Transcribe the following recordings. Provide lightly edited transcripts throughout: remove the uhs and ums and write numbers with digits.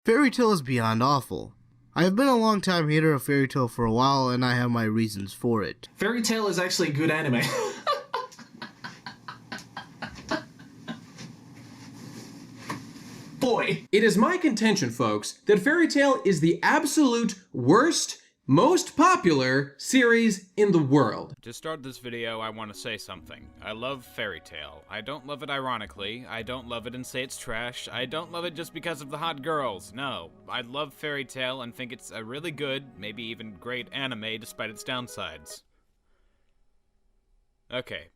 Fairy Tail is beyond awful. I have been a long time hater of Fairy Tail for a while, and I have my reasons for it. Fairy Tail is actually good anime. Boy. It is my contention, folks, that Fairy Tail is the absolute worst, most popular series in the world. To start this video, I want to say something. I love Fairy Tail. I don't love it ironically. I don't love it and say it's trash. I don't love it just because of the hot girls. No. I love Fairy Tail and think it's a really good, maybe even great anime despite its downsides. Okay.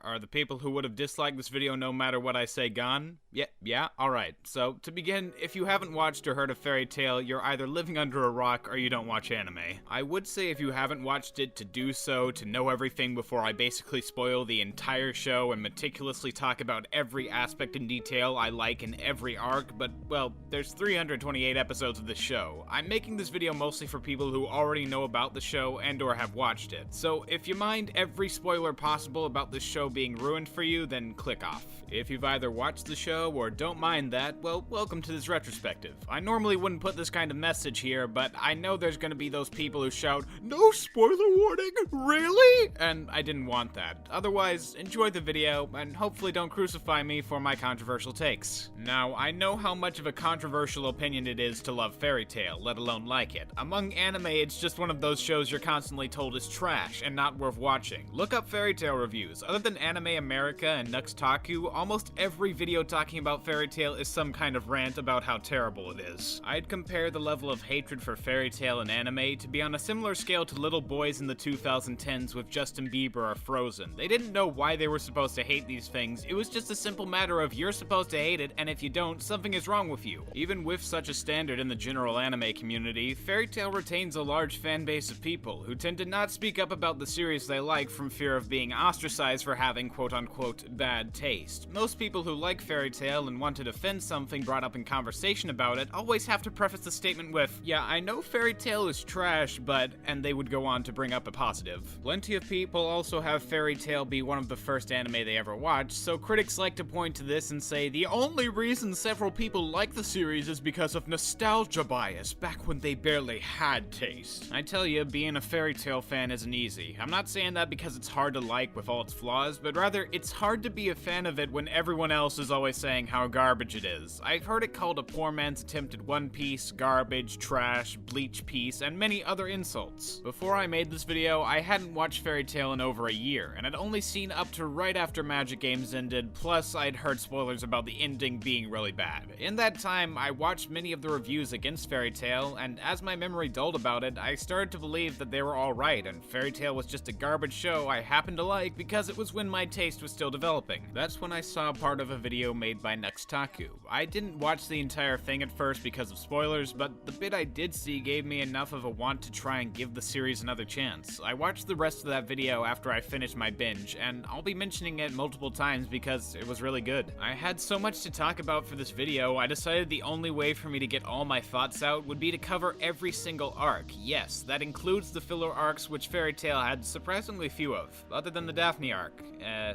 Are the people who would have disliked this video no matter what I say gone? Yeah, alright. So, to begin, if you haven't watched or heard of Fairy Tail, you're either living under a rock or you don't watch anime. I would say if you haven't watched it to do so, to know everything before I basically spoil the entire show and meticulously talk about every aspect in detail I like in every arc, but, well, there's 328 episodes of this show. I'm making this video mostly for people who already know about the show and or have watched it. So, if you mind every spoiler possible about this show being ruined for you, then click off. If you've either watched the show or don't mind that, well, welcome to this retrospective. I normally wouldn't put this kind of message here, but I know there's gonna be those people who shout, "No spoiler warning, really?" And I didn't want that. Otherwise, enjoy the video, and hopefully don't crucify me for my controversial takes. Now, I know how much of a controversial opinion it is to love Fairy Tail, let alone like it. Among anime, it's just one of those shows you're constantly told is trash and not worth watching. Look up Fairy Tail reviews. Other than Anime America and Nuxtaku, almost every video talking about Fairy Tail is some kind of rant about how terrible it is. I'd compare the level of hatred for Fairy Tail and anime to be on a similar scale to little boys in the 2010s with Justin Bieber or Frozen. They didn't know why they were supposed to hate these things. It was just a simple matter of you're supposed to hate it, and if you don't, something is wrong with you. Even with such a standard in the general anime community, Fairy Tail retains a large fan base of people who tend to not speak up about the series they like from fear of being ostracized for having quote-unquote bad taste. Most people who like Fairy Tail and want to defend something brought up in conversation about it always have to preface the statement with, "Yeah, I know Fairy Tail is trash, but," and they would go on to bring up a positive. Plenty of people also have Fairy Tail be one of the first anime they ever watched, so critics like to point to this and say the only reason several people like the series is because of nostalgia bias, back when they barely had taste. I tell you, being a Fairy Tail fan isn't easy. I'm not saying that because it's hard to like with all its flaws, but rather it's hard to be a fan of it when everyone else is always saying how garbage it is. I've heard it called a poor man's attempt at One Piece, garbage, trash, bleach piece, and many other insults. Before I made this video, I hadn't watched Fairy Tail in over a year, and I'd only seen up to right after Magic Games ended, plus I'd heard spoilers about the ending being really bad. In that time, I watched many of the reviews against Fairy Tail, and as my memory dulled about it, I started to believe that they were alright, and Fairy Tail was just a garbage show I happened to like because it was when my taste was still developing. That's when I saw part of a video made by Nuxtaku. I didn't watch the entire thing at first because of spoilers, but the bit I did see gave me enough of a want to try and give the series another chance. I watched the rest of that video after I finished my binge, and I'll be mentioning it multiple times because it was really good. I had so much to talk about for this video, I decided the only way for me to get all my thoughts out would be to cover every single arc. Yes, that includes the filler arcs, which Fairy Tail had surprisingly few of, other than the Daphne arc.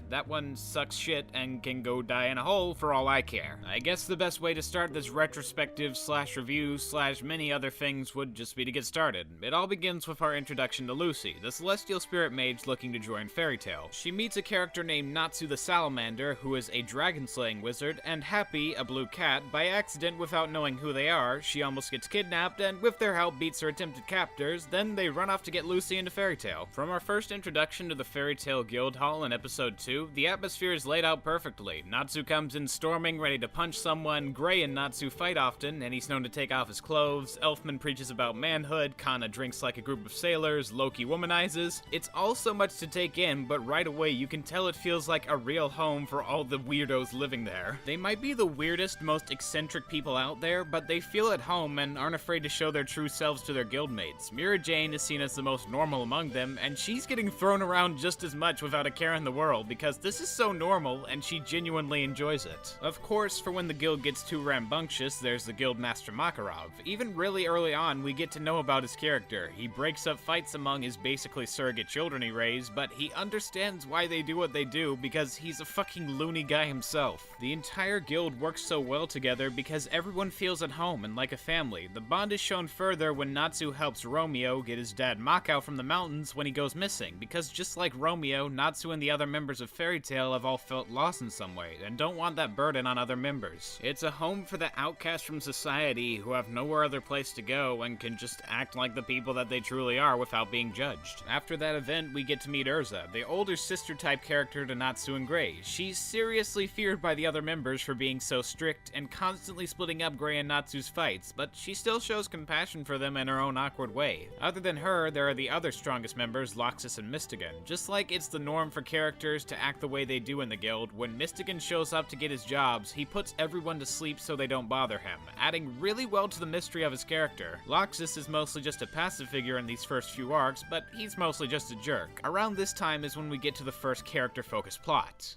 That one sucks shit and can go die in a hole for all I care. I guess the best way to start this retrospective slash review slash many other things would just be to get started. It all begins with our introduction to Lucy, the celestial spirit mage looking to join Fairy Tail. She meets a character named Natsu the Salamander, who is a dragon-slaying wizard, and Happy, a blue cat. By accident, without knowing who they are, she almost gets kidnapped and with their help beats her attempted captors, then they run off to get Lucy into Fairy Tail. From our first introduction to the Fairy Tail Guild Hall in episode 2, the atmosphere is laid out perfectly. Natsu comes in storming, ready to punch someone, Gray and Natsu fight often, and he's known to take off his clothes, Elfman preaches about manhood, Kana drinks like a group of sailors, Loki womanizes. It's all so much to take in, but right away you can tell it feels like a real home for all the weirdos living there. They might be the weirdest, most eccentric people out there, but they feel at home and aren't afraid to show their true selves to their guildmates. Mira Jane is seen as the most normal among them, and she's getting thrown around just as much without a care in the world because this is so normal and she genuinely enjoys it. Of course, for when the guild gets too rambunctious, there's the guild master Makarov. Even really early on, we get to know about his character. He breaks up fights among his basically surrogate children he raised, but he understands why they do what they do because he's a fucking loony guy himself. The entire guild works so well together because everyone feels at home and like a family. The bond is shown further when Natsu helps Romeo get his dad Makao from the mountains when he goes missing, because just like Romeo, Natsu and the other members of Fairy Tail have all felt lost in some way and don't want that burden on other members. It's a home for the outcasts from society who have nowhere other place to go and can just act like the people that they truly are without being judged. After that event, we get to meet Urza, the older sister-type character to Natsu and Gray. She's seriously feared by the other members for being so strict and constantly splitting up Gray and Natsu's fights, but she still shows compassion for them in her own awkward way. Other than her, there are the other strongest members, Loxus and Mystigan. Just like it's the norm for characters to act the way they do in the guild, when Mystigan shows up to get his jobs, he puts everyone to sleep so they don't bother him, adding really well to the mystery of his character. Loxus is mostly just a passive figure in these first few arcs, but he's mostly just a jerk. Around this time is when we get to the first character-focused plot.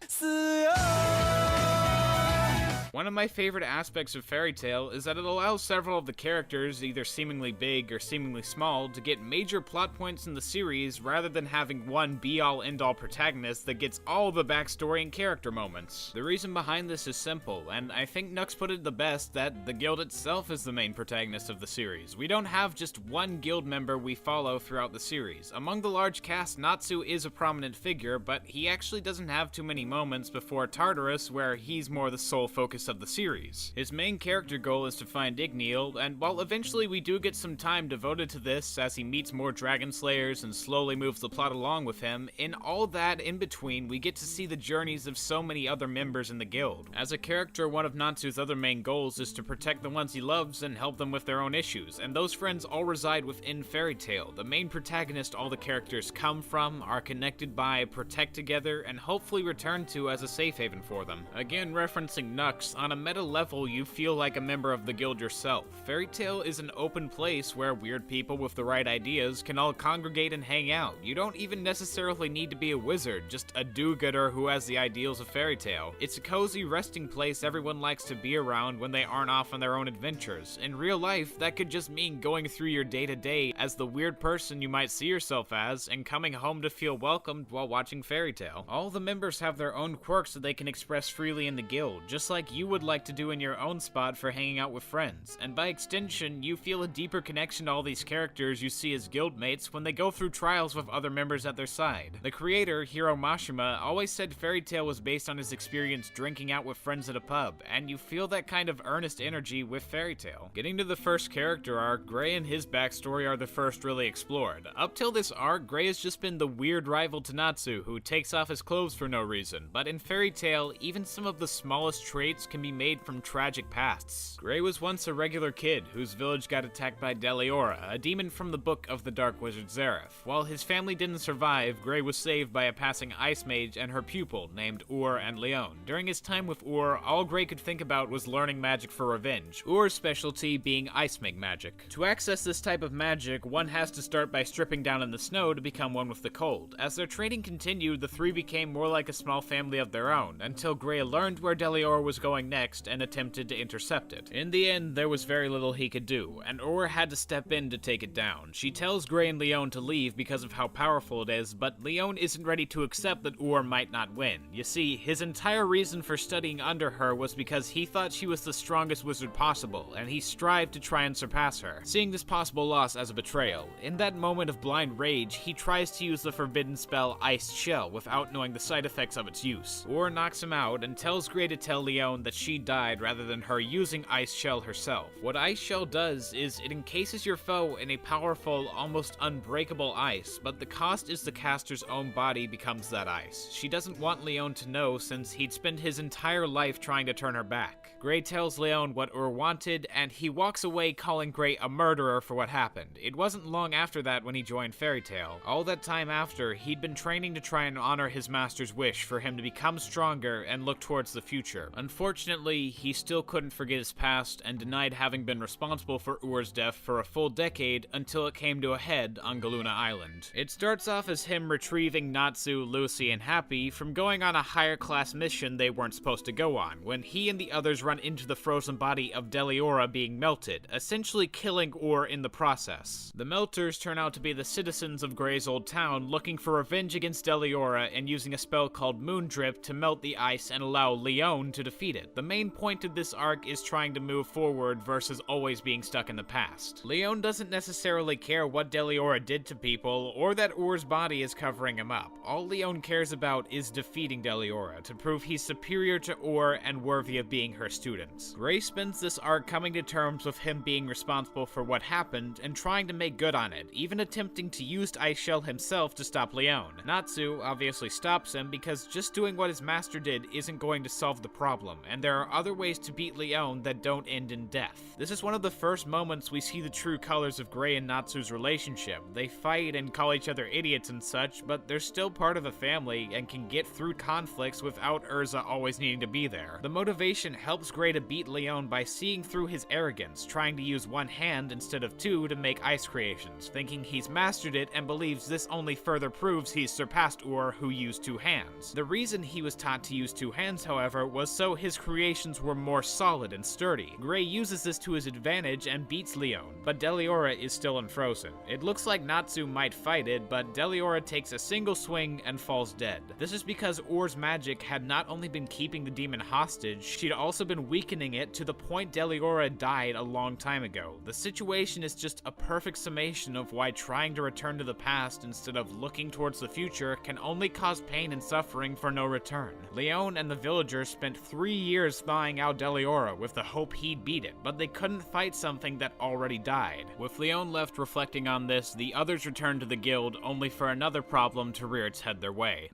One of my favorite aspects of Fairy Tail is that it allows several of the characters, either seemingly big or seemingly small, to get major plot points in the series rather than having one be-all end-all protagonist that gets all the backstory and character moments. The reason behind this is simple, and I think Nux put it the best, that the guild itself is the main protagonist of the series. We don't have just one guild member we follow throughout the series. Among the large cast, Natsu is a prominent figure, but he actually doesn't have too many moments before Tartarus, where he's more the sole focus of the series. His main character goal is to find Igneal, and while eventually we do get some time devoted to this as he meets more Dragon Slayers and slowly moves the plot along with him, in all that in between we get to see the journeys of so many other members in the guild. As a character, one of Natsu's other main goals is to protect the ones he loves and help them with their own issues, and those friends all reside within Fairy Tail, the main protagonist all the characters come from, are connected by, protect together, and hopefully return to as a safe haven for them. Again, referencing Nux, on a meta level, you feel like a member of the guild yourself. Fairy Tail is an open place where weird people with the right ideas can all congregate and hang out. You don't even necessarily need to be a wizard, just a do-gooder who has the ideals of Fairy Tail. It's a cozy resting place everyone likes to be around when they aren't off on their own adventures. In real life, that could just mean going through your day-to-day as the weird person you might see yourself as and coming home to feel welcomed while watching Fairy Tail. All the members have their own quirks that they can express freely in the guild, just like you would like to do in your own spot for hanging out with friends, and by extension, you feel a deeper connection to all these characters you see as guildmates when they go through trials with other members at their side. The creator, Hiro Mashima, always said Fairy Tail was based on his experience drinking out with friends at a pub, and you feel that kind of earnest energy with Fairy Tail. Getting to the first character arc, Gray and his backstory are the first really explored. Up till this arc, Gray has just been the weird rival to Natsu who takes off his clothes for no reason, but in Fairy Tail, even some of the smallest traits can be made from tragic pasts. Gray was once a regular kid whose village got attacked by Deliora, a demon from the book of the Dark Wizard Zareth. While his family didn't survive, Gray was saved by a passing ice mage and her pupil named Ur and Leon. During his time with Ur, all Gray could think about was learning magic for revenge, Ur's specialty being ice magic. To access this type of magic, one has to start by stripping down in the snow to become one with the cold. As their training continued, the three became more like a small family of their own, until Gray learned where Deliora was going next and attempted to intercept it. In the end, there was very little he could do, and Ur had to step in to take it down. She tells Gray and Leon to leave because of how powerful it is, but Leon isn't ready to accept that Ur might not win. You see, his entire reason for studying under her was because he thought she was the strongest wizard possible, and he strived to try and surpass her, seeing this possible loss as a betrayal. In that moment of blind rage, he tries to use the forbidden spell Iced Shell without knowing the side effects of its use. Ur knocks him out and tells Gray to tell Leon that she died rather than her using Ice Shell herself. What Ice Shell does is it encases your foe in a powerful, almost unbreakable ice, but the cost is the caster's own body becomes that ice. She doesn't want Leon to know since he'd spent his entire life trying to turn her back. Gray tells Leon what Ur wanted, and he walks away calling Gray a murderer for what happened. It wasn't long after that when he joined Fairy Tail. All that time after, he'd been training to try and honor his master's wish for him to become stronger and look towards the future. Unfortunately, Unfortunately, he still couldn't forget his past and denied having been responsible for Ur's death for a full decade until it came to a head on Galuna Island. It starts off as him retrieving Natsu, Lucy, and Happy from going on a higher class mission they weren't supposed to go on, when he and the others run into the frozen body of Deliora being melted, essentially killing Ur in the process. The melters turn out to be the citizens of Grey's old town looking for revenge against Deliora and using a spell called Moondrip to melt the ice and allow Leon to defeat it. The main point of this arc is trying to move forward versus always being stuck in the past. Leon doesn't necessarily care what Deliora did to people or that Ur's body is covering him up. All Leon cares about is defeating Deliora to prove he's superior to Ur and worthy of being her students. Grey spends this arc coming to terms with him being responsible for what happened and trying to make good on it, even attempting to use Ice Shell himself to stop Leon. Natsu obviously stops him because just doing what his master did isn't going to solve the problem, and there are other ways to beat Leon that don't end in death. This is one of the first moments we see the true colors of Grey and Natsu's relationship. They fight and call each other idiots and such, but they're still part of a family and can get through conflicts without Urza always needing to be there. The motivation helps Grey to beat Leon by seeing through his arrogance, trying to use one hand instead of two to make ice creations, thinking he's mastered it and believes this only further proves he's surpassed Ur, who used two hands. The reason he was taught to use two hands, however, was so his creations were more solid and sturdy. Grey uses this to his advantage and beats Leon, but Deliora is still unfrozen. It looks like Natsu might fight it, but Deliora takes a single swing and falls dead. This is because Ur's magic had not only been keeping the demon hostage, she'd also been weakening it to the point Deliora died a long time ago. The situation is just a perfect summation of why trying to return to the past instead of looking towards the future can only cause pain and suffering for no return. Leon and the villagers spent 3 years thawing out Deliora with the hope he'd beat it, but they couldn't fight something that already died. With Leon left reflecting on this, the others returned to the guild only for another problem to rear its head their way.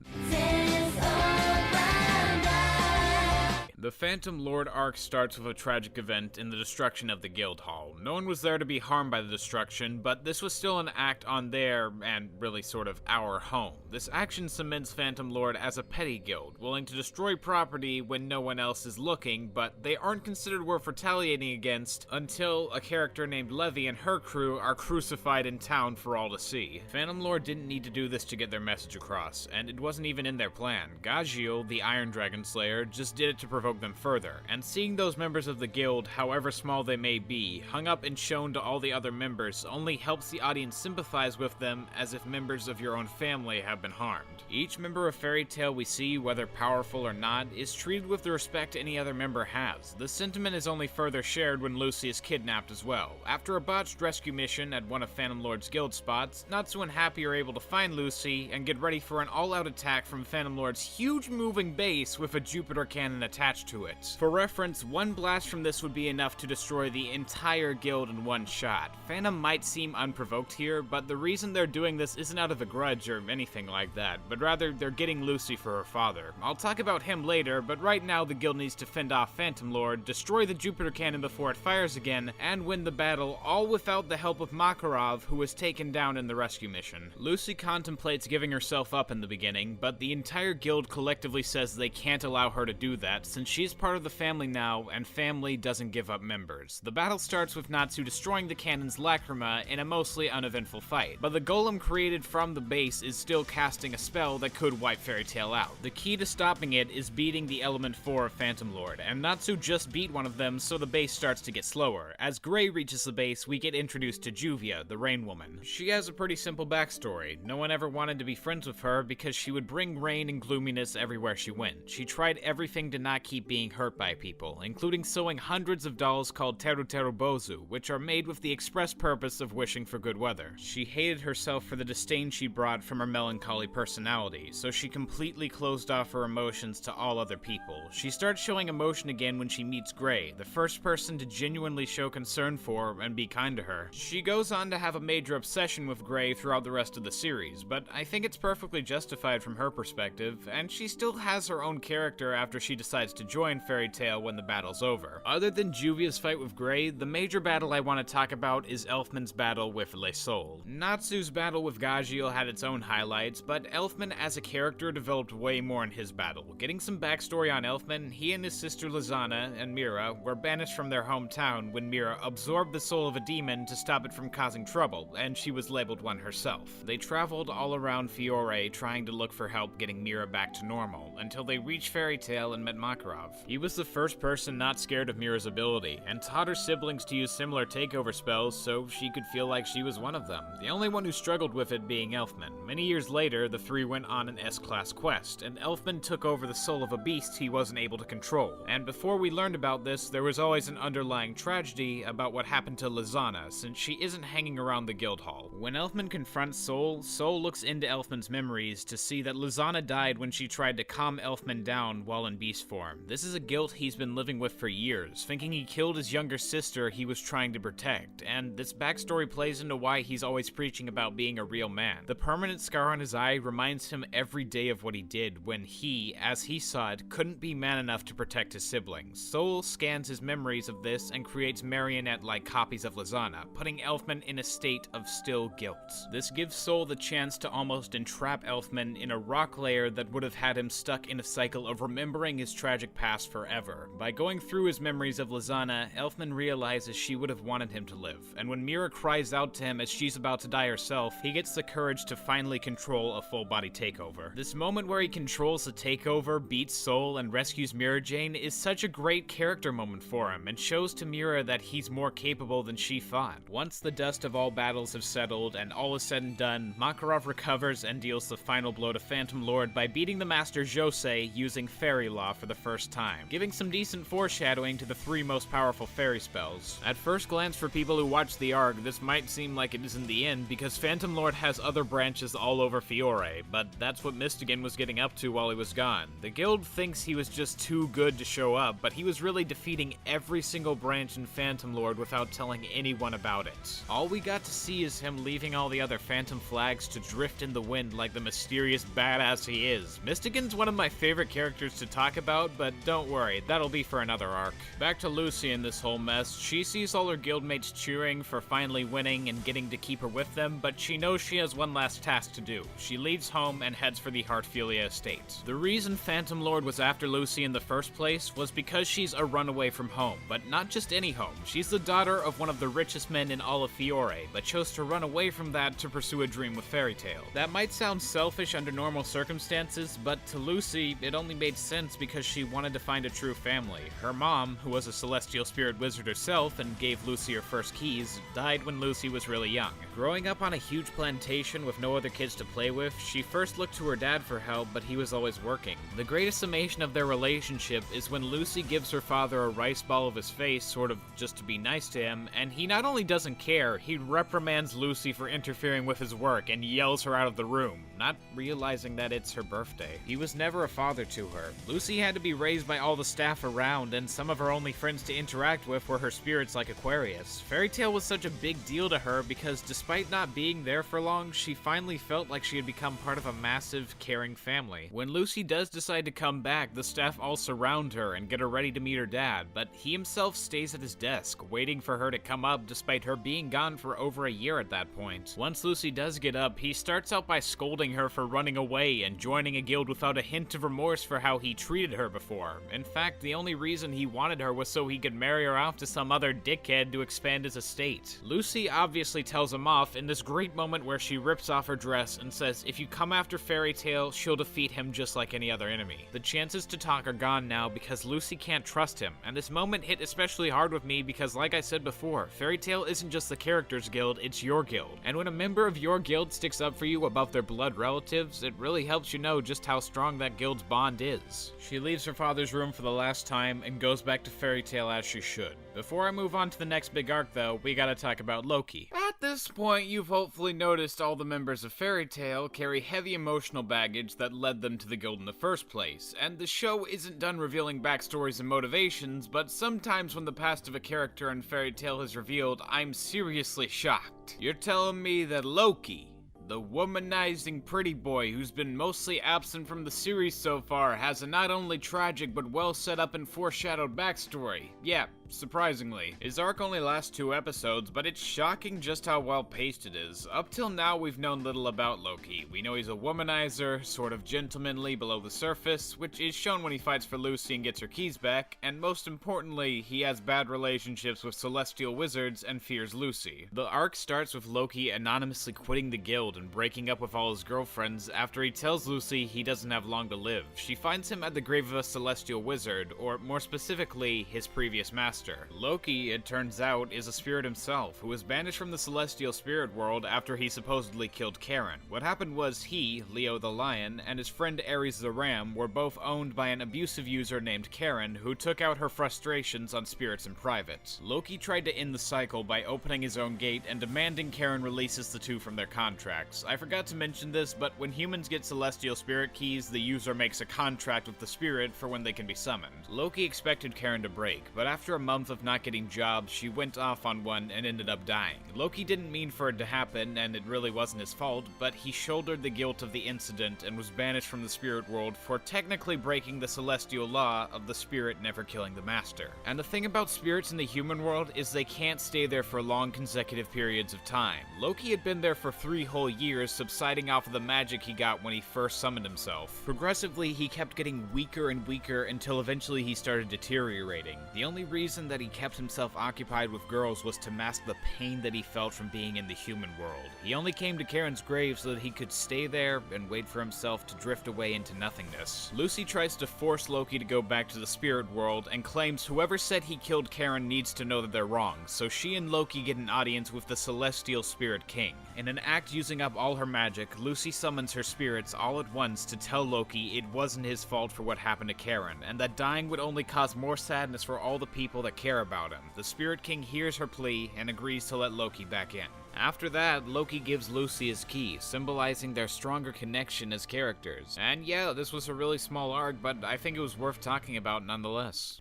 The Phantom Lord arc starts with a tragic event in the destruction of the guild hall. No one was there to be harmed by the destruction, but this was still an act on their, and really sort of our, home. This action cements Phantom Lord as a petty guild, willing to destroy property when no one else is looking, but they aren't considered worth retaliating against until a character named Levy and her crew are crucified in town for all to see. Phantom Lord didn't need to do this to get their message across, and it wasn't even in their plan. Gajil, the Iron Dragon Slayer, just did it to provoke them further, and seeing those members of the guild, however small they may be, hung up and shown to all the other members only helps the audience sympathize with them as if members of your own family have been harmed. Each member of Fairy Tail we see, whether powerful or not, is treated with the respect any other member has. The sentiment is only further shared when Lucy is kidnapped as well. After a botched rescue mission at one of Phantom Lord's guild spots, Natsu and Happy are able to find Lucy and get ready for an all-out attack from Phantom Lord's huge moving base with a Jupiter cannon attached to it. For reference, one blast from this would be enough to destroy the entire guild in one shot. Phantom might seem unprovoked here, but the reason they're doing this isn't out of a grudge or anything like that, but rather they're getting Lucy for her father. I'll talk about him later, but right now the guild needs to fend off Phantom Lord, destroy the Jupiter cannon before it fires again, and win the battle, all without the help of Makarov, who was taken down in the rescue mission. Lucy contemplates giving herself up in the beginning, but the entire guild collectively says they can't allow her to do that, since she's part of the family now, and family doesn't give up members. The battle starts with Natsu destroying the cannon's lacrima in a mostly uneventful fight, but the golem created from the base is still casting a spell that could wipe Fairy Tail out. The key to stopping it is beating the element 4 of Phantom Lord, and Natsu just beat one of them, so the base starts to get slower. As Grey reaches the base, we get introduced to Juvia, the Rain Woman. She has a pretty simple backstory. No one ever wanted to be friends with her because she would bring rain and gloominess everywhere she went. She tried everything to not keep being hurt by people, including sewing hundreds of dolls called Teru Teru Bozu, which are made with the express purpose of wishing for good weather. She hated herself for the disdain she brought from her melancholy personality, so she completely closed off her emotions to all other people. She starts showing emotion again when she meets Grey, the first person to genuinely show concern for and be kind to her. She goes on to have a major obsession with Grey throughout the rest of the series, but I think it's perfectly justified from her perspective, and she still has her own character after she decides to join Fairy Tail when the battle's over. Other than Juvia's fight with Gray, the major battle I want to talk about is Elfman's battle with Le Sol. Natsu's battle with Gajiel had its own highlights, but Elfman as a character developed way more in his battle. Getting some backstory on Elfman, he and his sister Lizana and Mira were banished from their hometown when Mira absorbed the soul of a demon to stop it from causing trouble, and she was labeled one herself. They traveled all around Fiore trying to look for help getting Mira back to normal, until they reached Fairy Tail and met Makarov. He was the first person not scared of Mira's ability, and taught her siblings to use similar takeover spells so she could feel like she was one of them, the only one who struggled with it being Elfman. Many years later, the three went on an S-Class quest, and Elfman took over the soul of a beast he wasn't able to control. And before we learned about this, there was always an underlying tragedy about what happened to Lizana, since she isn't hanging around the guild hall. When Elfman confronts Soul, Soul looks into Elfman's memories to see that Lizana died when she tried to calm Elfman down while in beast form. This is a guilt he's been living with for years, thinking he killed his younger sister he was trying to protect, and this backstory plays into why he's always preaching about being a real man. The permanent scar on his eye reminds him every day of what he did when he, as he saw it, couldn't be man enough to protect his siblings. Soul scans his memories of this and creates marionette-like copies of Lizana, putting Elfman in a state of still guilt. This gives Soul the chance to almost entrap Elfman in a rock layer that would have had him stuck in a cycle of remembering his tragic past forever. By going through his memories of Lizana, Elfman realizes she would have wanted him to live, and when Mira cries out to him as she's about to die herself, he gets the courage to finally control a full-body takeover. This moment where he controls the takeover, beats Soul, and rescues Mira Jane is such a great character moment for him, and shows to Mira that he's more capable than she thought. Once the dust of all battles have settled and all is said and done, Makarov recovers and deals the final blow to Phantom Lord by beating the Master Josei using Fairy Law for the first time, giving some decent foreshadowing to the three most powerful fairy spells. At first glance, for people who watch the arc, this might seem like it isn't the end because Phantom Lord has other branches all over Fiore, but that's what Mystigan was getting up to while he was gone. The guild thinks he was just too good to show up, but he was really defeating every single branch in Phantom Lord without telling anyone about it. All we got to see is him leaving all the other Phantom flags to drift in the wind like the mysterious badass he is. Mystigan's one of my favorite characters to talk about, but don't worry, that'll be for another arc. Back to Lucy in this whole mess. She sees all her guildmates cheering for finally winning and getting to keep her with them, but she knows she has one last task to do. She leaves home and heads for the Heartfilia estate. The reason Phantom Lord was after Lucy in the first place was because she's a runaway from home, but not just any home. She's the daughter of one of the richest men in all of Fiore, but chose to run away from that to pursue a dream with Fairy Tail. That might sound selfish under normal circumstances, but to Lucy, it only made sense because she wanted to find a true family. Her mom, who was a celestial spirit wizard herself and gave Lucy her first keys, died when Lucy was really young. Growing up on a huge plantation with no other kids to play with, she first looked to her dad for help, but he was always working. The greatest summation of their relationship is when Lucy gives her father a rice ball of his face, sort of just to be nice to him, and he not only doesn't care, he reprimands Lucy for interfering with his work and yells her out of the room, not realizing that it's her birthday. He was never a father to her. Lucy had to be raised by all the staff around, and some of her only friends to interact with were her spirits like Aquarius. Fairy Tail was such a big deal to her because despite not being there for long, she finally felt like she had become part of a massive, caring family. When Lucy does decide to come back, the staff all surround her and get her ready to meet her dad, but he himself stays at his desk, waiting for her to come up despite her being gone for over a year at that point. Once Lucy does get up, he starts out by scolding her for running away and joining a guild without a hint of remorse for how he treated her before. In fact, the only reason he wanted her was so he could marry her off to some other dickhead to expand his estate. Lucy obviously tells him off in this great moment where she rips off her dress and says if you come after Fairy Tail, she'll defeat him just like any other enemy. The chances to talk are gone now because Lucy can't trust him, and this moment hit especially hard with me because like I said before, Fairy Tail isn't just the characters guild, it's your guild. And when a member of your guild sticks up for you above their blood relatives, it really helps you know just how strong that guild's bond is. She leaves her father's room for the last time and goes back to Fairy Tail as she should. Before I move on to the next big arc though, we gotta talk about Loki. At this point, you've hopefully noticed all the members of Fairy Tail carry heavy emotional baggage that led them to the guild in the first place, and the show isn't done revealing backstories and motivations, but sometimes when the past of a character in Fairy Tail is revealed, I'm seriously shocked. You're telling me that Loki, The womanizing pretty boy who's been mostly absent from the series so far has a not only tragic but well set up and foreshadowed backstory. Yeah, surprisingly. His arc only lasts 2 episodes, but it's shocking just how well paced it is. Up till now, we've known little about Loki. We know he's a womanizer, sort of gentlemanly below the surface, which is shown when he fights for Lucy and gets her keys back, and most importantly, he has bad relationships with celestial wizards and fears Lucy. The arc starts with Loki anonymously quitting the guild and breaking up with all his girlfriends after he tells Lucy he doesn't have long to live. She finds him at the grave of a celestial wizard, or more specifically, his previous master. Loki, it turns out, is a spirit himself, who was banished from the celestial spirit world after he supposedly killed Karen. What happened was he, Leo the Lion, and his friend Ares the Ram were both owned by an abusive user named Karen, who took out her frustrations on spirits in private. Loki tried to end the cycle by opening his own gate and demanding Karen releases the two from their contracts. I forgot to mention this, but when humans get celestial spirit keys, the user makes a contract with the spirit for when they can be summoned. Loki expected Karen to break, but after a month of not getting jobs, she went off on one and ended up dying. Loki didn't mean for it to happen, and it really wasn't his fault, but he shouldered the guilt of the incident and was banished from the spirit world for technically breaking the celestial law of the spirit never killing the master. And the thing about spirits in the human world is they can't stay there for long consecutive periods of time. Loki had been there for 3 whole years, subsiding off of the magic he got when he first summoned himself. Progressively, he kept getting weaker and weaker until eventually he started deteriorating. The only reason that he kept himself occupied with girls was to mask the pain that he felt from being in the human world. He only came to Karen's grave so that he could stay there and wait for himself to drift away into nothingness. Lucy tries to force Loki to go back to the spirit world and claims whoever said he killed Karen needs to know that they're wrong, so she and Loki get an audience with the celestial spirit king. In an act using up all her magic, Lucy summons her spirits all at once to tell Loki it wasn't his fault for what happened to Karen, and that dying would only cause more sadness for all the people that care about him. The Spirit King hears her plea and agrees to let Loki back in. After that, Loki gives Lucy his key, symbolizing their stronger connection as characters. And yeah, this was a really small arc, but I think it was worth talking about nonetheless.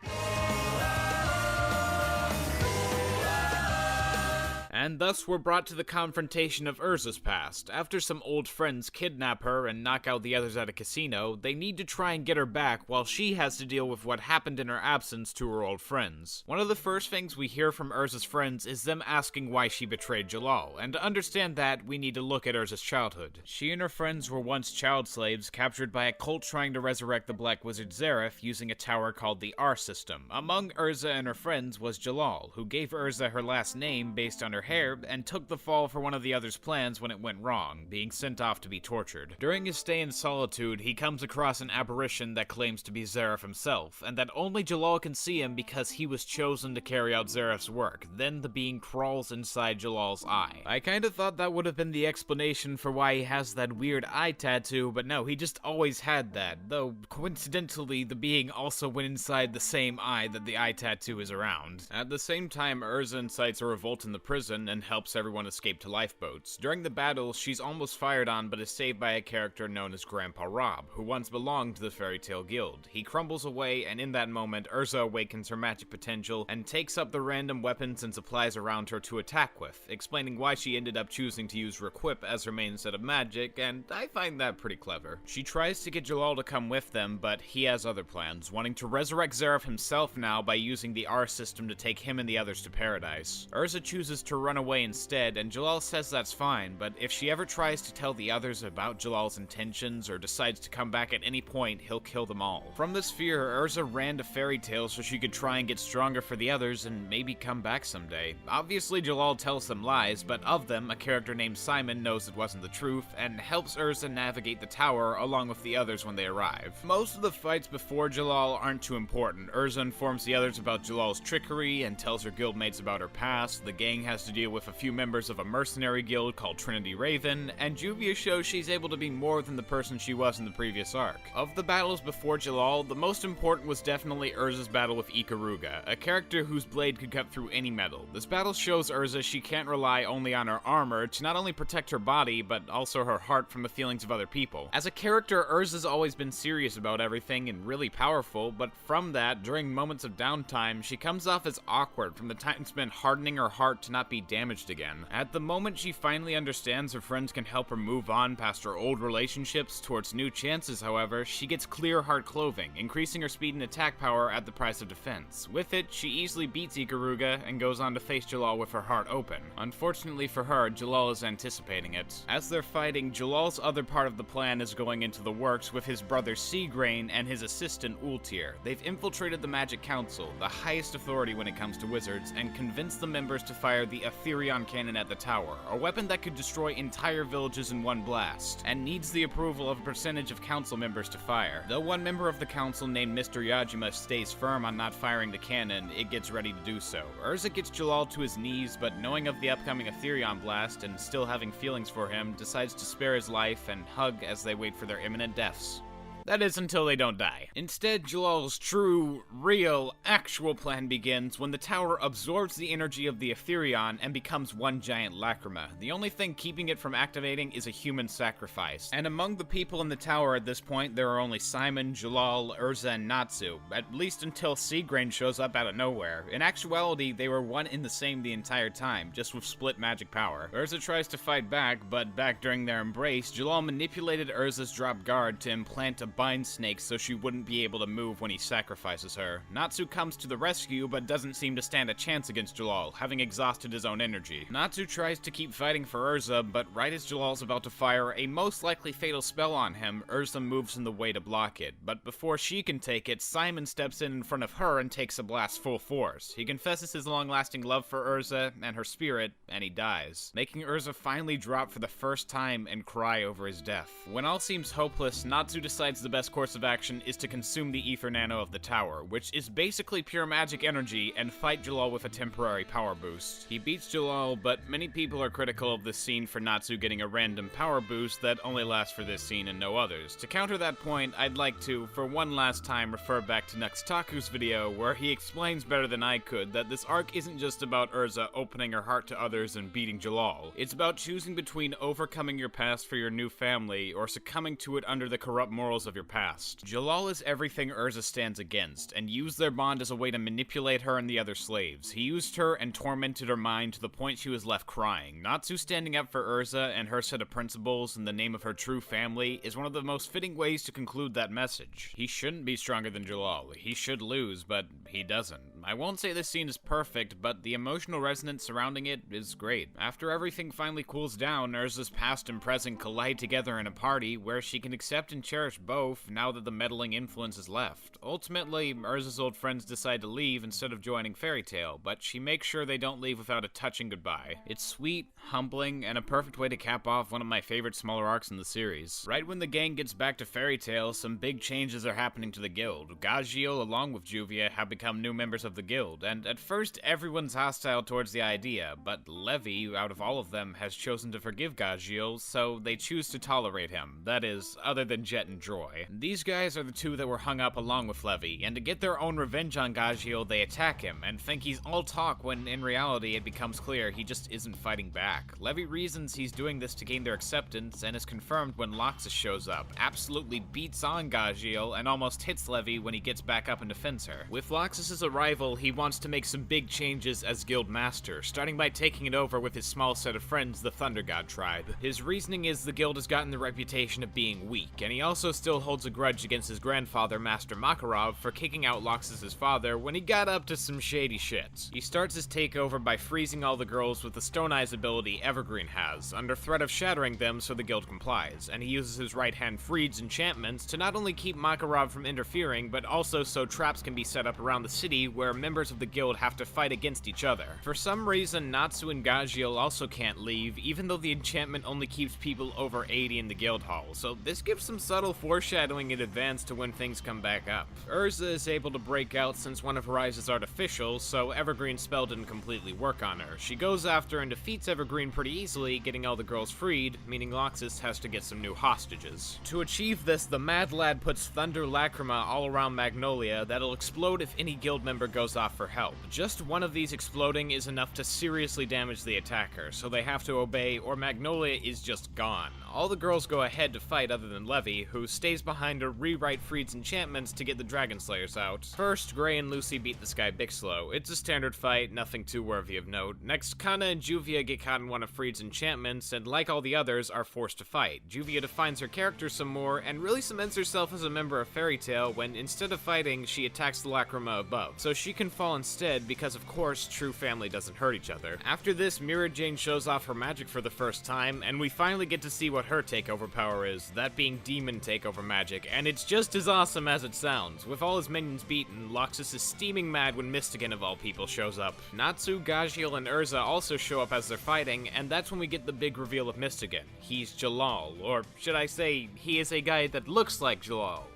And thus we're brought to the confrontation of Urza's past. After some old friends kidnap her and knock out the others at a casino, they need to try and get her back while she has to deal with what happened in her absence to her old friends. One of the first things we hear from Urza's friends is them asking why she betrayed Jalal, and to understand that, we need to look at Urza's childhood. She and her friends were once child slaves captured by a cult trying to resurrect the Black Wizard Zareth using a tower called the R system. Among Urza and her friends was Jalal, who gave Urza her last name based on her hair and took the fall for one of the others' plans when it went wrong, being sent off to be tortured. During his stay in solitude, he comes across an apparition that claims to be Zareth himself, and that only Jalal can see him because he was chosen to carry out Zareth's work. Then the being crawls inside Jalal's eye. I kinda thought that would have been the explanation for why he has that weird eye tattoo, but no, he just always had that, though coincidentally the being also went inside the same eye that the eye tattoo is around. At the same time, Urza incites a revolt in the prison and helps everyone escape to lifeboats. During the battle, she's almost fired on but is saved by a character known as Grandpa Rob, who once belonged to the Fairy Tale Guild. He crumbles away, and in that moment, Urza awakens her magic potential and takes up the random weapons and supplies around her to attack with, explaining why she ended up choosing to use Requip as her main set of magic, and I find that pretty clever. She tries to get Jalal to come with them, but he has other plans, wanting to resurrect Zareth himself now by using the R system to take him and the others to paradise. Urza chooses to run away instead, and Jalal says that's fine, but if she ever tries to tell the others about Jalal's intentions or decides to come back at any point, he'll kill them all. From this fear, Urza ran to Fairy Tale so she could try and get stronger for the others and maybe come back someday. Obviously, Jalal tells them lies, but of them, a character named Simon knows it wasn't the truth and helps Urza navigate the tower along with the others when they arrive. Most of the fights before Jalal aren't too important. Urza informs the others about Jalal's trickery and tells her guildmates about her past. The gang has to deal with a few members of a mercenary guild called Trinity Raven, and Juvia shows she's able to be more than the person she was in the previous arc. Of the battles before Jalal, the most important was definitely Urza's battle with Ikaruga, a character whose blade could cut through any metal. This battle shows Urza she can't rely only on her armor to not only protect her body, but also her heart from the feelings of other people. As a character, Urza's always been serious about everything and really powerful, but from that, during moments of downtime, she comes off as awkward from the time spent hardening her heart to not be damaged again. At the moment she finally understands her friends can help her move on past her old relationships towards new chances, however, she gets clear heart clothing, increasing her speed and attack power at the price of defense. With it, she easily beats Ikaruga and goes on to face Jalal with her heart open. Unfortunately for her, Jalal is anticipating it. As they're fighting, Jalal's other part of the plan is going into the works with his brother Seagrain and his assistant Ultir. They've infiltrated the Magic Council, the highest authority when it comes to wizards, and convinced the members to fire the Aetherion cannon at the tower, a weapon that could destroy entire villages in one blast, and needs the approval of a percentage of council members to fire. Though one member of the council named Mr. Yajima stays firm on not firing the cannon, it gets ready to do so. Urza gets Jalal to his knees, but knowing of the upcoming Aetherion blast and still having feelings for him, decides to spare his life and hug as they wait for their imminent deaths. That is, until they don't die. Instead, Jalal's true, real, actual plan begins when the tower absorbs the energy of the Aetherion and becomes one giant lacrima. The only thing keeping it from activating is a human sacrifice. And among the people in the tower at this point, there are only Simon, Jalal, Urza, and Natsu, at least until Seagrain shows up out of nowhere. In actuality, they were one in the same the entire time, just with split magic power. Urza tries to fight back, but back during their embrace, Jalal manipulated Urza's drop guard to implant a bind snake so she wouldn't be able to move when he sacrifices her. Natsu comes to the rescue but doesn't seem to stand a chance against Jalal, having exhausted his own energy. Natsu tries to keep fighting for Urza, but right as Jalal's about to fire a most likely fatal spell on him, Urza moves in the way to block it. But before she can take it, Simon steps in front of her and takes a blast full force. He confesses his long-lasting love for Urza and her spirit, and he dies, making Urza finally drop for the first time and cry over his death. When all seems hopeless, Natsu decides the best course of action is to consume the ether nano of the tower, which is basically pure magic energy, and fight Jalal with a temporary power boost. He beats Jalal, but many people are critical of this scene for Natsu getting a random power boost that only lasts for this scene and no others. To counter that point, I'd like to, for one last time, refer back to Nuxtaku's video, where he explains better than I could that this arc isn't just about Urza opening her heart to others and beating Jalal. It's about choosing between overcoming your past for your new family or succumbing to it under the corrupt morals of your past. Jalal is everything Urza stands against, and used their bond as a way to manipulate her and the other slaves. He used her and tormented her mind to the point she was left crying. Natsu standing up for Urza and her set of principles in the name of her true family is one of the most fitting ways to conclude that message. He shouldn't be stronger than Jalal. He should lose, but he doesn't. I won't say this scene is perfect, but the emotional resonance surrounding it is great. After everything finally cools down, Urza's past and present collide together in a party where she can accept and cherish both now that the meddling influence is left. Ultimately, Urza's old friends decide to leave instead of joining Fairy Tail, but she makes sure they don't leave without a touching goodbye. It's sweet, humbling, and a perfect way to cap off one of my favorite smaller arcs in the series. Right when the gang gets back to Fairy Tail, some big changes are happening to the guild. Gajiel, along with Juvia, have become new members of the guild, and at first everyone's hostile towards the idea, but Levi, out of all of them, has chosen to forgive Gajiel, so they choose to tolerate him. That is, other than Jet and Joy. These guys are the two that were hung up along with Levi, and to get their own revenge on Gajiel, they attack him, and think he's all talk when in reality it becomes clear he just isn't fighting back. Levi reasons he's doing this to gain their acceptance, and is confirmed when Loxus shows up, absolutely beats on Gajiel, and almost hits Levi when he gets back up and defends her. With Loxus's arrival, he wants to make some big changes as guild master, starting by taking it over with his small set of friends, the Thunder God tribe. His reasoning is the guild has gotten the reputation of being weak, and he also still holds a grudge against his grandfather, Master Makarov, for kicking out Loxus's father when he got up to some shady shit. He starts his takeover by freezing all the girls with the Stone Eyes ability Evergreen has, under threat of shattering them so the guild complies, and he uses his right-hand Freed's enchantments to not only keep Makarov from interfering, but also so traps can be set up around the city where members of the guild have to fight against each other. For some reason, Natsu and Gajiel also can't leave, even though the enchantment only keeps people over 80 in the guild hall, so this gives some subtle foreshadowing in advance to when things come back up. Urza is able to break out since one of her eyes is artificial, so Evergreen's spell didn't completely work on her. She goes after and defeats Evergreen pretty easily, getting all the girls freed, meaning Loxus has to get some new hostages. To achieve this, the Mad Lad puts Thunder Lacrima all around Magnolia that'll explode if any guild member goes off for help. Just one of these exploding is enough to seriously damage the attacker, so they have to obey or Magnolia is just gone. All the girls go ahead to fight other than Levy, who stays behind to rewrite Freed's enchantments to get the Dragon Slayers out. First, Gray and Lucy beat this guy Bixlow. It's a standard fight, nothing too worthy of note. Next, Kana and Juvia get caught in one of Freed's enchantments, and like all the others, are forced to fight. Juvia defines her character some more, and really cements herself as a member of Fairy Tail when, instead of fighting, she attacks the Lacrima above, so she can fall instead because, of course, true family doesn't hurt each other. After this, Mira Jane shows off her magic for the first time, and we finally get to see what her takeover power is, that being demon takeover magic, and it's just as awesome as it sounds. With all his minions beaten, Loxus is steaming mad when Mystigan of all people shows up. Natsu, Gajiel, and Urza also show up as they're fighting, and that's when we get the big reveal of Mystigan. He's Jalal, or should I say, he is a guy that looks like Jalal.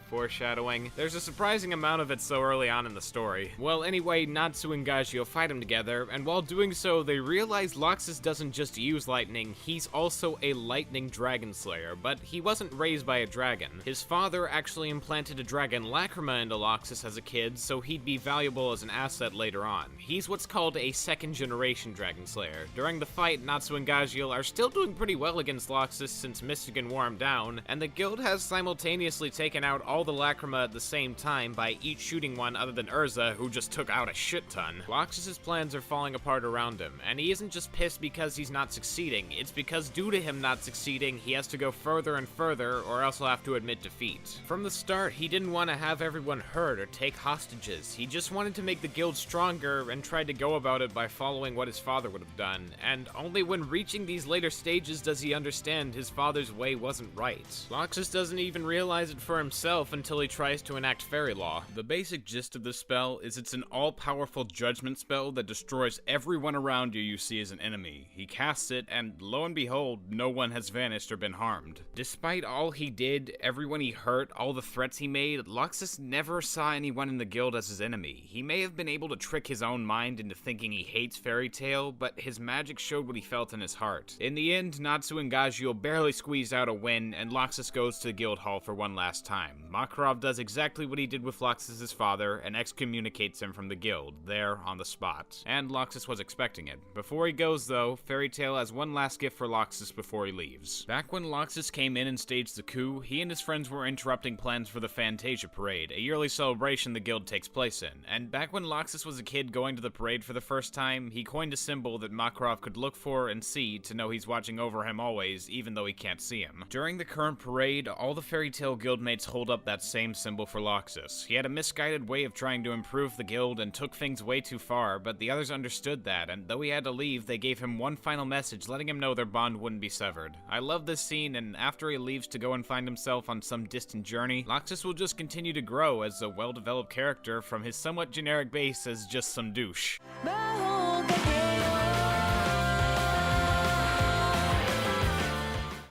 Foreshadowing. There's a surprising amount of it so early on in the story. Well, anyway, Natsu and Gajio fight him together, and while doing so, they realize Loxus doesn't just use lightning, he's also a lightning dragon slayer, but he wasn't raised by a dragon. His father actually implanted a dragon Lacrima into Loxus as a kid, so he'd be valuable as an asset later on. He's what's called a second-generation dragon slayer. During the fight, Natsu and Gajiel are still doing pretty well against Loxus since Mystigan wore him down, and the guild has simultaneously taken out all the Lacrima at the same time by each shooting one other than Urza, who just took out a shit ton. Loxus's plans are falling apart around him, and he isn't just pissed because he's not succeeding, it's because due to him not succeeding, he has to go further and further, or else he'll have to admit defeat. From the start, he didn't want to have everyone hurt or take hostages, he just wanted to make the guild stronger and tried to go about it by following what his father would have done, and only when reaching these later stages does he understand his father's way wasn't right. Loxus doesn't even realize it for himself until he tries to enact fairy law. The basic gist of this spell is it's an all-powerful judgment spell that destroys everyone around you see as an enemy. He casts it, and lo and behold, no one has vanished or been harmed. Despite all he did, everyone he hurt, all the threats he made, Loxus never saw anyone in the guild as his enemy. He may have been able to trick his own mind into thinking he hates Fairy Tail, but his magic showed what he felt in his heart. In the end, Natsu and Gajiel barely squeezed out a win, and Loxus goes to the guild hall for one last time. Makarov does exactly what he did with Loxus's father and excommunicates him from the guild, there on the spot. And Loxus was expecting it. Before he goes though, Fairy Tail has one last gift for Loxus before he leaves. Back when Loxus came in and staged the coup, he and his friends were interrupting plans for the Fantasia Parade, a yearly celebration the guild takes place in. And back when Loxus was a kid going to the parade for the first time, he coined a symbol that Makarov could look for and see to know he's watching over him always, even though he can't see him. During the current parade, all the Fairy Tail guildmates hold up that same symbol for Loxus. He had a misguided way of trying to improve the guild and took things way too far, but the others understood that, and though he had to leave, they gave him one final message letting him know their bond wouldn't be severed. I love this scene, and after he leaves to go and find himself on some distant journey, Loxus will just continue to grow as a well-developed character from his somewhat generic base as just some douche.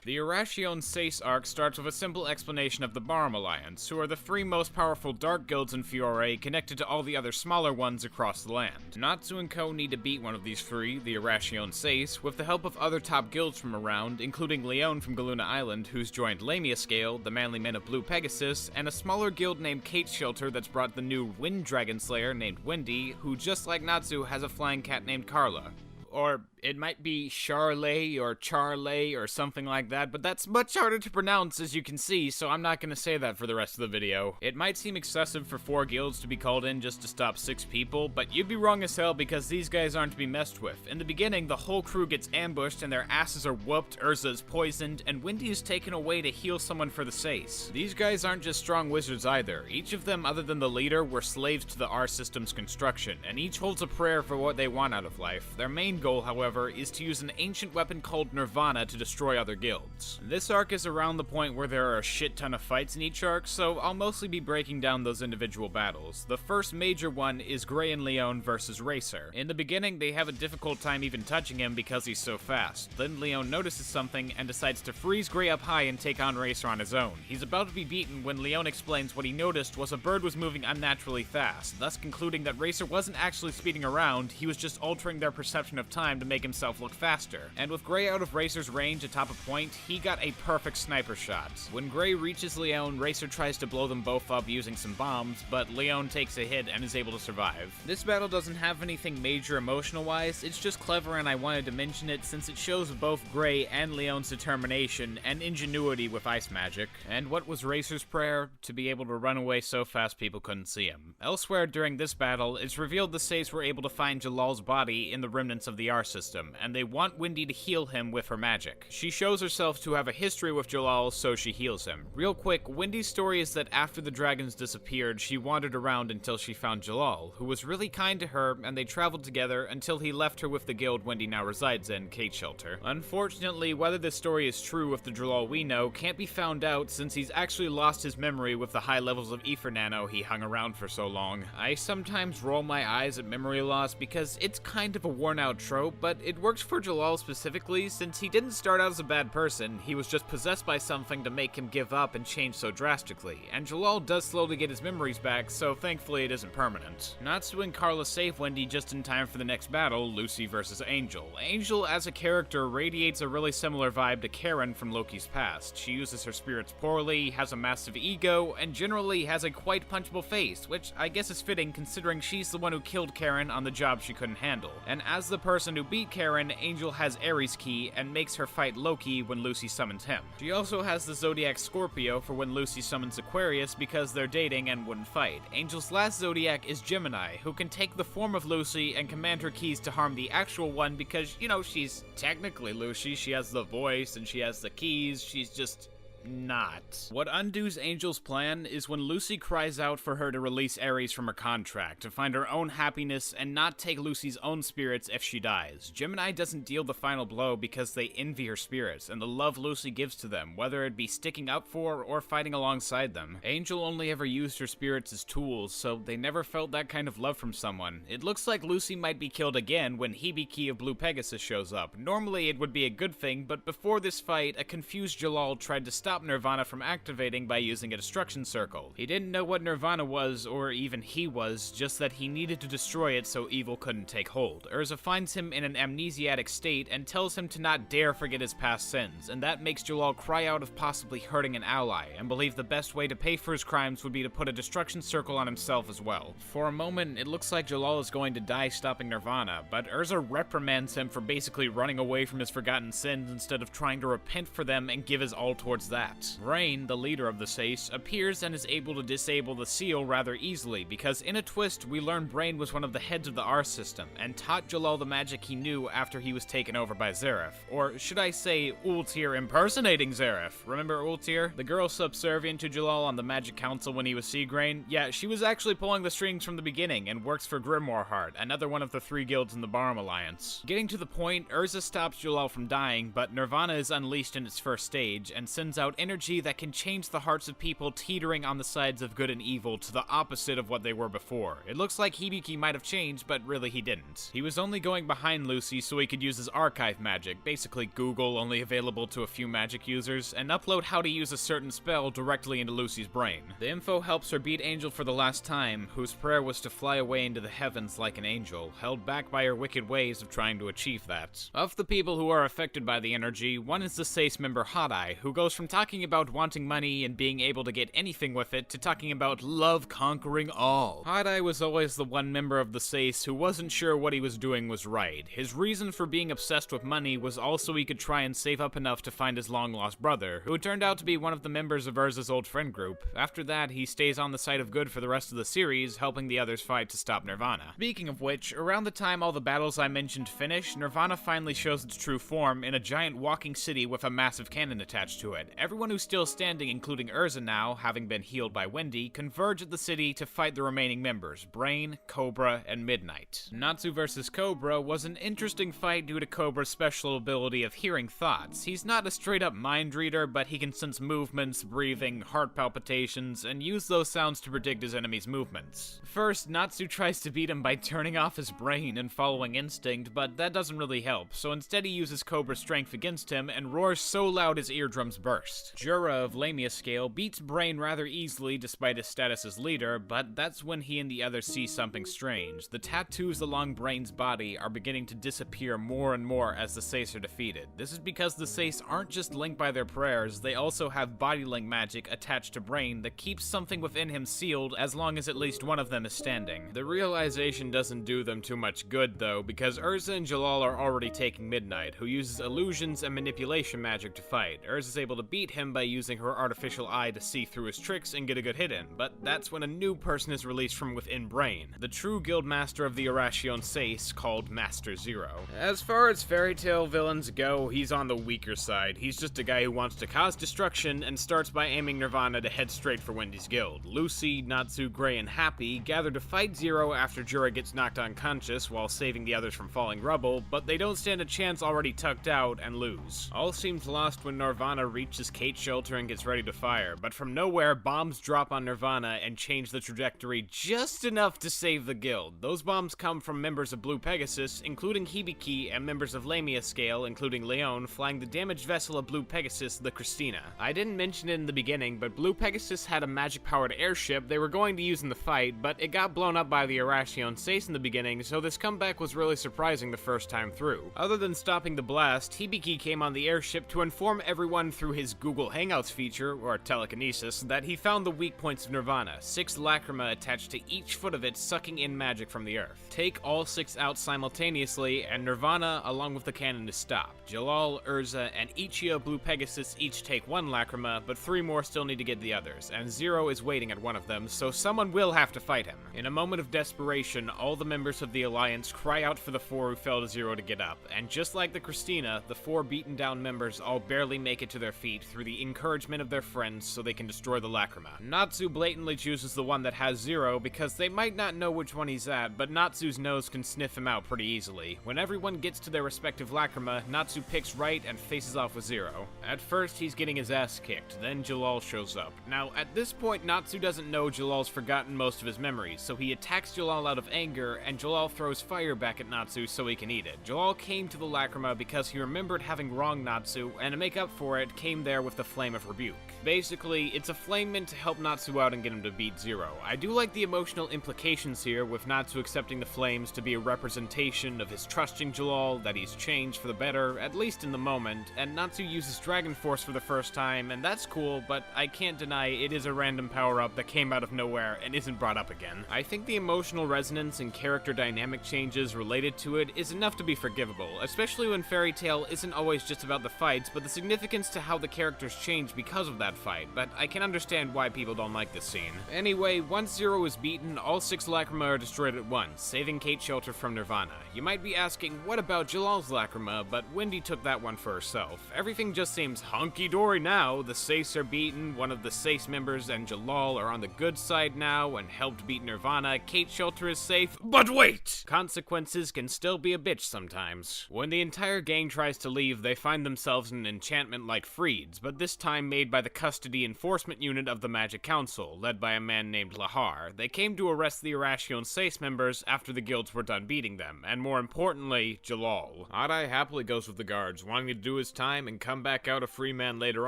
The Oracion Seis arc starts with a simple explanation of the Barham Alliance, who are the three most powerful dark guilds in Fiore connected to all the other smaller ones across the land. Natsu and co need to beat one of these three, the Oracion Seis, with the help of other top guilds from around, including Leon from Galuna Island, who's joined Lamia Scale, the Manly Men of Blue Pegasus, and a smaller guild named Kate's Shelter that's brought the new Wind Dragon Slayer named Wendy, who just like Natsu has a flying cat named Carla. Or it might be Charley or Charley or something like that, but that's much harder to pronounce as you can see, so I'm not gonna say that for the rest of the video. It might seem excessive for 4 guilds to be called in just to stop 6 people, but you'd be wrong as hell because these guys aren't to be messed with. In the beginning, the whole crew gets ambushed and their asses are whooped, Urza is poisoned, and Wendy is taken away to heal someone for the Seis. These guys aren't just strong wizards either. Each of them, other than the leader, were slaves to the R system's construction, and each holds a prayer for what they want out of life. Their main goal, however, is to use an ancient weapon called Nirvana to destroy other guilds. This arc is around the point where there are a shit ton of fights in each arc, so I'll mostly be breaking down those individual battles. The first major one is Gray and Leon versus Racer. In the beginning, they have a difficult time even touching him because he's so fast. Then Leon notices something and decides to freeze Gray up high and take on Racer on his own. He's about to be beaten when Leon explains what he noticed was a bird was moving unnaturally fast, thus concluding that Racer wasn't actually speeding around, he was just altering their perception of enough time to make himself look faster. And with Gray out of Racer's range atop a point, he got a perfect sniper shot. When Gray reaches Leon, Racer tries to blow them both up using some bombs, but Leon takes a hit and is able to survive. This battle doesn't have anything major emotional-wise, it's just clever and I wanted to mention it since it shows both Gray and Leon's determination and ingenuity with ice magic. And what was Racer's prayer? To be able to run away so fast people couldn't see him. Elsewhere during this battle, it's revealed the Seis were able to find Jalal's body in the remnants of the R system, and they want Wendy to heal him with her magic. She shows herself to have a history with Jalal, so she heals him. Real quick, Wendy's story is that after the dragons disappeared, she wandered around until she found Jalal, who was really kind to her, and they traveled together until he left her with the guild Wendy now resides in, Kate Shelter. Unfortunately, whether this story is true with the Jalal we know can't be found out since he's actually lost his memory with the high levels of ether nano he hung around for so long. I sometimes roll my eyes at memory loss because it's kind of a worn out trope, but it works for Jalal specifically since he didn't start out as a bad person, he was just possessed by something to make him give up and change so drastically, and Jalal does slowly get his memories back, so thankfully it isn't permanent. Natsu and Carla save Wendy just in time for the next battle, Lucy versus Angel. Angel as a character radiates a really similar vibe to Karen from Loki's past. She uses her spirits poorly, has a massive ego, and generally has a quite punchable face, which I guess is fitting considering she's the one who killed Karen on the job she couldn't handle. And as the person who beat Karen, Angel has Ares Key and makes her fight Loki when Lucy summons him. She also has the Zodiac Scorpio for when Lucy summons Aquarius because they're dating and wouldn't fight. Angel's last Zodiac is Gemini, who can take the form of Lucy and command her keys to harm the actual one because, you know, she's technically Lucy, she has the voice and she has the keys, she's just not. What undoes Angel's plan is when Lucy cries out for her to release Ares from her contract, to find her own happiness and not take Lucy's own spirits if she dies. Gemini doesn't deal the final blow because they envy her spirits and the love Lucy gives to them, whether it be sticking up for or fighting alongside them. Angel only ever used her spirits as tools, so they never felt that kind of love from someone. It looks like Lucy might be killed again when Hebe Key of Blue Pegasus shows up. Normally it would be a good thing, but before this fight, a confused Jalal tried to stop Nirvana from activating by using a destruction circle. He didn't know what Nirvana was, or even he was, just that he needed to destroy it so evil couldn't take hold. Urza finds him in an amnesiatic state and tells him to not dare forget his past sins, and that makes Jalal cry out of possibly hurting an ally, and believe the best way to pay for his crimes would be to put a destruction circle on himself as well. For a moment, it looks like Jalal is going to die stopping Nirvana, but Urza reprimands him for basically running away from his forgotten sins instead of trying to repent for them and give his all towards that. Rain, the leader of the Seis, appears and is able to disable the seal rather easily because in a twist we learn Brain was one of the heads of the R system and taught Jalal the magic he knew after he was taken over by Zareth. Or should I say Ultir impersonating Zareth? Remember Ultir? The girl subservient to Jalal on the Magic Council when he was Seagrain? Yeah, she was actually pulling the strings from the beginning and works for Grimoire Heart, another one of the 3 guilds in the Barum Alliance. Getting to the point, Urza stops Jalal from dying, but Nirvana is unleashed in its first stage and sends out energy that can change the hearts of people teetering on the sides of good and evil to the opposite of what they were before. It looks like Hibiki might have changed, but really he didn't. He was only going behind Lucy so he could use his archive magic, basically Google only available to a few magic users, and upload how to use a certain spell directly into Lucy's brain. The info helps her beat Angel for the last time, whose prayer was to fly away into the heavens like an angel, held back by her wicked ways of trying to achieve that. Of the people who are affected by the energy, one is the Seis member Hadai, who goes from talking about wanting money and being able to get anything with it to talking about love conquering all. Hadai was always the one member of the Seis who wasn't sure what he was doing was right. His reason for being obsessed with money was also he could try and save up enough to find his long-lost brother, who turned out to be one of the members of Urza's old friend group. After that, he stays on the side of good for the rest of the series, helping the others fight to stop Nirvana. Speaking of which, around the time all the battles I mentioned finish, Nirvana finally shows its true form in a giant walking city with a massive cannon attached to it. Everyone who's still standing, including Urza now, having been healed by Wendy, converge at the city to fight the remaining members, Brain, Cobra, and Midnight. Natsu vs. Cobra was an interesting fight due to Cobra's special ability of hearing thoughts. He's not a straight-up mind reader, but he can sense movements, breathing, heart palpitations, and use those sounds to predict his enemy's movements. First, Natsu tries to beat him by turning off his brain and following instinct, but that doesn't really help, so instead he uses Cobra's strength against him and roars so loud his eardrums burst. first. Jura of Lamia Scale beats Brain rather easily despite his status as leader, but that's when he and the others see something strange. The tattoos along Brain's body are beginning to disappear more and more as the Seis are defeated. This is because the Seis aren't just linked by their prayers, they also have body link magic attached to Brain that keeps something within him sealed as long as at least one of them is standing. The realization doesn't do them too much good though, because Urza and Jalal are already taking Midnight, who uses illusions and manipulation magic to fight. Urza's able to beat him by using her artificial eye to see through his tricks and get a good hit in, but that's when a new person is released from within Brain, the true guild master of the Oracion Seis called Master Zero. As far as fairy tale villains go, he's on the weaker side. He's just a guy who wants to cause destruction and starts by aiming Nirvana to head straight for Wendy's guild. Lucy, Natsu, Gray, and Happy gather to fight Zero after Jura gets knocked unconscious while saving the others from falling rubble, but they don't stand a chance already tucked out and lose. All seems lost when Nirvana reaches Kate's shelter and gets ready to fire, but from nowhere, bombs drop on Nirvana and change the trajectory just enough to save the guild. Those bombs come from members of Blue Pegasus, including Hibiki, and members of Lamia Scale, including Leon, flying the damaged vessel of Blue Pegasus, the Christina. I didn't mention it in the beginning, but Blue Pegasus had a magic-powered airship they were going to use in the fight, but it got blown up by the Oracion Seis in the beginning, so this comeback was really surprising the first time through. Other than stopping the blast, Hibiki came on the airship to inform everyone through his Google Hangouts feature, or telekinesis, that he found the weak points of Nirvana, 6 lacrima attached to each foot of it sucking in magic from the earth. Take all 6 out simultaneously, and Nirvana, along with the cannon, is stopped. Jalal, Urza, and Ichia Blue Pegasus each take 1 lacrima, but 3 more still need to get the others, and Zero is waiting at one of them, so someone will have to fight him. In a moment of desperation, all the members of the Alliance cry out for the 4 who fell to Zero to get up, and just like the Christina, the 4 beaten down members all barely make it to their feet through the encouragement of their friends so they can destroy the lacrima. Natsu blatantly chooses the one that has Zero because they might not know which one he's at, but Natsu's nose can sniff him out pretty easily. When everyone gets to their respective lacrima, Natsu picks right and faces off with Zero. At first, he's getting his ass kicked, then Jalal shows up. Now, at this point, Natsu doesn't know Jalal's forgotten most of his memories, so he attacks Jalal out of anger, and Jalal throws fire back at Natsu so he can eat it. Jalal came to the lacrima because he remembered having wronged Natsu, and to make up for it, came there with the Flame of Rebuke. Basically, it's a flame meant to help Natsu out and get him to beat Zero. I do like the emotional implications here, with Natsu accepting the flames to be a representation of his trusting Jalal, that he's changed for the better, at least in the moment, and Natsu uses Dragon Force for the first time, and that's cool, but I can't deny it is a random power-up that came out of nowhere and isn't brought up again. I think the emotional resonance and character dynamic changes related to it is enough to be forgivable, especially when Fairy Tail isn't always just about the fights, but the significance to how the characters change because of that fight, but I can understand why people don't like this scene. Anyway, once Zero is beaten, all 6 lacrima are destroyed at once, saving Kate's shelter from Nirvana. You might be asking, what about Jalal's lacrima, but Wendy took that one for herself. Everything just seems hunky-dory now. The Seis are beaten, one of the Seis members and Jalal are on the good side now and helped beat Nirvana, Kate's shelter is safe, but wait! Consequences can still be a bitch sometimes. When the entire gang tries to leave, they find themselves in an enchantment like Freed's, but this time made by the custody enforcement unit of the Magic Council, led by a man named Lahar. They came to arrest the Oracion Seis members after the guilds were done beating them, and more importantly, Jalal. Adai happily goes with the guards, wanting to do his time and come back out a free man later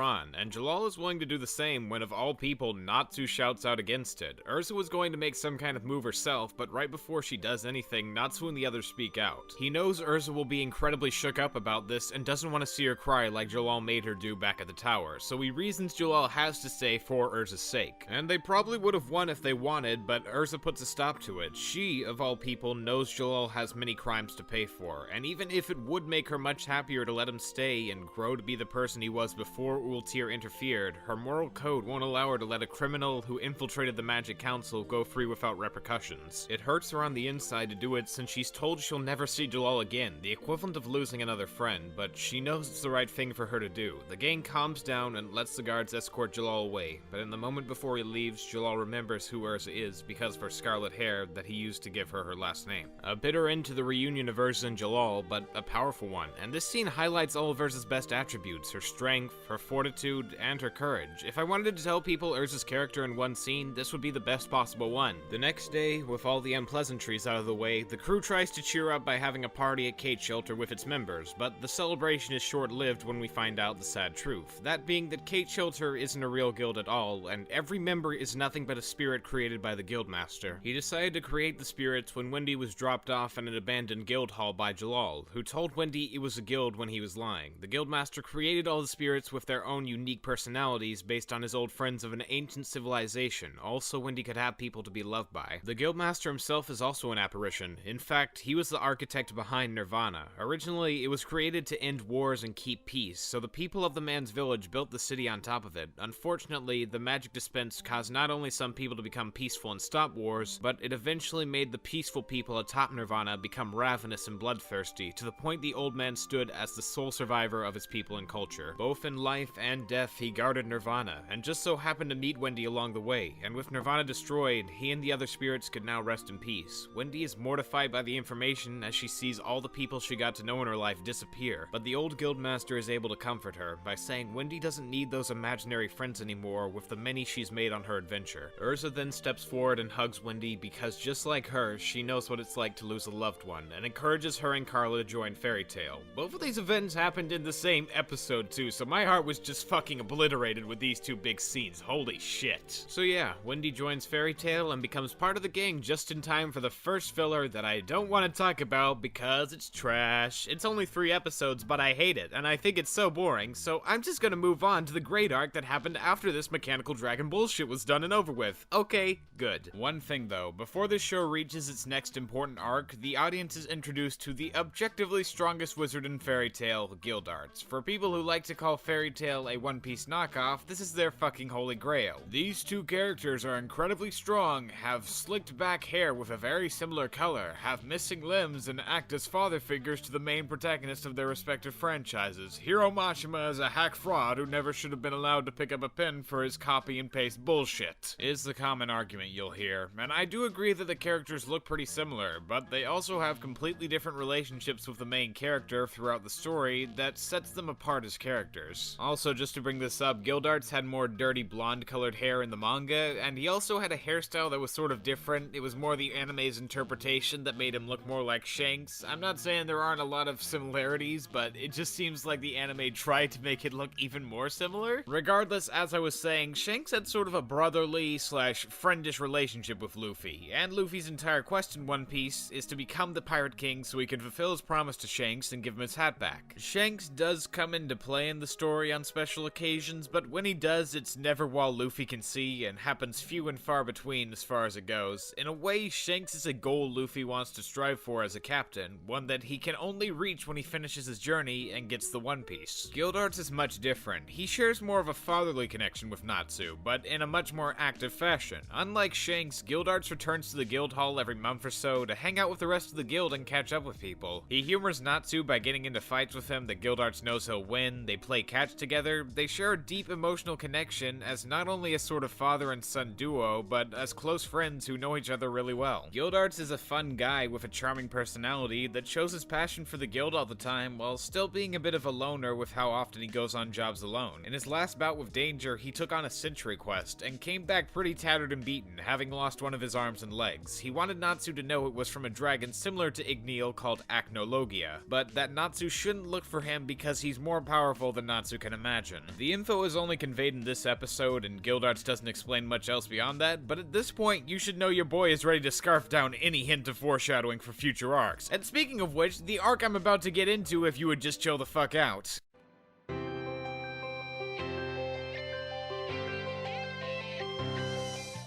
on, and Jalal is willing to do the same when, of all people, Natsu shouts out against it. Urza was going to make some kind of move herself, but right before she does anything, Natsu and the others speak out. He knows Urza will be incredibly shook up about this and doesn't want to see her cry like Jalal made her do back at the tower, so he reasons Jalal has to stay for Urza's sake. And they probably would have won if they wanted, but Urza puts a stop to it. She, of all people, knows Jalal has many crimes to pay for, and even if it would make her much happier to let him stay and grow to be the person he was before Ultir interfered, her moral code won't allow her to let a criminal who infiltrated the Magic Council go free without repercussions. It hurts her on the inside to do it since she's told she'll never see Jalal again, the equivalent of losing another friend, but she knows it's the right thing for her to do. The gang calms down and lets the guards escort Jalal away, but in the moment before he leaves, Jalal remembers who Urza is because of her scarlet hair that he used to give her her last name. A bitter end to the reunion of Urza and Jalal, but a powerful one, and this scene highlights all of Urza's best attributes, her strength, her fortitude, and her courage. If I wanted to tell people Urza's character in one scene, this would be the best possible one. The next day, with all the unpleasantries out of the way, the crew tries to cheer up by having a party at Kate's shelter with its members, but the celebration is short-lived when we find out the sad truth. himself, that being that Kate Shelter isn't a real guild at all, and every member is nothing but a spirit created by the guildmaster. He decided to create the spirits when Wendy was dropped off in an abandoned guild hall by Jalal, who told Wendy it was a guild when he was lying. The guildmaster created all the spirits with their own unique personalities based on his old friends of an ancient civilization, also Wendy could have people to be loved by. The guildmaster himself is also an apparition. In fact, he was the architect behind Nirvana. Originally, it was created to end wars and keep peace, so the people of the man's village built the city on top of it. Unfortunately, the magic dispensed caused not only some people to become peaceful and stop wars, but it eventually made the peaceful people atop Nirvana become ravenous and bloodthirsty, to the point the old man stood as the sole survivor of his people and culture. Both in life and death, he guarded Nirvana, and just so happened to meet Wendy along the way, and with Nirvana destroyed, he and the other spirits could now rest in peace. Wendy is mortified by the information as she sees all the people she got to know in her life disappear, but the old guildmaster is able to comfort her by saying Wendy doesn't need those imaginary friends anymore with the many she's made on her adventure. Urza then steps forward and hugs Wendy because just like her, she knows what it's like to lose a loved one, and encourages her and Carla to join Fairy Tail. Both of these events happened in the same episode too, so my heart was just fucking obliterated with these two big scenes. Holy shit. So yeah, Wendy joins Fairy Tail and becomes part of the gang just in time for the first filler that I don't want to talk about because it's trash. It's only 3 episodes, but I hate it, and I think it's so boring, so I'm just gonna move on to the great arc that happened after this mechanical dragon bullshit was done and over with. Okay, good. One thing though, before this show reaches its next important arc, the audience is introduced to the objectively strongest wizard in Fairy Tail, Gildarts. For people who like to call Fairy Tail a One Piece knockoff, this is their fucking holy grail. These two characters are incredibly strong, have slicked back hair with a very similar color, have missing limbs, and act as father figures to the main protagonists of their respective franchises. Hiro Mashima is a hack fraud who never should have been allowed to pick up a pen for his copy and paste bullshit, is the common argument you'll hear. And I do agree that the characters look pretty similar, but they also have completely different relationships with the main character throughout the story that sets them apart as characters. Also, just to bring this up, Gildarts had more dirty blonde colored hair in the manga, and he also had a hairstyle that was sort of different. It was more the anime's interpretation that made him look more like Shanks. I'm not saying there aren't a lot of similarities, but it just seems like the anime tried to make it look even more similar. Regardless, as I was saying, Shanks had sort of a brotherly slash friendish relationship with Luffy, and Luffy's entire quest in One Piece is to become the Pirate King so he can fulfill his promise to Shanks and give him his hat back. Shanks does come into play in the story on special occasions, but when he does, it's never while Luffy can see, and happens few and far between as far as it goes. In a way, Shanks is a goal Luffy wants to strive for as a captain, one that he can only reach when he finishes his journey and gets the One Piece. Gildarts is much different. He shares more of a fatherly connection with Natsu, but in a much more active fashion. Unlike Shanks, Gildarts returns to the guild hall every month or so to hang out with the rest of the guild and catch up with people. He humors Natsu by getting into fights with him that Gildarts knows he'll win, they play catch together, they share a deep emotional connection as not only a sort of father and son duo, but as close friends who know each other really well. Gildarts is a fun guy with a charming personality that shows his passion for the guild all the time while still being a bit of a loner with how often he goes on jobs alone. In his last bout with Danger, he took on a sentry quest and came back pretty tattered and beaten, having lost one of his arms and legs. He wanted Natsu to know it was from a dragon similar to Igneel called Acnologia, but that Natsu shouldn't look for him because he's more powerful than Natsu can imagine. The info is only conveyed in this episode, and Gildarts doesn't explain much else beyond that, but at this point, you should know your boy is ready to scarf down any hint of foreshadowing for future arcs. And speaking of which, the arc I'm about to get into if you would just chill the fuck out.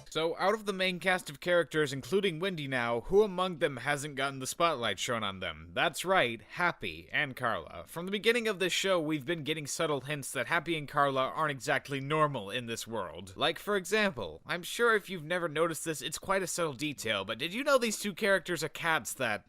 So, out of the main cast of characters, including Wendy now, who among them hasn't gotten the spotlight shown on them? That's right, Happy and Carla. From the beginning of this show, we've been getting subtle hints that Happy and Carla aren't exactly normal in this world. Like, for example, I'm sure if you've never noticed this, it's quite a subtle detail, but did you know these two characters are cats that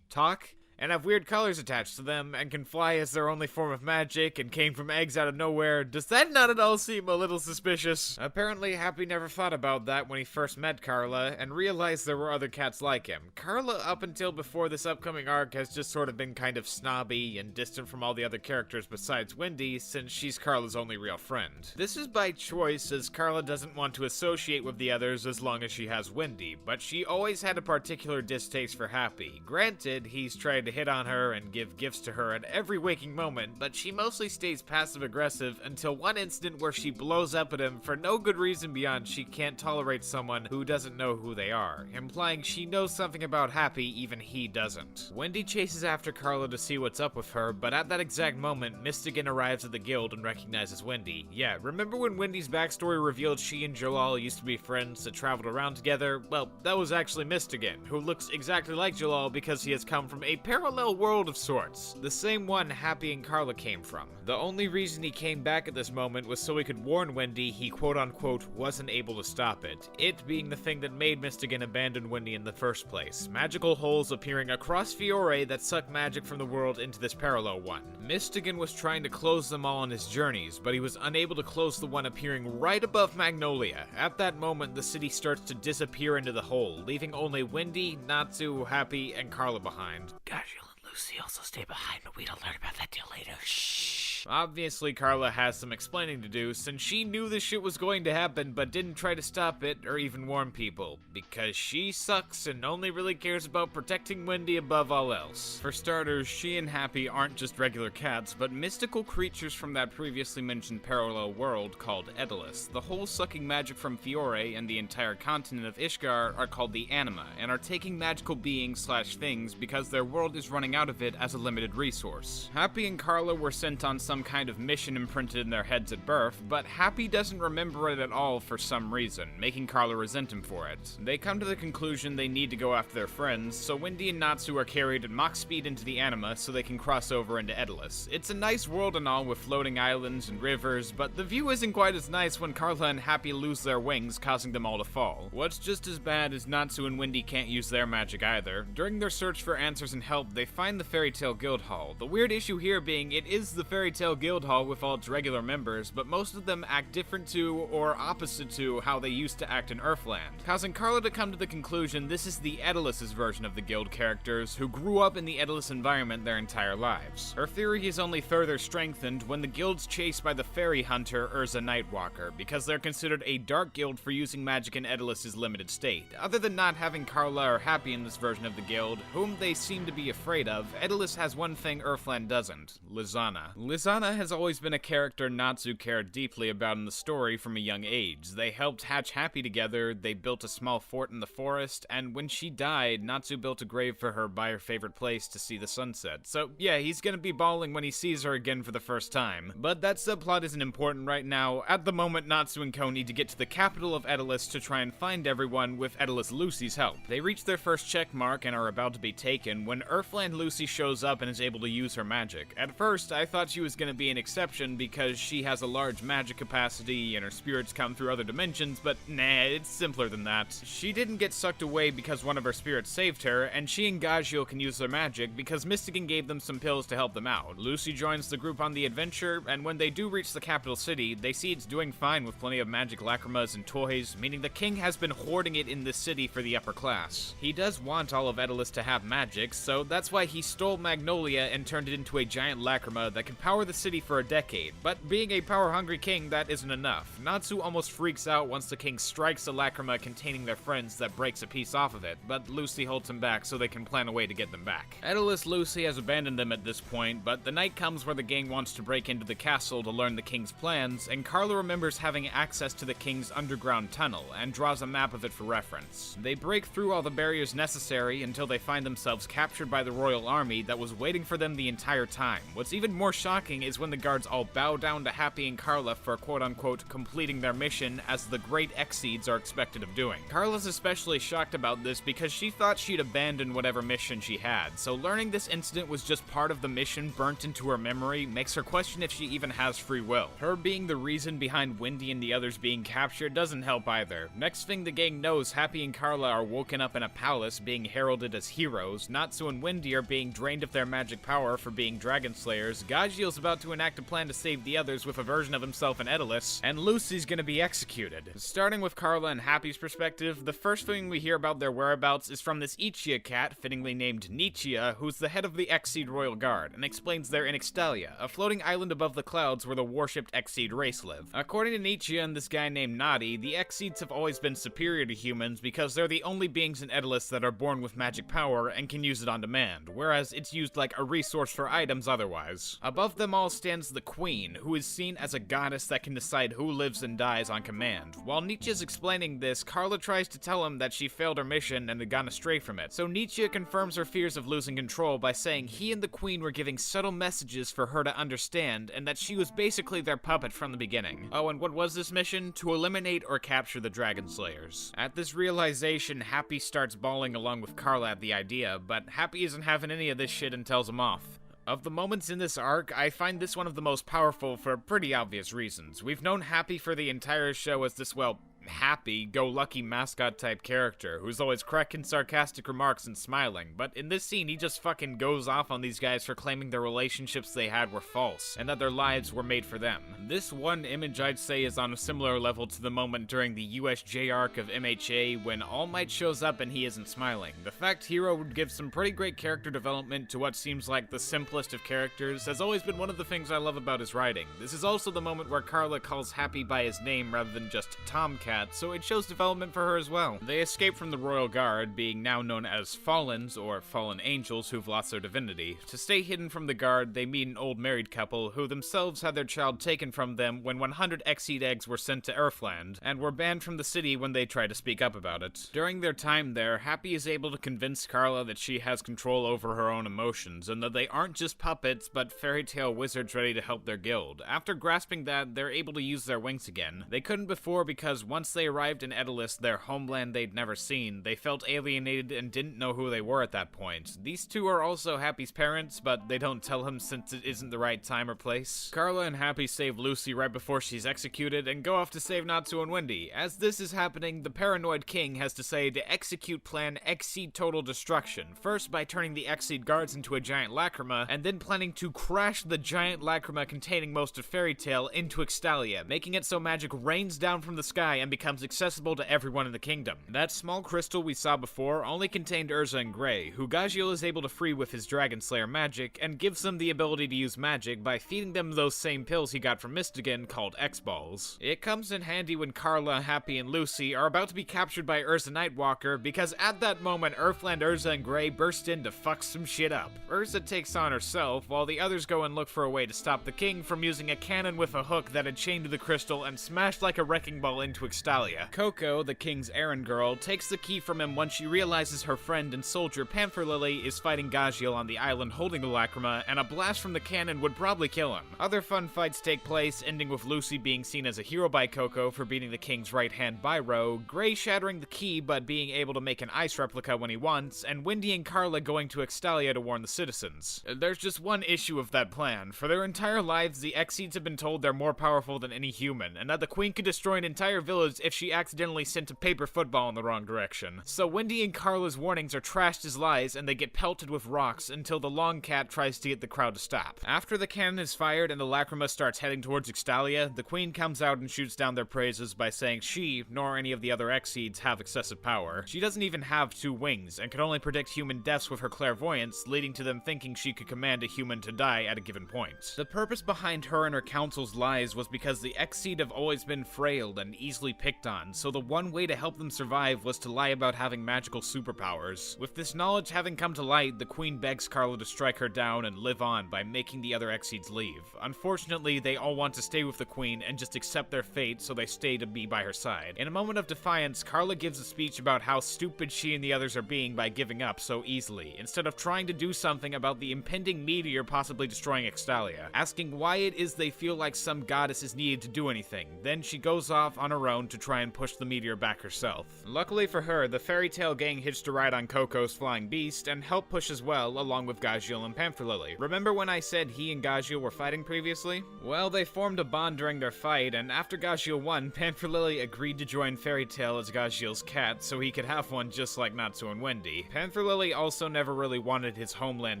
talk? And have weird colors attached to them, and can fly as their only form of magic, and came from eggs out of nowhere? Does that not at all seem a little suspicious? Apparently, Happy never thought about that when he first met Carla, and realized there were other cats like him. Carla, up until before this upcoming arc, has just sort of been kind of snobby, and distant from all the other characters besides Wendy, since she's Carla's only real friend. This is by choice, as Carla doesn't want to associate with the others as long as she has Wendy, but she always had a particular distaste for Happy. Granted, he's tried to hit on her and give gifts to her at every waking moment, but she mostly stays passive-aggressive until one incident where she blows up at him for no good reason beyond she can't tolerate someone who doesn't know who they are, implying she knows something about Happy even he doesn't. Wendy chases after Carla to see what's up with her, but at that exact moment, Mystigan arrives at the guild and recognizes Wendy. Yeah, remember when Wendy's backstory revealed she and Jalal used to be friends that traveled around together? Well, that was actually Mystigan, who looks exactly like Jalal because he has come from a parallel world of sorts, the same one Happy and Carla came from. The only reason he came back at this moment was so he could warn Wendy he quote-unquote wasn't able to stop it being the thing that made Mystigan abandon Wendy in the first place. Magical holes appearing across Fiore that suck magic from the world into this parallel one. Mystigan was trying to close them all on his journeys, but he was unable to close the one appearing right above Magnolia. At that moment, the city starts to disappear into the hole, leaving only Wendy, Natsu, Happy, and Carla behind. Gajul and Lucy also stay behind, but we don't learn about that till later. Shh. Obviously, Carla has some explaining to do, since she knew this shit was going to happen, but didn't try to stop it or even warn people, because she sucks and only really cares about protecting Wendy above all else. For starters, she and Happy aren't just regular cats, but mystical creatures from that previously mentioned parallel world called Edolas. The whole sucking magic from Fiore and the entire continent of Ishgar are called the Anima, and are taking magical beings/things because their world is running out of it as a limited resource. Happy and Carla were sent on some kind of mission imprinted in their heads at birth, but Happy doesn't remember it at all for some reason, making Carla resent him for it. They come to the conclusion they need to go after their friends, so Wendy and Natsu are carried at Mach speed into the Anima so they can cross over into Edolas. It's a nice world and all with floating islands and rivers, but the view isn't quite as nice when Carla and Happy lose their wings, causing them all to fall. What's just as bad is Natsu and Wendy can't use their magic either. During their search for answers and help, they find the Fairy Tale Guild Hall. The weird issue here being it is the Fairy Tale Guild Hall with all its regular members, but most of them act different to, or opposite to, how they used to act in Earthland, causing Carla to come to the conclusion this is the Edolas' version of the guild characters who grew up in the Edolas environment their entire lives. Her theory is only further strengthened when the guild's chased by the fairy hunter Urza Nightwalker, because they're considered a dark guild for using magic in Edolas' limited state. Other than not having Carla or Happy in this version of the guild, whom they seem to be afraid of, Edolas has one thing Earthland doesn't: Lizana. Lizana has always been a character Natsu cared deeply about in the story from a young age. They helped hatch Happy together, they built a small fort in the forest, and when she died, Natsu built a grave for her by her favorite place to see the sunset. So yeah, he's gonna be bawling when he sees her again for the first time. But that subplot isn't important right now. At the moment, Natsu and Ko need to get to the capital of Edolas to try and find everyone with Edolas Lucy's help. They reach their first check mark and are about to be taken when Earthland Lucy shows up and is able to use her magic. At first, I thought she was gonna be an exception because she has a large magic capacity and her spirits come through other dimensions, but nah, it's simpler than that. She didn't get sucked away because one of her spirits saved her, and she and Gajil can use their magic because Mystigan gave them some pills to help them out. Lucy joins the group on the adventure, and when they do reach the capital city, they see it's doing fine with plenty of magic lacrimas and toys, meaning the king has been hoarding it in this city for the upper class. He does want all of Edolas to have magic, so that's why he stole Magnolia and turned it into a giant lacrima that can power the city for a decade. But being a power-hungry king, that isn't enough. Natsu almost freaks out once the king strikes a lacrima containing their friends that breaks a piece off of it, but Lucy holds him back so they can plan a way to get them back. Edolas Lucy has abandoned them at this point, but the night comes where the gang wants to break into the castle to learn the king's plans, and Carla remembers having access to the king's underground tunnel, and draws a map of it for reference. They break through all the barriers necessary until they find themselves captured by the royal army that was waiting for them the entire time. What's even more shocking is when the guards all bow down to Happy and Carla for quote-unquote completing their mission as the great Exceeds are expected of doing. Carla's especially shocked about this because she thought she'd abandoned whatever mission she had, so learning this incident was just part of the mission burnt into her memory makes her question if she even has free will. Her being the reason behind Wendy and the others being captured doesn't help either. Next thing the gang knows, Happy and Carla are woken up in a palace being heralded as heroes, Natsu and Wendy are being drained of their magic power for being dragon slayers, Gajil's about to enact a plan to save the others with a version of himself in Edolas, and Lucy's gonna be executed. Starting with Carla and Happy's perspective, the first thing we hear about their whereabouts is from this Ichia cat, fittingly named Nichia, who's the head of the Exceed Royal Guard, and explains they're in Extalia, a floating island above the clouds where the worshipped Exceed race live. According to Nichia and this guy named Nadi, the Exceeds have always been superior to humans because they're the only beings in Edolas that are born with magic power and can use it on demand, whereas it's used like a resource for items otherwise. Above them all stands the Queen, who is seen as a goddess that can decide who lives and dies on command. While Nietzsche's explaining this, Carla tries to tell him that she failed her mission and had gone astray from it. So Nietzsche confirms her fears of losing control by saying he and the Queen were giving subtle messages for her to understand, and that she was basically their puppet from the beginning. Oh, and what was this mission? To eliminate or capture the Dragon Slayers. At this realization, Happy starts bawling along with Carla at the idea, but Happy isn't having any of this shit and tells him off. Of the moments in this arc, I find this one of the most powerful for pretty obvious reasons. We've known Happy for the entire show as this, well, happy-go-lucky mascot-type character who's always cracking sarcastic remarks and smiling, but in this scene he just fucking goes off on these guys for claiming the relationships they had were false, and that their lives were made for them. This one image I'd say is on a similar level to the moment during the USJ arc of MHA when All Might shows up and he isn't smiling. The fact Hero would give some pretty great character development to what seems like the simplest of characters has always been one of the things I love about his writing. This is also the moment where Carla calls Happy by his name rather than just Tomcat, so it shows development for her as well. They escape from the Royal Guard, being now known as Fallens, or Fallen Angels who've lost their divinity. To stay hidden from the Guard, they meet an old married couple who themselves had their child taken from them when 100 Exceed eggs were sent to Earthland, and were banned from the city when they tried to speak up about it. During their time there, Happy is able to convince Carla that she has control over her own emotions, and that they aren't just puppets, but fairy tale wizards ready to help their guild. After grasping that, they're able to use their wings again. They couldn't before because once they arrived in Edolas, their homeland they'd never seen, they felt alienated and didn't know who they were at that point. These two are also Happy's parents, but they don't tell him since it isn't the right time or place. Carla and Happy save Lucy right before she's executed and go off to save Natsu and Wendy. As this is happening, the paranoid king has decided to execute plan Exceed Total Destruction, first by turning the Exceed guards into a giant lacrima, and then planning to crash the giant lacrima containing most of Fairy Tail into Ixtalia, making it so magic rains down from the sky and becomes accessible to everyone in the kingdom. That small crystal we saw before only contained Urza and Grey, who Gagiel is able to free with his Dragon Slayer magic, and gives them the ability to use magic by feeding them those same pills he got from Mystigan called X-Balls. It comes in handy when Carla, Happy, and Lucy are about to be captured by Urza Nightwalker, because at that moment Earthland Urza and Grey burst in to fuck some shit up. Urza takes on herself, while the others go and look for a way to stop the king from using a cannon with a hook that had chained to the crystal and smashed like a wrecking ball into Ixtalia. Coco, the king's errand girl, takes the key from him once she realizes her friend and soldier Panther Lily is fighting Gagiel on the island holding the lacrima, and a blast from the cannon would probably kill him. Other fun fights take place, ending with Lucy being seen as a hero by Coco for beating the king's right hand Byro, Grey shattering the key but being able to make an ice replica when he wants, and Wendy and Carla going to Ixtalia to warn the citizens. There's just one issue with that plan. For their entire lives, the Exceeds have been told they're more powerful than any human, and that the queen could destroy an entire village if she accidentally sent a paper football in the wrong direction. So Wendy and Carla's warnings are trashed as lies, and they get pelted with rocks until the long cat tries to get the crowd to stop. After the cannon is fired and the lacrima starts heading towards Ixtalia, the queen comes out and shoots down their praises by saying she, nor any of the other Exceeds, have excessive power. She doesn't even have 2 wings, and can only predict human deaths with her clairvoyance, leading to them thinking she could command a human to die at a given point. The purpose behind her and her council's lies was because the Exceed have always been frail and easily picked on, so the one way to help them survive was to lie about having magical superpowers. With this knowledge having come to light, the queen begs Carla to strike her down and live on by making the other Exceeds leave. Unfortunately, they all want to stay with the queen and just accept their fate, so they stay to be by her side. In a moment of defiance, Carla gives a speech about how stupid she and the others are being by giving up so easily, instead of trying to do something about the impending meteor possibly destroying Ixtalia, asking why it is they feel like some goddess is needed to do anything. Then she goes off on her own to try and push the meteor back herself. Luckily for her, the Fairy Tail gang hitched a ride on Coco's flying beast and helped push as well, along with Gagiel and Panther Lily. Remember when I said he and Gagiel were fighting previously? Well, they formed a bond during their fight, and after Gagiel won, Panther Lily agreed to join Fairy Tail as Gagiel's cat so he could have one just like Natsu and Wendy. Panther Lily also never really wanted his homeland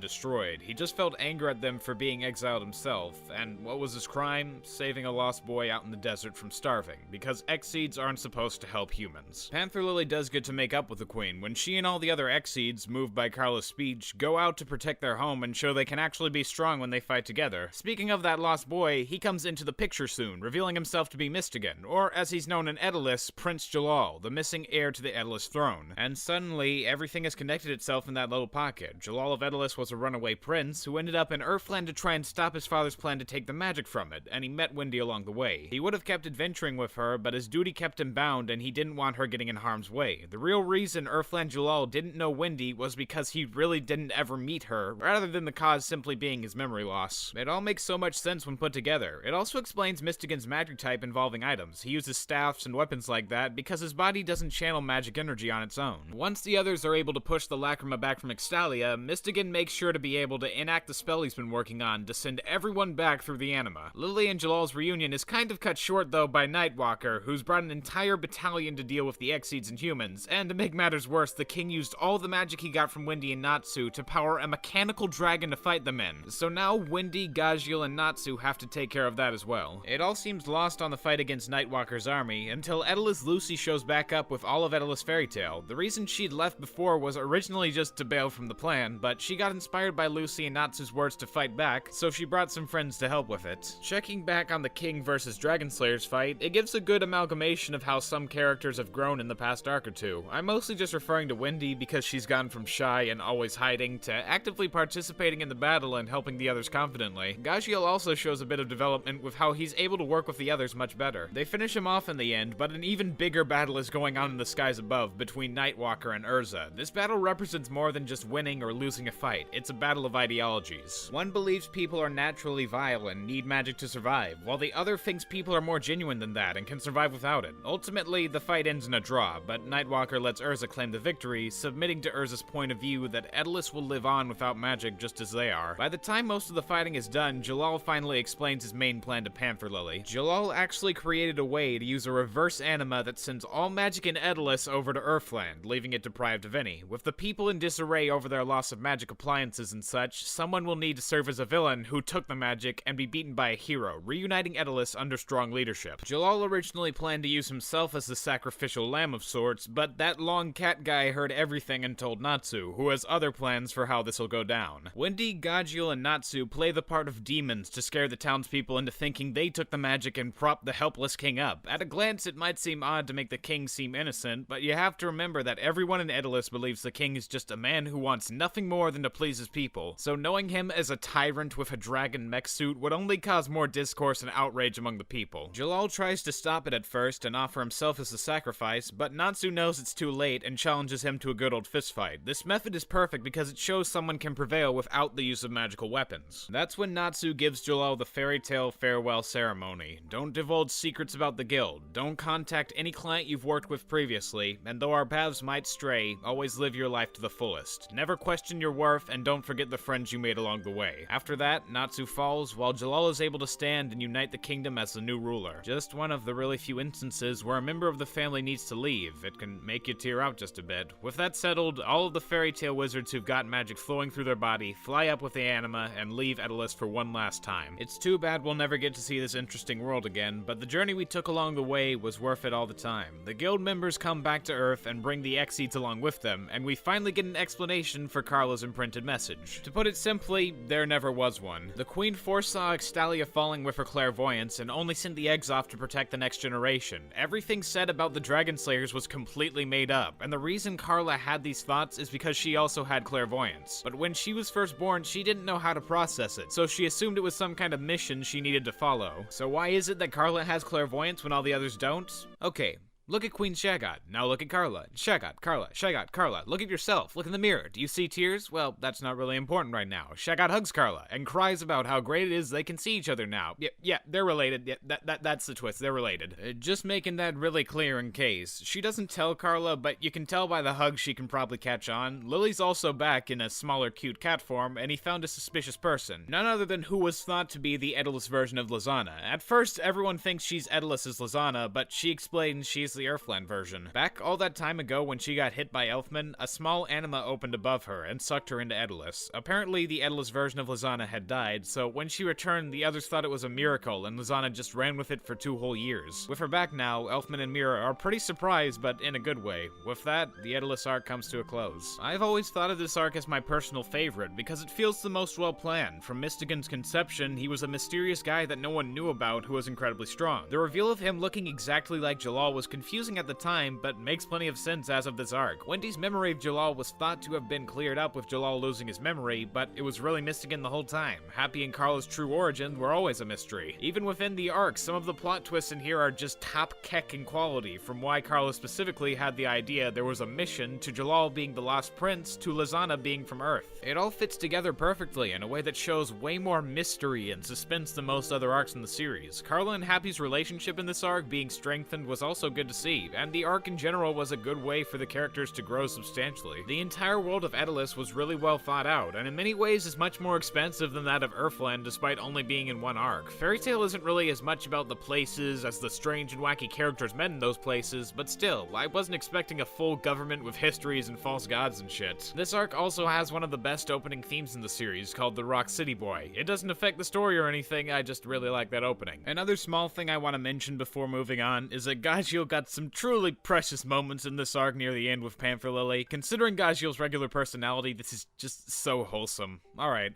destroyed. He just felt anger at them for being exiled himself, and what was his crime? Saving a lost boy out in the desert from starving, because Exceed X-Seeds aren't supposed to help humans. Panther Lily does get to make up with the Queen when she and all the other X-Seeds, moved by Carla's speech, go out to protect their home and show they can actually be strong when they fight together. Speaking of that lost boy, he comes into the picture soon, revealing himself to be Mystigan, or as he's known in Edolas, Prince Jalal, the missing heir to the Edolas throne. And suddenly, everything has connected itself in that little pocket. Jalal of Edolas was a runaway prince who ended up in Earthland to try and stop his father's plan to take the magic from it, and he met Wendy along the way. He would have kept adventuring with her, but his duty kept him bound and he didn't want her getting in harm's way. The real reason Earthland Jalal didn't know Wendy was because he really didn't ever meet her, rather than the cause simply being his memory loss. It all makes so much sense when put together. It also explains Mystigan's magic type involving items. He uses staffs and weapons like that because his body doesn't channel magic energy on its own. Once the others are able to push the Lacrima back from Extalia, Mystigan makes sure to be able to enact the spell he's been working on to send everyone back through the anima. Lily and Jalal's reunion is kind of cut short though by Nightwalker, who's brought an entire battalion to deal with the X-Seeds and humans, and to make matters worse, the king used all the magic he got from Wendy and Natsu to power a mechanical dragon to fight them in. So now Wendy, Gajiel, and Natsu have to take care of that as well. It all seems lost on the fight against Nightwalker's army until Edolas Lucy shows back up with all of Edolas Fairy Tale. The reason she'd left before was originally just to bail from the plan, but she got inspired by Lucy and Natsu's words to fight back, so she brought some friends to help with it. Checking back on the King versus Dragon Slayers fight, it gives a good amalgamation of how some characters have grown in the past arc or two. I'm mostly just referring to Wendy because she's gone from shy and always hiding to actively participating in the battle and helping the others confidently. Gajiel also shows a bit of development with how he's able to work with the others much better. They finish him off in the end, but an even bigger battle is going on in the skies above between Nightwalker and Urza. This battle represents more than just winning or losing a fight. It's a battle of ideologies. One believes people are naturally vile and need magic to survive, while the other thinks people are more genuine than that and can survive without it. Ultimately, the fight ends in a draw, but Nightwalker lets Urza claim the victory, submitting to Urza's point of view that Edolas will live on without magic just as they are. By the time most of the fighting is done, Jalal finally explains his main plan to Panther Lily. Jalal actually created a way to use a reverse anima that sends all magic in Edolas over to Earthland, leaving it deprived of any. With the people in disarray over their loss of magic appliances and such, someone will need to serve as a villain who took the magic and be beaten by a hero, reuniting Edolas under strong leadership. Jalal originally planned to use himself as the sacrificial lamb of sorts, but that long cat guy heard everything and told Natsu, who has other plans for how this will go down. Wendy, Gajiel, and Natsu play the part of demons to scare the townspeople into thinking they took the magic and prop the helpless king up. At a glance, it might seem odd to make the king seem innocent, but you have to remember that everyone in Edolas believes the king is just a man who wants nothing more than to please his people, so knowing him as a tyrant with a dragon mech suit would only cause more discourse and outrage among the people. Jalal tries to stop it at first and offer himself as a sacrifice, but Natsu knows it's too late and challenges him to a good old fistfight. This method is perfect because it shows someone can prevail without the use of magical weapons. That's when Natsu gives Jalal the fairy tale farewell ceremony. Don't divulge secrets about the guild, don't contact any client you've worked with previously, and though our paths might stray, always live your life to the fullest. Never question your worth, and don't forget the friends you made along the way. After that, Natsu falls, while Jalal is able to stand and unite the kingdom as the new ruler. Just one of the really few instances where a member of the family needs to leave. It can make you tear out just a bit. With that settled, all of the fairy tale wizards who've got magic flowing through their body fly up with the anima and leave Edolas for one last time. It's too bad we'll never get to see this interesting world again, but the journey we took along the way was worth it all the time. The guild members come back to Earth and bring the X-Seeds along with them, and we finally get an explanation for Carla's imprinted message. To put it simply, there never was one. The queen foresaw Extalia falling with her clairvoyance and only sent the eggs off to protect the next generation. Everything said about the Dragon Slayers was completely made up, and the reason Carla had these thoughts is because she also had clairvoyance. But when she was first born, she didn't know how to process it, so she assumed it was some kind of mission she needed to follow. So why is it that Carla has clairvoyance when all the others don't? Okay. Look at Queen Shagot. Now look at Carla. Shagot, Carla, Shagot, Carla. Look at yourself. Look in the mirror. Do you see tears? Well, that's not really important right now. Shagot hugs Carla and cries about how great it is they can see each other now. Yeah, they're related. Yeah, that's the twist. They're related. Just making that really clear in case. She doesn't tell Carla, but you can tell by the hug she can probably catch on. Lily's also back in a smaller, cute cat form, and he found a suspicious person. None other than who was thought to be the Edolas version of Lizana. At first, everyone thinks she's Edolas' Lizana, but she explains she's the Earthland version. Back all that time ago when she got hit by Elfman, a small anima opened above her and sucked her into Edolas. Apparently, the Edolas version of Lizana had died, so when she returned, the others thought it was a miracle, and Lizana just ran with it for 2 whole years. With her back now, Elfman and Mira are pretty surprised, but in a good way. With that, the Edolas arc comes to a close. I've always thought of this arc as my personal favorite, because it feels the most well planned. From Mystigan's conception, he was a mysterious guy that no one knew about who was incredibly strong. The reveal of him looking exactly like Jalal was confusing at the time, but makes plenty of sense as of this arc. Wendy's memory of Jalal was thought to have been cleared up with Jalal losing his memory, but it was really Mystigan the whole time. Happy and Carla's true origins were always a mystery. Even within the arc, some of the plot twists in here are just top keck in quality, from why Carla specifically had the idea there was a mission, to Jalal being the lost prince, to Lizana being from Earth. It all fits together perfectly in a way that shows way more mystery and suspense than most other arcs in the series. Carla and Happy's relationship in this arc being strengthened was also good to see, and the arc in general was a good way for the characters to grow substantially. The entire world of Edolas was really well thought out, and in many ways is much more expansive than that of Earthland despite only being in one arc. Fairy Tail isn't really as much about the places as the strange and wacky characters met in those places, but still, I wasn't expecting a full government with histories and false gods and shit. This arc also has one of the best opening themes in the series, called the Rock City Boy. It doesn't affect the story or anything, I just really like that opening. Another small thing I want to mention before moving on is that Gajiel got some truly precious moments in this arc near the end with Panther Lily. Considering Gajiel's regular personality, this is just so wholesome. Alright,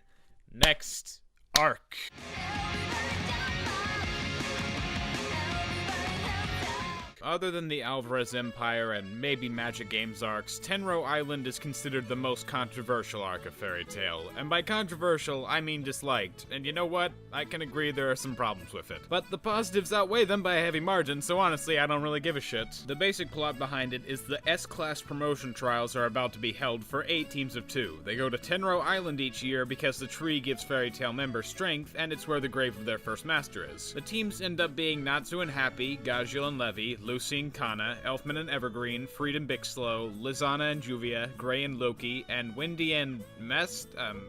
next arc. Other than the Alvarez Empire and maybe Magic Games arcs, Tenrou Island is considered the most controversial arc of Fairy Tail. And by controversial, I mean disliked. And you know what? I can agree there are some problems with it. But the positives outweigh them by a heavy margin, so honestly, I don't really give a shit. The basic plot behind it is the S-Class promotion trials are about to be held for 8 teams of 2. They go to Tenrou Island each year because the tree gives Fairy Tail members strength, and it's where the grave of their first master is. The teams end up being Natsu and Happy, Gajiel and Levi, Lucy and Kana, Elfman and Evergreen, Freed and Bixlow, Lizana and Juvia, Gray and Loki, and Wendy and Mest.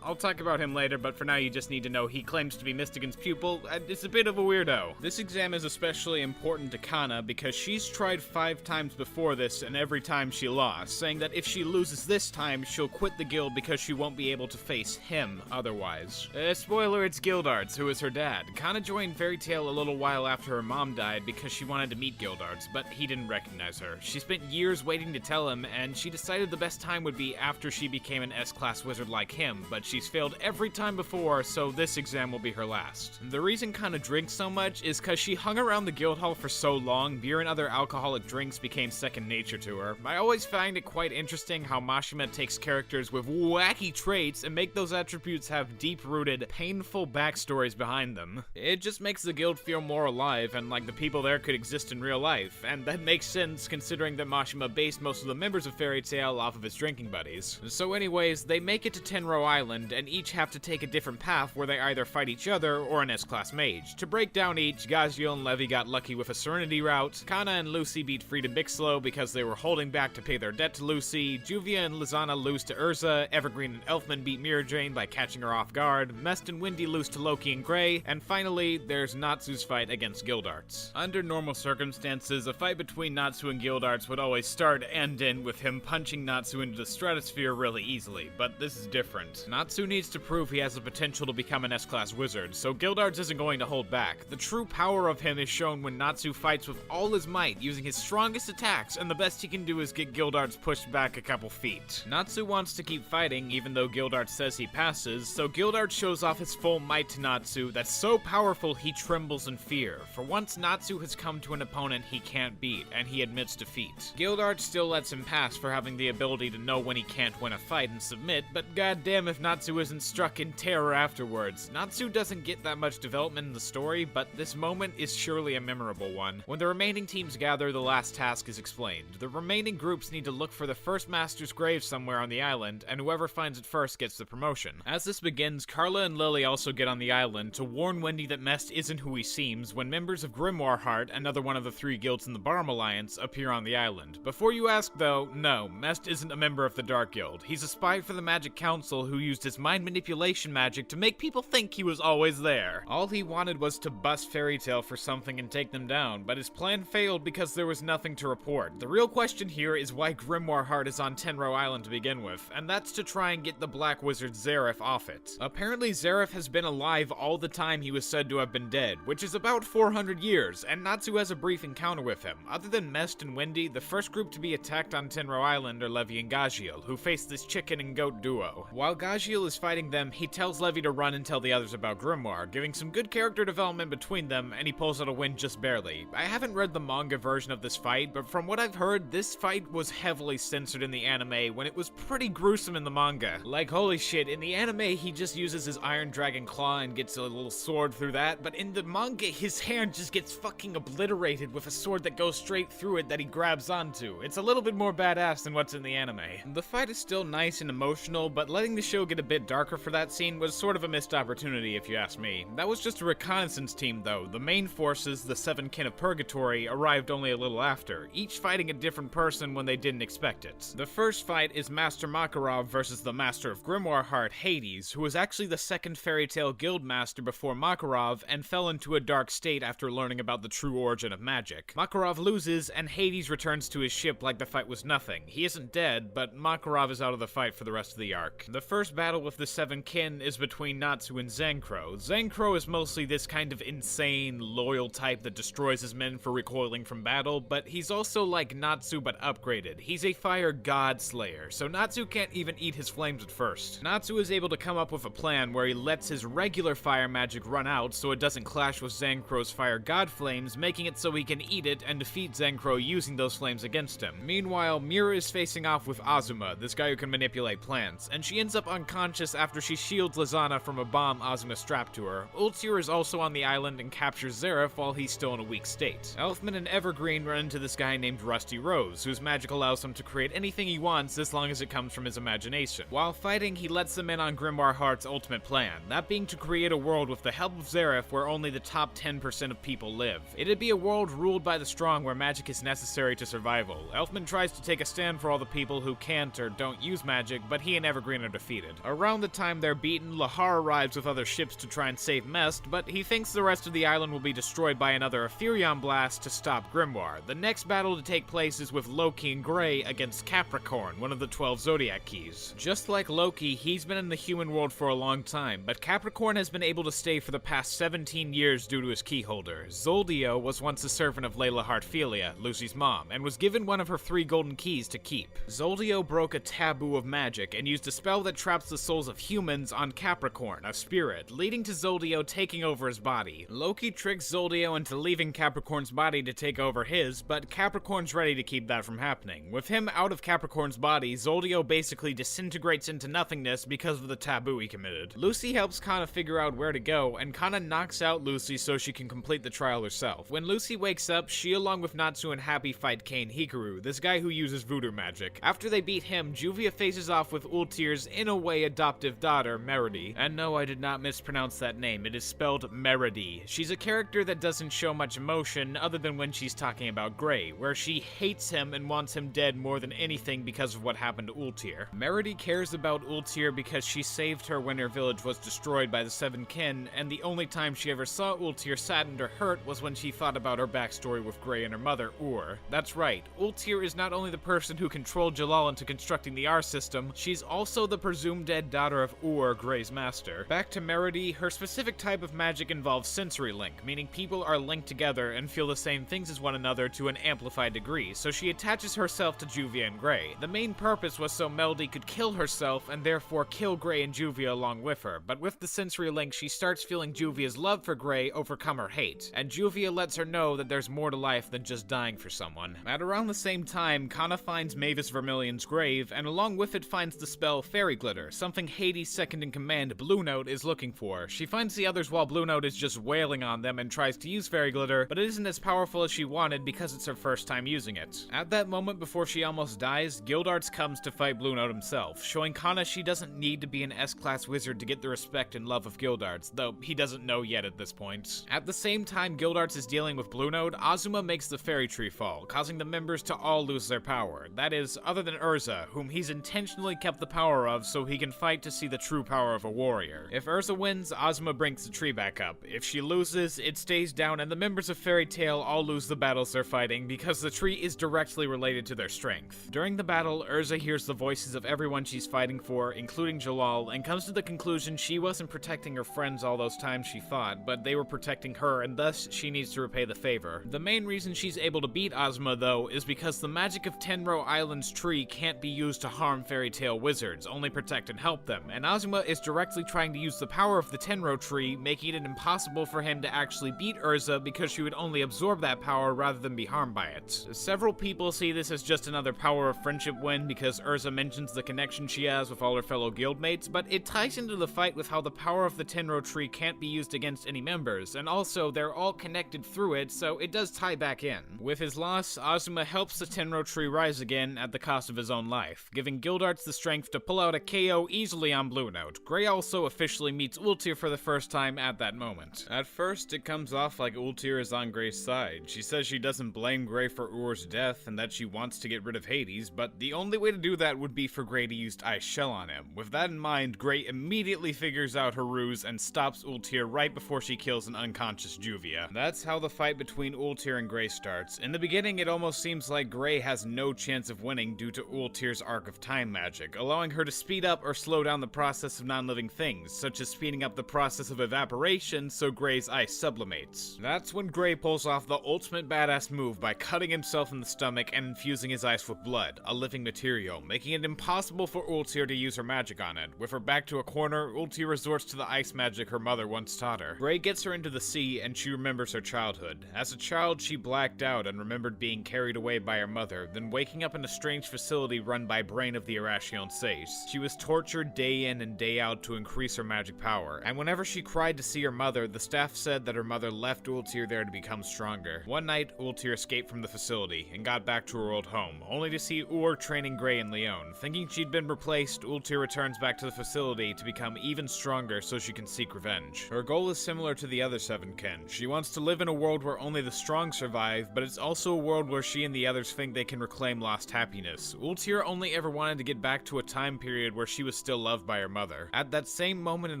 I'll talk about him later, but for now you just need to know he claims to be Mystigan's pupil. It's a bit of a weirdo. This exam is especially important to Kana because she's tried 5 times before this and every time she lost, saying that if she loses this time, she'll quit the guild because she won't be able to face him otherwise. Spoiler, it's Gildarts, who is her dad. Kana joined Fairy Tail a little while after her mom died because she wanted to meet Gildarts, but he didn't recognize her. She spent years waiting to tell him, and she decided the best time would be after she became an S-Class wizard like him, but she's failed every time before, so this exam will be her last. The reason Kana drinks so much is because she hung around the guild hall for so long, beer and other alcoholic drinks became second nature to her. I always find it quite interesting how Mashima takes characters with wacky traits and make those attributes have deep-rooted, painful backstories behind them. It just makes the guild feel more alive and like the people there could exist in real life, and that makes sense considering that Mashima based most of the members of Fairy Tail off of his drinking buddies. So anyways, they make it to Tenrou Island and each have to take a different path where they either fight each other or an S-Class mage. To break down each, Gajiel and Levi got lucky with a Serenity route, Kana and Lucy beat Freed and Bixlow because they were holding back to pay their debt to Lucy, Juvia and Lizana lose to Urza, Evergreen and Elfman beat Mirror Jane by catching her off guard, Mest and Wendy lose to Loki and Gray, and finally, there's Natsu's fight against Gildarts. Under normal circumstances, a fight between Natsu and Gildarts would always start and end with him punching Natsu into the stratosphere really easily, but this is different. Natsu needs to prove he has the potential to become an S-Class wizard, so Gildarts isn't going to hold back. The true power of him is shown when Natsu fights with all his might, using his strongest attacks, and the best he can do is get Gildarts pushed back a couple feet. Natsu wants to keep fighting, even though Gildarts says he passes, so Gildarts shows off his full might to Natsu that's so powerful he trembles in fear. For once Natsu has come to an opponent he can't beat, and he admits defeat. Gildarts still lets him pass for having the ability to know when he can't win a fight and submit, but goddamn if Natsu isn't struck in terror afterwards. Natsu doesn't get that much development in the story, but this moment is surely a memorable one. When the remaining teams gather, the last task is explained. The remaining groups need to look for the first master's grave somewhere on the island, and whoever finds it first gets the promotion. As this begins, Carla and Lily also get on the island to warn Wendy that Mest isn't who he seems when members of Grimoire Heart, another one of the 3 guild Guilds and the Barm Alliance appear on the island. Before you ask though, no, Mest isn't a member of the Dark Guild. He's a spy for the Magic Council who used his mind manipulation magic to make people think he was always there. All he wanted was to bust Fairy Tail for something and take them down, but his plan failed because there was nothing to report. The real question here is why Grimoire Heart is on Tenrou Island to begin with, and that's to try and get the Black Wizard Zareth off it. Apparently Zareth has been alive all the time he was said to have been dead, which is about 400 years, and Natsu has a brief encounter with him. Other than Mest and Wendy, the first group to be attacked on Tenrou Island are Levi and Gajiel, who face this chicken and goat duo. While Gajiel is fighting them, he tells Levi to run and tell the others about Grimoire, giving some good character development between them, and he pulls out a win just barely. I haven't read the manga version of this fight, but from what I've heard, this fight was heavily censored in the anime when it was pretty gruesome in the manga. Like, holy shit, in the anime he just uses his Iron Dragon Claw and gets a little sword through that, but in the manga his hand just gets fucking obliterated with a sword that goes straight through it that he grabs onto. It's a little bit more badass than what's in the anime. The fight is still nice and emotional, but letting the show get a bit darker for that scene was sort of a missed opportunity if you ask me. That was just a reconnaissance team though. The main forces, the Seven Kin of Purgatory, arrived only a little after, each fighting a different person when they didn't expect it. The first fight is Master Makarov versus the Master of Grimoire Heart, Hades, who was actually the second Fairy Tail Guild Master before Makarov and fell into a dark state after learning about the true origin of magic. Makarov loses and Hades returns to his ship like the fight was nothing. He isn't dead, but Makarov is out of the fight for the rest of the arc. The first battle with the Seven Kin is between Natsu and Zankro. Zankro is mostly this kind of insane, loyal type that destroys his men for recoiling from battle, but he's also like Natsu but upgraded. He's a fire god slayer, so Natsu can't even eat his flames at first. Natsu is able to come up with a plan where he lets his regular fire magic run out so it doesn't clash with Zankro's fire god flames, making it so he can eat it and defeat Zankro using those flames against him. Meanwhile, Mira is facing off with Azuma, this guy who can manipulate plants, and she ends up unconscious after she shields Lizana from a bomb Azuma strapped to her. Ultir is also on the island and captures Zareth while he's still in a weak state. Elfman and Evergreen run into this guy named Rusty Rose, whose magic allows him to create anything he wants as long as it comes from his imagination. While fighting, he lets them in on Grimoire Heart's ultimate plan, that being to create a world with the help of Zareth where only the top 10% of people live. It'd be a world ruled by the strong where magic is necessary to survival. Elfman tries to take a stand for all the people who can't or don't use magic, but he and Evergreen are defeated. Around the time they're beaten, Lahar arrives with other ships to try and save Mest, but he thinks the rest of the island will be destroyed by another Aetherion blast to stop Grimoire. The next battle to take place is with Loki and Grey against Capricorn, one of the 12 Zodiac Keys. Just like Loki, he's been in the human world for a long time, but Capricorn has been able to stay for the past 17 years due to his key holder. Zoldio was once a servant of Layla Heartfilia, Lucy's mom, and was given one of her 3 golden keys to keep. Zoldio broke a taboo of magic and used a spell that traps the souls of humans on Capricorn, a spirit, leading to Zoldio taking over his body. Loki tricks Zoldio into leaving Capricorn's body to take over his, but Capricorn's ready to keep that from happening. With him out of Capricorn's body, Zoldio basically disintegrates into nothingness because of the taboo he committed. Lucy helps Kana figure out where to go, and Kana knocks out Lucy so she can complete the trial herself. When Lucy wakes up, she along with Natsu and Happy fight Kane Hikaru, this guy who uses voodoo magic. After they beat him, Juvia faces off with Ultir's in a way adoptive daughter, Meredy. And no, I did not mispronounce that name, it is spelled Meredy. She's a character that doesn't show much emotion other than when she's talking about Grey, where she hates him and wants him dead more than anything because of what happened to Ultir. Meredy cares about Ultir because she saved her when her village was destroyed by the Seven Kin, and the only time she ever saw Ultir saddened or hurt was when she thought about her backstory with Grey and her mother, Ur. That's right, Ultir is not only the person who controlled Jalal into constructing the R system, she's also the presumed dead daughter of Ur, Grey's master. Back to Meredy, her specific type of magic involves sensory link, meaning people are linked together and feel the same things as one another to an amplified degree, so she attaches herself to Juvia and Grey. The main purpose was so Melody could kill herself and therefore kill Grey and Juvia along with her, but with the sensory link she starts feeling Juvia's love for Grey overcome her hate, and Juvia lets her know that there's more to life than just dying for someone. At around the same time, Kana finds Mavis Vermilion's grave, and along with it finds the spell Fairy Glitter, something Hades' second-in-command Blue Note is looking for. She finds the others while Blue Note is just wailing on them and tries to use Fairy Glitter, but it isn't as powerful as she wanted because it's her first time using it. At that moment before she almost dies, Gildarts comes to fight Blue Note himself, showing Kana she doesn't need to be an S-class wizard to get the respect and love of Gildarts, though he doesn't know yet at this point. At the same time Gildarts is dealing with Blue Note, Azuma Azuma makes the fairy tree fall, causing the members to all lose their power. That is, other than Urza, whom he's intentionally kept the power of so he can fight to see the true power of a warrior. If Urza wins, Azuma brings the tree back up. If she loses, it stays down and the members of Fairy Tail all lose the battles they're fighting because the tree is directly related to their strength. During the battle, Urza hears the voices of everyone she's fighting for, including Jalal, and comes to the conclusion she wasn't protecting her friends all those times she fought, but they were protecting her, and thus she needs to repay the favor. The main reason she's able to beat Azuma, though, is because the magic of Tenrou Island's tree can't be used to harm Fairy Tail wizards, only protect and help them, and Azuma is directly trying to use the power of the Tenrou tree, making it impossible for him to actually beat Urza because she would only absorb that power rather than be harmed by it. Several people see this as just another power of friendship win because Urza mentions the connection she has with all her fellow guildmates, but it ties into the fight with how the power of the Tenrou tree can't be used against any members, and also they're all connected through it, so it does tie back in. With his loss, Azuma helps the Tenrou tree rise again at the cost of his own life, giving Gildarts the strength to pull out a KO easily on Blue Note. Gray also officially meets Ultir for the first time at that moment. At first, it comes off like Ultir is on Gray's side. She says she doesn't blame Gray for Ur's death and that she wants to get rid of Hades, but the only way to do that would be for Gray to use Ice Shell on him. With that in mind, Gray immediately figures out her ruse and stops Ultir right before she kills an unconscious Juvia. That's how the fight between Ultir and Gray starts. In the beginning, it almost seems like Gray has no chance of winning due to Ultir's Arc of Time magic, allowing her to speed up or slow down the process of non-living things, such as speeding up the process of evaporation so Gray's ice sublimates. That's when Gray pulls off the ultimate badass move by cutting himself in the stomach and infusing his ice with blood, a living material, making it impossible for Ultir to use her magic on it. With her back to a corner, Ultir resorts to the ice magic her mother once taught her. Gray gets her into the sea and she remembers her childhood. As a child, she blacked out and remembered being carried away by her mother, then waking up in a strange facility run by Brain of the Oracion Seis. She was tortured day in and day out to increase her magic power, and whenever she cried to see her mother, the staff said that her mother left Ultir there to become stronger. One night, Ultir escaped from the facility and got back to her old home, only to see training Gray and Leon. Thinking she'd been replaced, Ultir returns back to the facility to become even stronger so she can seek revenge. Her goal is similar to the other seven kin. She wants to live in a world where only the strong survive, but it's also a world where she and the others think they can reclaim lost happiness. Ultir only ever wanted to get back to a time period where she was still loved by her mother. At that same moment in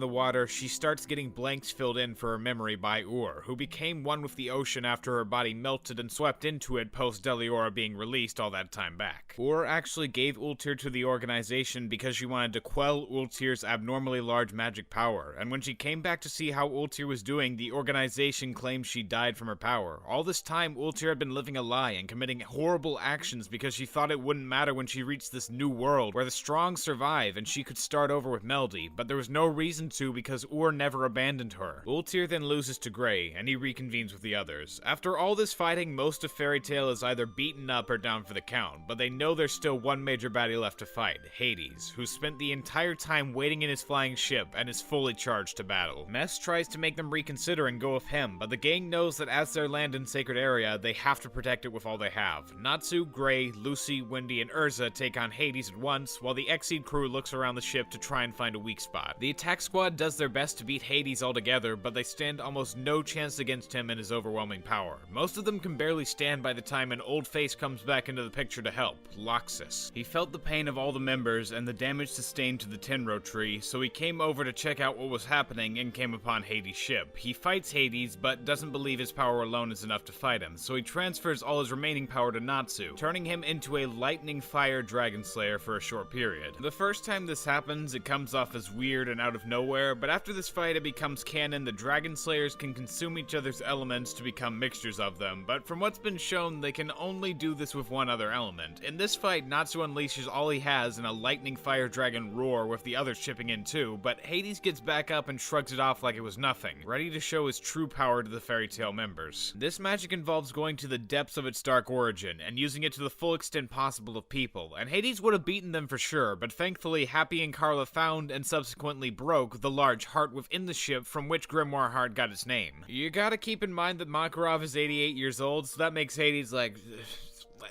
the water, she starts getting blanks filled in for her memory by who became one with the ocean after her body melted and swept into it post Deliora being released all that time back. Actually gave Ultir to the organization because she wanted to quell Ultir's abnormally large magic power, and when she came back to see how Ultir was doing, the organization claimed she died from her power. All this time, Ultir had been living a lie and committing horrible actions because she thought it wouldn't matter when she reached this new world where the strong survive and she could start over with Meldy, but there was no reason to because never abandoned her. Ultir then loses to Gray, and he reconvenes with the others. After all this fighting, most of Fairy Tail is either beaten up or down for the count, but they know there's still one major baddie left to fight, Hades, who spent the entire time waiting in his flying ship and is fully charged to battle. Mess tries to make them reconsider and go with him, but the gang knows that as their land in Sacred Area, they have to protect it with all they have. Natsu, Gray, Lucy, Wendy, and Urza take on Hades at once, while the Exceed crew looks around the ship to try and find a weak spot. The attack squad does their best to beat Hades altogether, but they stand almost no chance against him and his overwhelming power. Most of them can barely stand by the time an old face comes back into the picture to help, Loxus. He felt the pain of all the members and the damage sustained to the Tenrou tree, so he came over to check out what was happening and came upon Hades' ship. He fights Hades, but doesn't believe his power alone is enough to fight him, so he transfers all his remaining power to Natsu, turning him into a lightning fire dragon slayer for a short period. The first time this happens, it comes off as weird and out of nowhere, but after this fight it becomes canon that dragon slayers can consume each other's elements to become mixtures of them, but from what's been shown, they can only do this with one other element. In this fight, Natsu unleashes all he has in a lightning fire dragon roar with the others chipping in too, but Hades gets back up and shrugs it off like it was nothing, ready to show his true power to the Fairy Tail members. This magic involves going to the depths of its dark origin and using it to the full extent possible of people, and Hades would have beaten them for sure, but thankfully Happy and Carla found and subsequently broke the large heart within the ship from which Grimoire Heart got its name. You gotta keep in mind that Makarov is 88 years old, so that makes Hades like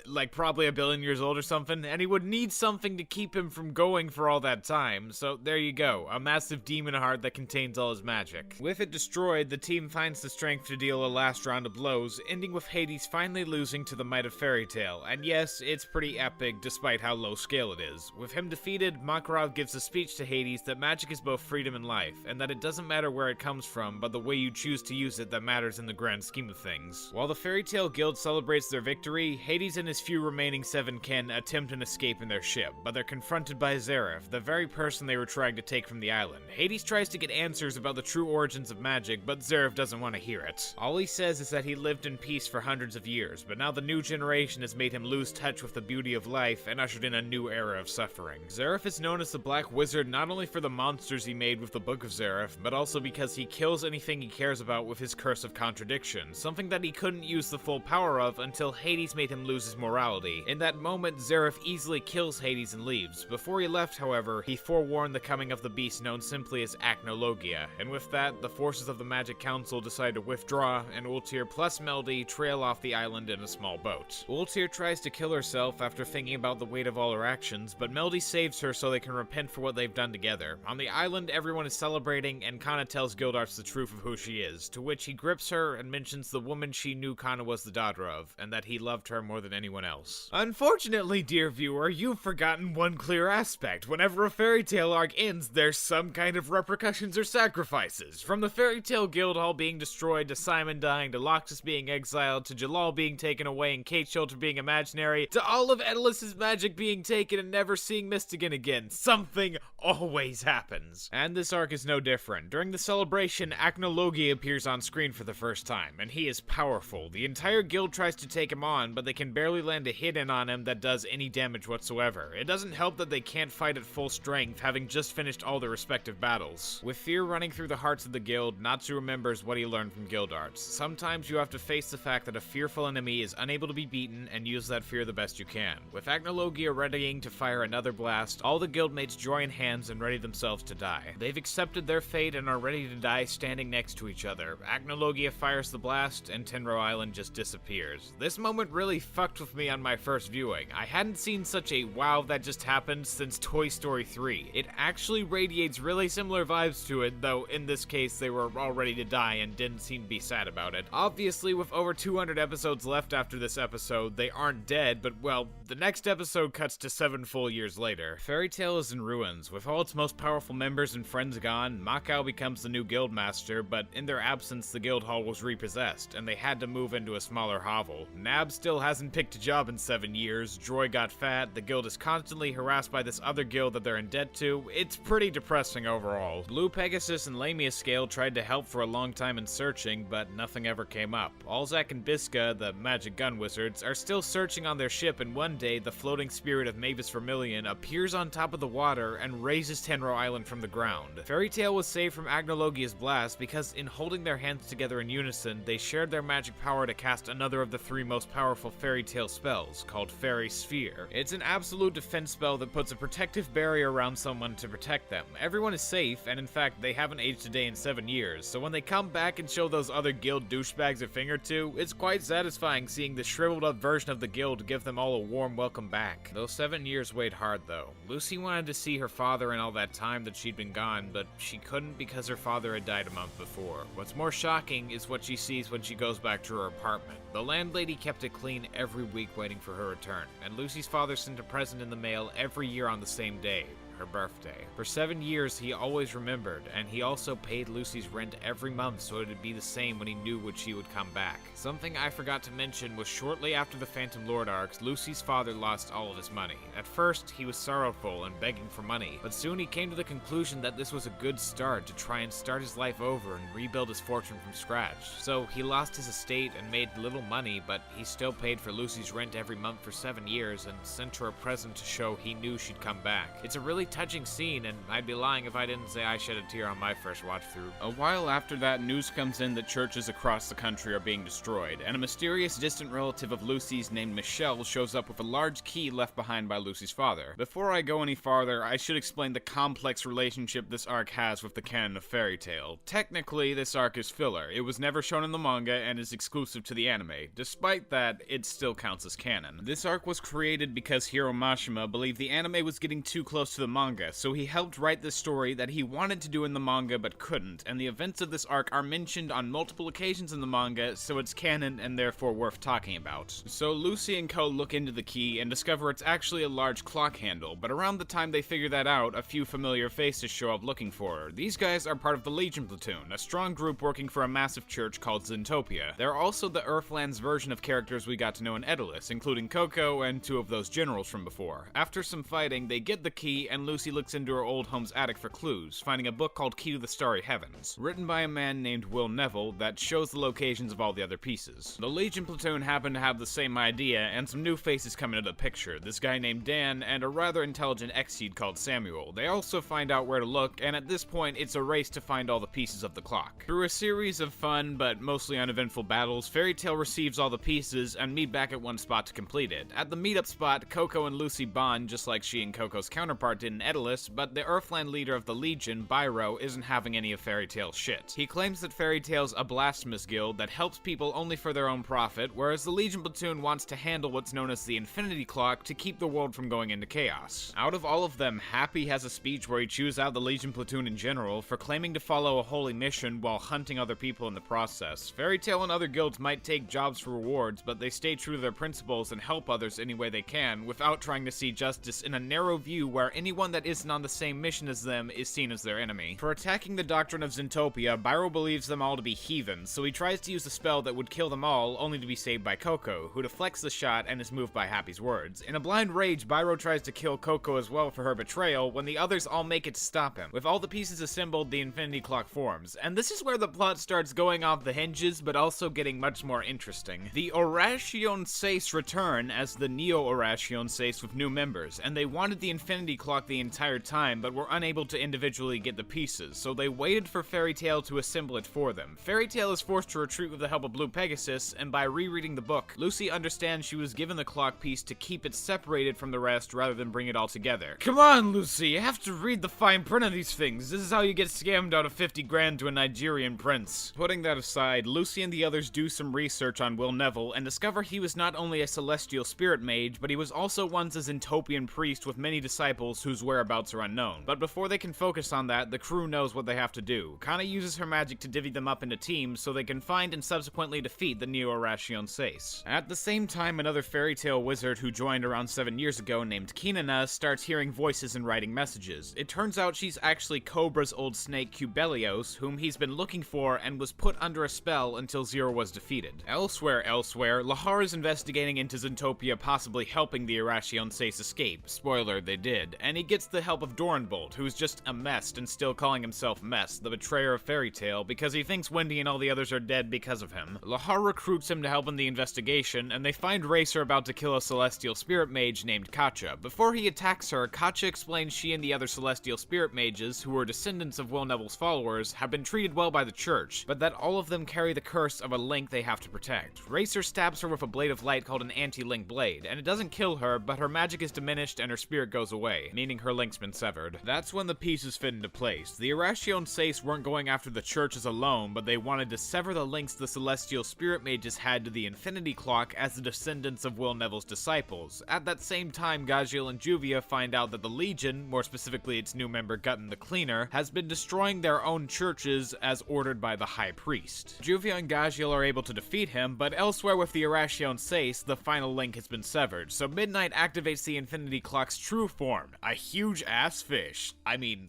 like probably a billion years old or something, and he would need something to keep him from going for all that time. So there you go, a massive demon heart that contains all his magic. With it destroyed, the team finds the strength to deal a last round of blows, ending with Hades finally losing to the might of Fairy Tail. And yes, it's pretty epic despite how low scale it is. With him defeated, Makarov gives a speech to Hades that magic is both freedom and life, and that it doesn't matter where it comes from, but the way you choose to use it that matters in the grand scheme of things. While the Fairy Tail Guild celebrates their victory, Hades and his few remaining 7 kin attempt an escape in their ship, but they're confronted by Zeref, the very person they were trying to take from the island. Hades tries to get answers about the true origins of magic, but Zeref doesn't want to hear it. All he says is that he lived in peace for hundreds of years, but now the new generation has made him lose touch with the beauty of life and ushered in a new era of suffering. Zeref is known as the Black Wizard not only for the monsters he made with the Book of Zeref, but also because he kills anything he cares about with his Curse of Contradiction, something that he couldn't use the full power of until Hades made him lose his morality. In that moment, Zeref easily kills Hades and leaves. Before he left, however, he forewarned the coming of the beast known simply as Acnologia, and with that, the forces of the Magic Council decide to withdraw, and Ultir plus Meldy trail off the island in a small boat. Ultir tries to kill herself after thinking about the weight of all her actions, but Meldy saves her so they can repent for what they've done together. On the island, everyone is celebrating, and Kana tells Gildarts the truth of who she is, to which he grips her and mentions the woman she knew Kana was the daughter of, and that he loved her more than anyone else. Unfortunately, dear viewer, you've forgotten one clear aspect. Whenever a fairy tale arc ends, there's some kind of repercussions or sacrifices. From the Fairy Tale Guild Hall being destroyed, to Simon dying, to Loxus being exiled, to Jalal being taken away and Kate Shelter being imaginary, to all of Edolas' magic being taken and never seeing Mystigan again. Something always happens. And this arc is no different. During the celebration, Acnologia appears on screen for the first time, and he is powerful. The entire guild tries to take him on, but they can barely land a hit in on him that does any damage whatsoever. It doesn't help that they can't fight at full strength, having just finished all their respective battles. With fear running through the hearts of the guild, Natsu remembers what he learned from Gildarts. Sometimes you have to face the fact that a fearful enemy is unable to be beaten, and use that fear the best you can. With Acnologia readying to fire another blast, all the guildmates join hands and ready themselves to die. They've accepted their fate and are ready to die standing next to each other. Acnologia fires the blast, and Tenrou Island just disappears. This moment really fucked with me on my first viewing. I hadn't seen such a wow that just happened since Toy Story 3. It actually radiates really similar vibes to it, though in this case they were all ready to die and didn't seem to be sad about it. Obviously, with over 200 episodes left after this episode, they aren't dead, but well, the next episode cuts to 7 full years later. Fairy Tail is in ruins. With all its most powerful members and friends gone, Makao becomes the new guildmaster, but in their absence the guild hall was repossessed, and they had to move into a smaller hovel. Nab still hasn't picked a job in 7 years, Droy got fat, the guild is constantly harassed by this other guild that they're in debt to. It's pretty depressing overall. Blue Pegasus and Lamia Scale tried to help for a long time in searching, but nothing ever came up. Alzak and Biska, the magic gun wizards, are still searching on their ship, and one day the floating spirit of Mavis Vermilion appears on top of the water and raises Tenrou Island from the ground. Fairy Tail was saved from Agnologia's blast because in holding their hands together in unison, they shared their magic power to cast another of the 3 most powerful Fairy Tail spells, called Fairy Sphere. It's an absolute defense spell that puts a protective barrier around someone to protect them. Everyone is safe, and in fact, they haven't aged a day in 7 years, so when they come back and show those other guild douchebags a thing or two, it's quite satisfying seeing the shriveled up version of the guild give them all a warm welcome back. Those 7 years weighed hard though. Lucy wanted to see her father in all that time that she'd been gone, but she couldn't because her father had died a month before. What's more shocking is what she sees when she goes back to her apartment. The landlady kept it clean every week waiting for her return, and Lucy's father sent a present in the mail every year on the same day, her birthday. For 7 years, he always remembered, and he also paid Lucy's rent every month so it'd be the same when he knew when she would come back. Something I forgot to mention was shortly after the Phantom Lord arcs, Lucy's father lost all of his money. At first, he was sorrowful and begging for money, but soon he came to the conclusion that this was a good start to try and start his life over and rebuild his fortune from scratch. So he lost his estate and made little money, but he still paid for Lucy's rent every month for 7 years and sent her a present to show he knew she'd come back. It's a really really touching scene, and I'd be lying if I didn't say I shed a tear on my first watch through. A while after that, news comes in that churches across the country are being destroyed, and a mysterious distant relative of Lucy's named Michelle shows up with a large key left behind by Lucy's father. Before I go any farther, I should explain the complex relationship this arc has with the canon of Fairy Tail. Technically, this arc is filler. It was never shown in the manga and is exclusive to the anime. Despite that, it still counts as canon. This arc was created because Hiro Mashima believed the anime was getting too close to the manga, so he helped write this story that he wanted to do in the manga but couldn't, and the events of this arc are mentioned on multiple occasions in the manga, so it's canon and therefore worth talking about. So Lucy and Co look into the key and discover it's actually a large clock handle, but around the time they figure that out, a few familiar faces show up looking for her. These guys are part of the Legion Platoon, a strong group working for a massive church called Zentopia. They're also the Earthland's version of characters we got to know in Edolas, including Coco and two of those generals from before. After some fighting, they get the key, and Lucy looks into her old home's attic for clues, finding a book called Key to the Starry Heavens, written by a man named Will Neville that shows the locations of all the other pieces. The Legion Platoon happen to have the same idea, and some new faces come into the picture, this guy named Dan, and a rather intelligent Exceed called Samuel. They also find out where to look, and at this point, it's a race to find all the pieces of the clock. Through a series of fun, but mostly uneventful battles, Fairy Tail receives all the pieces and meet back at one spot to complete it. At the meetup spot, Coco and Lucy bond just like she and Coco's counterpart did in Edolas, but the Earthland leader of the Legion, Byro, isn't having any of Fairy Tail's shit. He claims that Fairy Tail's a blasphemous guild that helps people only for their own profit, whereas the Legion Platoon wants to handle what's known as the Infinity Clock to keep the world from going into chaos. Out of all of them, Happy has a speech where he chews out the Legion Platoon in general for claiming to follow a holy mission while hunting other people in the process. Fairy Tail and other guilds might take jobs for rewards, but they stay true to their principles and help others any way they can, without trying to see justice in a narrow view where anyone that isn't on the same mission as them is seen as their enemy. For attacking the doctrine of Zentopia, Byro believes them all to be heathens, so he tries to use a spell that would kill them all, only to be saved by Coco, who deflects the shot and is moved by Happy's words. In a blind rage, Byro tries to kill Coco as well for her betrayal, when the others all make it to stop him. With all the pieces assembled, the Infinity Clock forms, and this is where the plot starts going off the hinges, but also getting much more interesting. The Oracion Seis return as the Neo-Oracion Seis with new members, and they wanted the Infinity Clock the entire time, but were unable to individually get the pieces, so they waited for Fairy Tail to assemble it for them. Fairy Tail is forced to retreat with the help of Blue Pegasus, and by rereading the book, Lucy understands she was given the clock piece to keep it separated from the rest rather than bring it all together. Come on, Lucy, you have to read the fine print of these things. This is how you get scammed out of 50 grand to a Nigerian prince. Putting that aside, Lucy and the others do some research on Will Neville and discover he was not only a celestial spirit mage, but he was also once a Zentopian priest with many disciples whose whereabouts are unknown. But before they can focus on that, the crew knows what they have to do. Kana uses her magic to divvy them up into teams so they can find and subsequently defeat the Neo-Oracion Seis. At the same time, another Fairy Tail wizard who joined around 7 years ago named Kinana starts hearing voices and writing messages. It turns out she's actually Cobra's old snake Cubelios, whom he's been looking for and was put under a spell until Zero was defeated. Elsewhere, Lahar is investigating into Zentopia possibly helping the Oracion Seis escape. Spoiler, they did. And he gets the help of Doranbolt, who's just a mess and still calling himself Mess, the betrayer of Fairy Tail, because he thinks Wendy and all the others are dead because of him. Lahar recruits him to help in the investigation, and they find Racer about to kill a celestial spirit mage named Katja. Before he attacks her, Katja explains she and the other celestial spirit mages, who are descendants of Will Neville's followers, have been treated well by the church, but that all of them carry the curse of a link they have to protect. Racer stabs her with a blade of light called an anti-link blade, and it doesn't kill her, but her magic is diminished and her spirit goes away, meaning her link's been severed. That's when the pieces fit into place. The Oracion Seis weren't going after the churches alone, but they wanted to sever the links the celestial spirit mages had to the Infinity Clock as the descendants of Will Neville's disciples. At that same time, Gajiel and Juvia find out that the Legion, more specifically its new member Gutton the Cleaner, has been destroying their own churches as ordered by the High Priest. Juvia and Gajiel are able to defeat him, but elsewhere with the Oracion Seis, the final link has been severed, so Midnight activates the Infinity Clock's true form, a huge ass fish. I mean,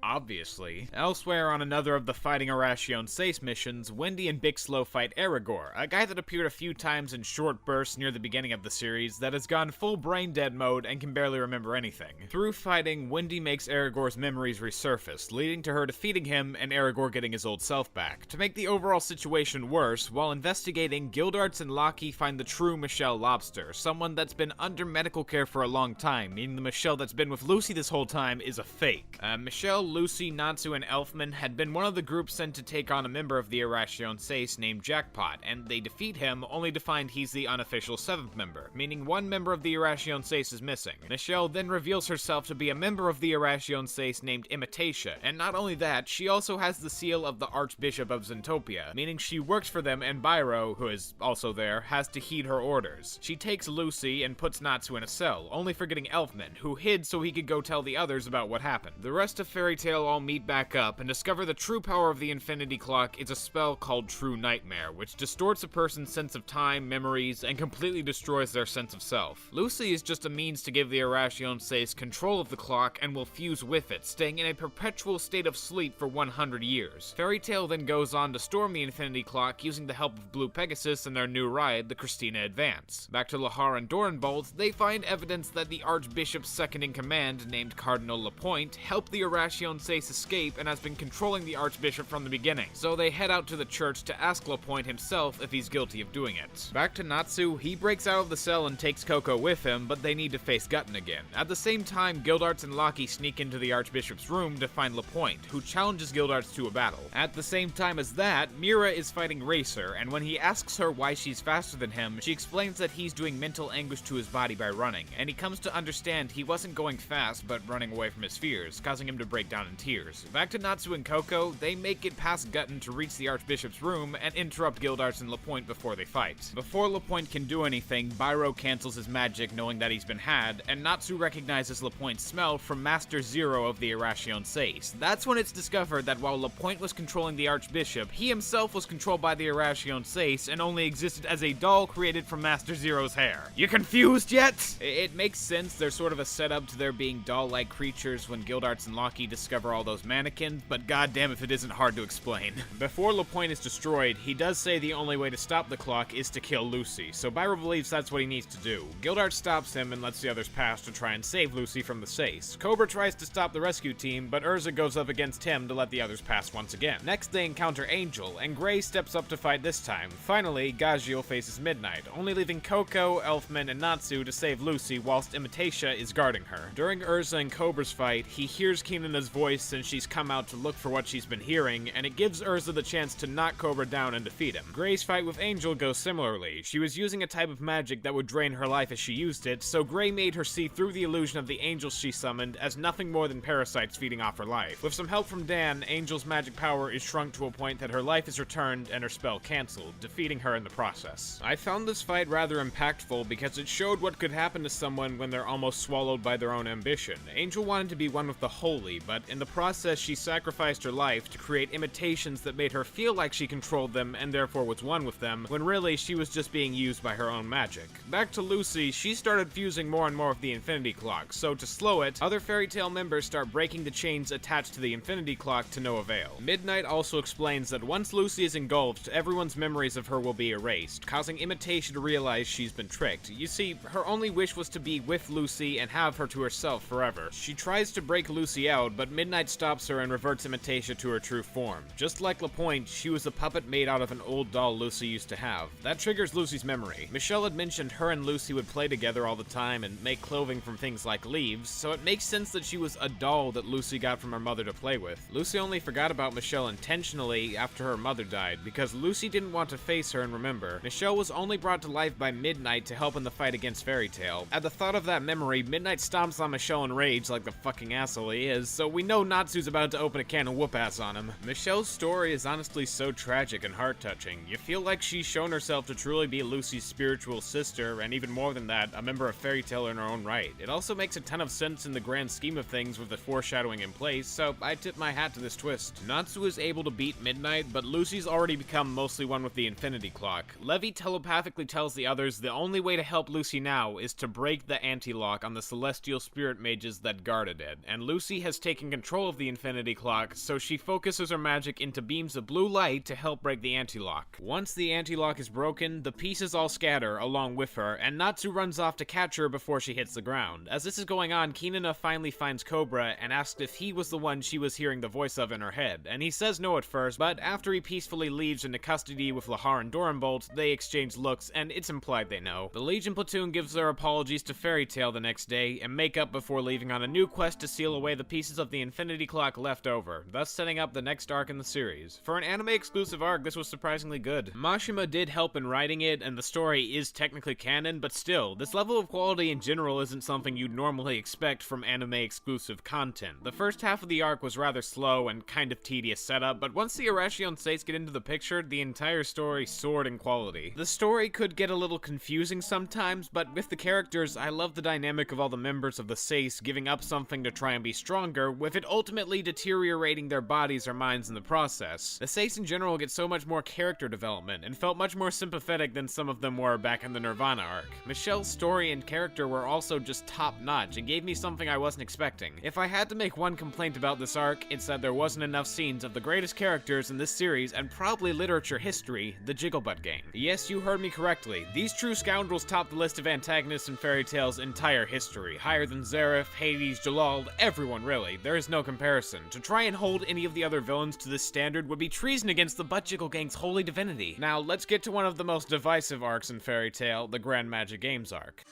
Obviously. Elsewhere on another of the Fighting Oracion Seis missions, Wendy and Bixlow fight Aragorn, a guy that appeared a few times in short bursts near the beginning of the series that has gone full brain dead mode and can barely remember anything. Through fighting, Wendy makes Aragorn's memories resurface, leading to her defeating him and Aragorn getting his old self back. To make the overall situation worse, while investigating, Gildarts and Loki find the true Michelle Lobster, someone that's been under medical care for a long time, meaning the Michelle that's been with Lucy this whole time is a fake. Michelle, Lucy, Natsu, and Elfman had been one of the groups sent to take on a member of the Oracion Seis named Jackpot, and they defeat him only to find he's the unofficial 7th member, meaning one member of the Oracion Seis is missing. Michelle then reveals herself to be a member of the Oracion Seis named Imitatia, and not only that, she also has the seal of the Archbishop of Zentopia, meaning she works for them and Byro, who is also there, has to heed her orders. She takes Lucy and puts Natsu in a cell, only forgetting Elfman, who hid so he could go tell the others about what happened. The rest of Fairy Tail all meet back up and discover the true power of the Infinity Clock is a spell called True Nightmare, which distorts a person's sense of time, memories, and completely destroys their sense of self. Lucy is just a means to give the Oracion Seis control of the clock and will fuse with it, staying in a perpetual state of sleep for 100 years. Fairy Tail then goes on to storm the Infinity Clock using the help of Blue Pegasus and their new ride, the Christina Advance. Back to Lahar and Dorenbolt, they find evidence that the Archbishop's second-in-command, named Cardinal Lapointe, helped the Oracion Seis escape and has been controlling the Archbishop from the beginning, so they head out to the church to ask Lapointe himself if he's guilty of doing it. Back to Natsu, he breaks out of the cell and takes Coco with him, but they need to face Gutton again. At the same time, Gildarts and Loki sneak into the Archbishop's room to find Lapointe, who challenges Gildarts to a battle. At the same time as that, Mira is fighting Racer, and when he asks her why she's faster than him, she explains that he's doing mental anguish to his body by running, and he comes to understand he wasn't going fast, but running away from his fears, causing him to break down in tears. Back to Natsu and Coco, they make it past Gutton to reach the Archbishop's room and interrupt Gildarts and Lapointe before they fight. Before Lapointe can do anything, Byro cancels his magic knowing that he's been had, and Natsu recognizes Lapointe's smell from Master Zero of the Oracion Seis. That's when it's discovered that while Lapointe was controlling the Archbishop, he himself was controlled by the Oracion Seis and only existed as a doll created from Master Zero's hair. You confused yet? It makes sense, there's sort of a setup to there being doll-like creatures when Gildarts and Loki discover all those mannequins, but goddamn if it isn't hard to explain. Before Lapointe is destroyed, he does say the only way to stop the clock is to kill Lucy, so Byro believes that's what he needs to do. Gildarts stops him and lets the others pass to try and save Lucy from the Seis. Cobra tries to stop the rescue team, but Urza goes up against him to let the others pass once again. Next they encounter Angel, and Gray steps up to fight this time. Finally, Gajiel faces Midnight, only leaving Coco, Elfman, and Natsu to save Lucy whilst Imitatia is guarding her. During Urza and Cobra's fight, he hears Keenana's voice since she's come out to look for what she's been hearing, and it gives Urza the chance to knock Cobra down and defeat him. Gray's fight with Angel goes similarly. She was using a type of magic that would drain her life as she used it, so Gray made her see through the illusion of the angels she summoned as nothing more than parasites feeding off her life. With some help from Dan, Angel's magic power is shrunk to a point that her life is returned and her spell cancelled, defeating her in the process. I found this fight rather impactful because it showed what could happen to someone when they're almost swallowed by their own ambition. Angel wanted to be one with the holy, but in the process she sacrificed her life to create imitations that made her feel like she controlled them and therefore was one with them, when really she was just being used by her own magic. Back to Lucy, she started fusing more and more of the Infinity Clock, so to slow it, other Fairy Tail members start breaking the chains attached to the Infinity Clock to no avail. Midnight also explains that once Lucy is engulfed, everyone's memories of her will be erased, causing Imitatia to realize she's been tricked. You see, her only wish was to be with Lucy and have her to herself forever. She tries to break Lucy out, but Midnight stops her and reverts Imitatia to her true form. Just like Lapointe, she was a puppet made out of an old doll Lucy used to have. That triggers Lucy's memory. Michelle had mentioned her and Lucy would play together all the time and make clothing from things like leaves, so it makes sense that she was a doll that Lucy got from her mother to play with. Lucy only forgot about Michelle intentionally after her mother died, because Lucy didn't want to face her and remember. Michelle was only brought to life by Midnight to help in the fight against Fairy Tail. At the thought of that memory, Midnight stomps on Michelle in rage like the fucking asshole he is, so we know Natsu's about to open a can of whoop-ass on him. Michelle's story is honestly so tragic and heart-touching. You feel like she's shown herself to truly be Lucy's spiritual sister, and even more than that, a member of Fairy Tail in her own right. It also makes a ton of sense in the grand scheme of things with the foreshadowing in place, so I tip my hat to this twist. Natsu is able to beat Midnight, but Lucy's already become mostly one with the Infinity Clock. Levi telepathically tells the others the only way to help Lucy now is to break the anti-lock on the celestial spirit mages that guarded it, and Lucy has taken control of the Infinity Clock, so she focuses her magic into beams of blue light to help break the anti-lock. Once the anti-lock is broken, the pieces all scatter along with her, and Natsu runs off to catch her before she hits the ground. As this is going on, Kinana finally finds Cobra and asks if he was the one she was hearing the voice of in her head, and he says no at first, but after he peacefully leaves into custody with Lahar and Dorenbolt, they exchange looks, and it's implied they know. The Legion platoon gives their apologies to Fairy Tail the next day, and make up before leaving on a new quest to seal away the pieces of the Infinity Clock left over, thus setting up the next arc in the series. For an anime-exclusive arc, this was surprisingly good. Mashima did help in writing it, and the story is technically canon, but still, this level of quality in general isn't something you'd normally expect from anime-exclusive content. The first half of the arc was rather slow and kind of tedious setup, but once the Oracion Seis get into the picture, the entire story soared in quality. The story could get a little confusing sometimes, but with the characters, I love the dynamic of all the members of the Seis giving up something to try and be stronger, with it ultimately deteriorating their bodies or minds in the process. The Seis in general get so much more character development, and felt much more sympathetic than some of them were back in the Nirvana arc. Michelle's story and character were also just top-notch, and gave me something I wasn't expecting. If I had to make one complaint about this arc, it's that there wasn't enough scenes of the greatest characters in this series, and probably literature history, the Jigglebutt Gang. Yes, you heard me correctly. These true scoundrels top the list of antagonists in Fairy Tail's entire history, higher than Zareth, Hades, Jalal, everyone really. There is no comparison. To try and hold any of the other villains to this standard would be treason against the Butt Jiggle Gang's holy divinity. Now, let's get to one of the most divisive arcs in Fairy Tail, the Grand Magic Games arc.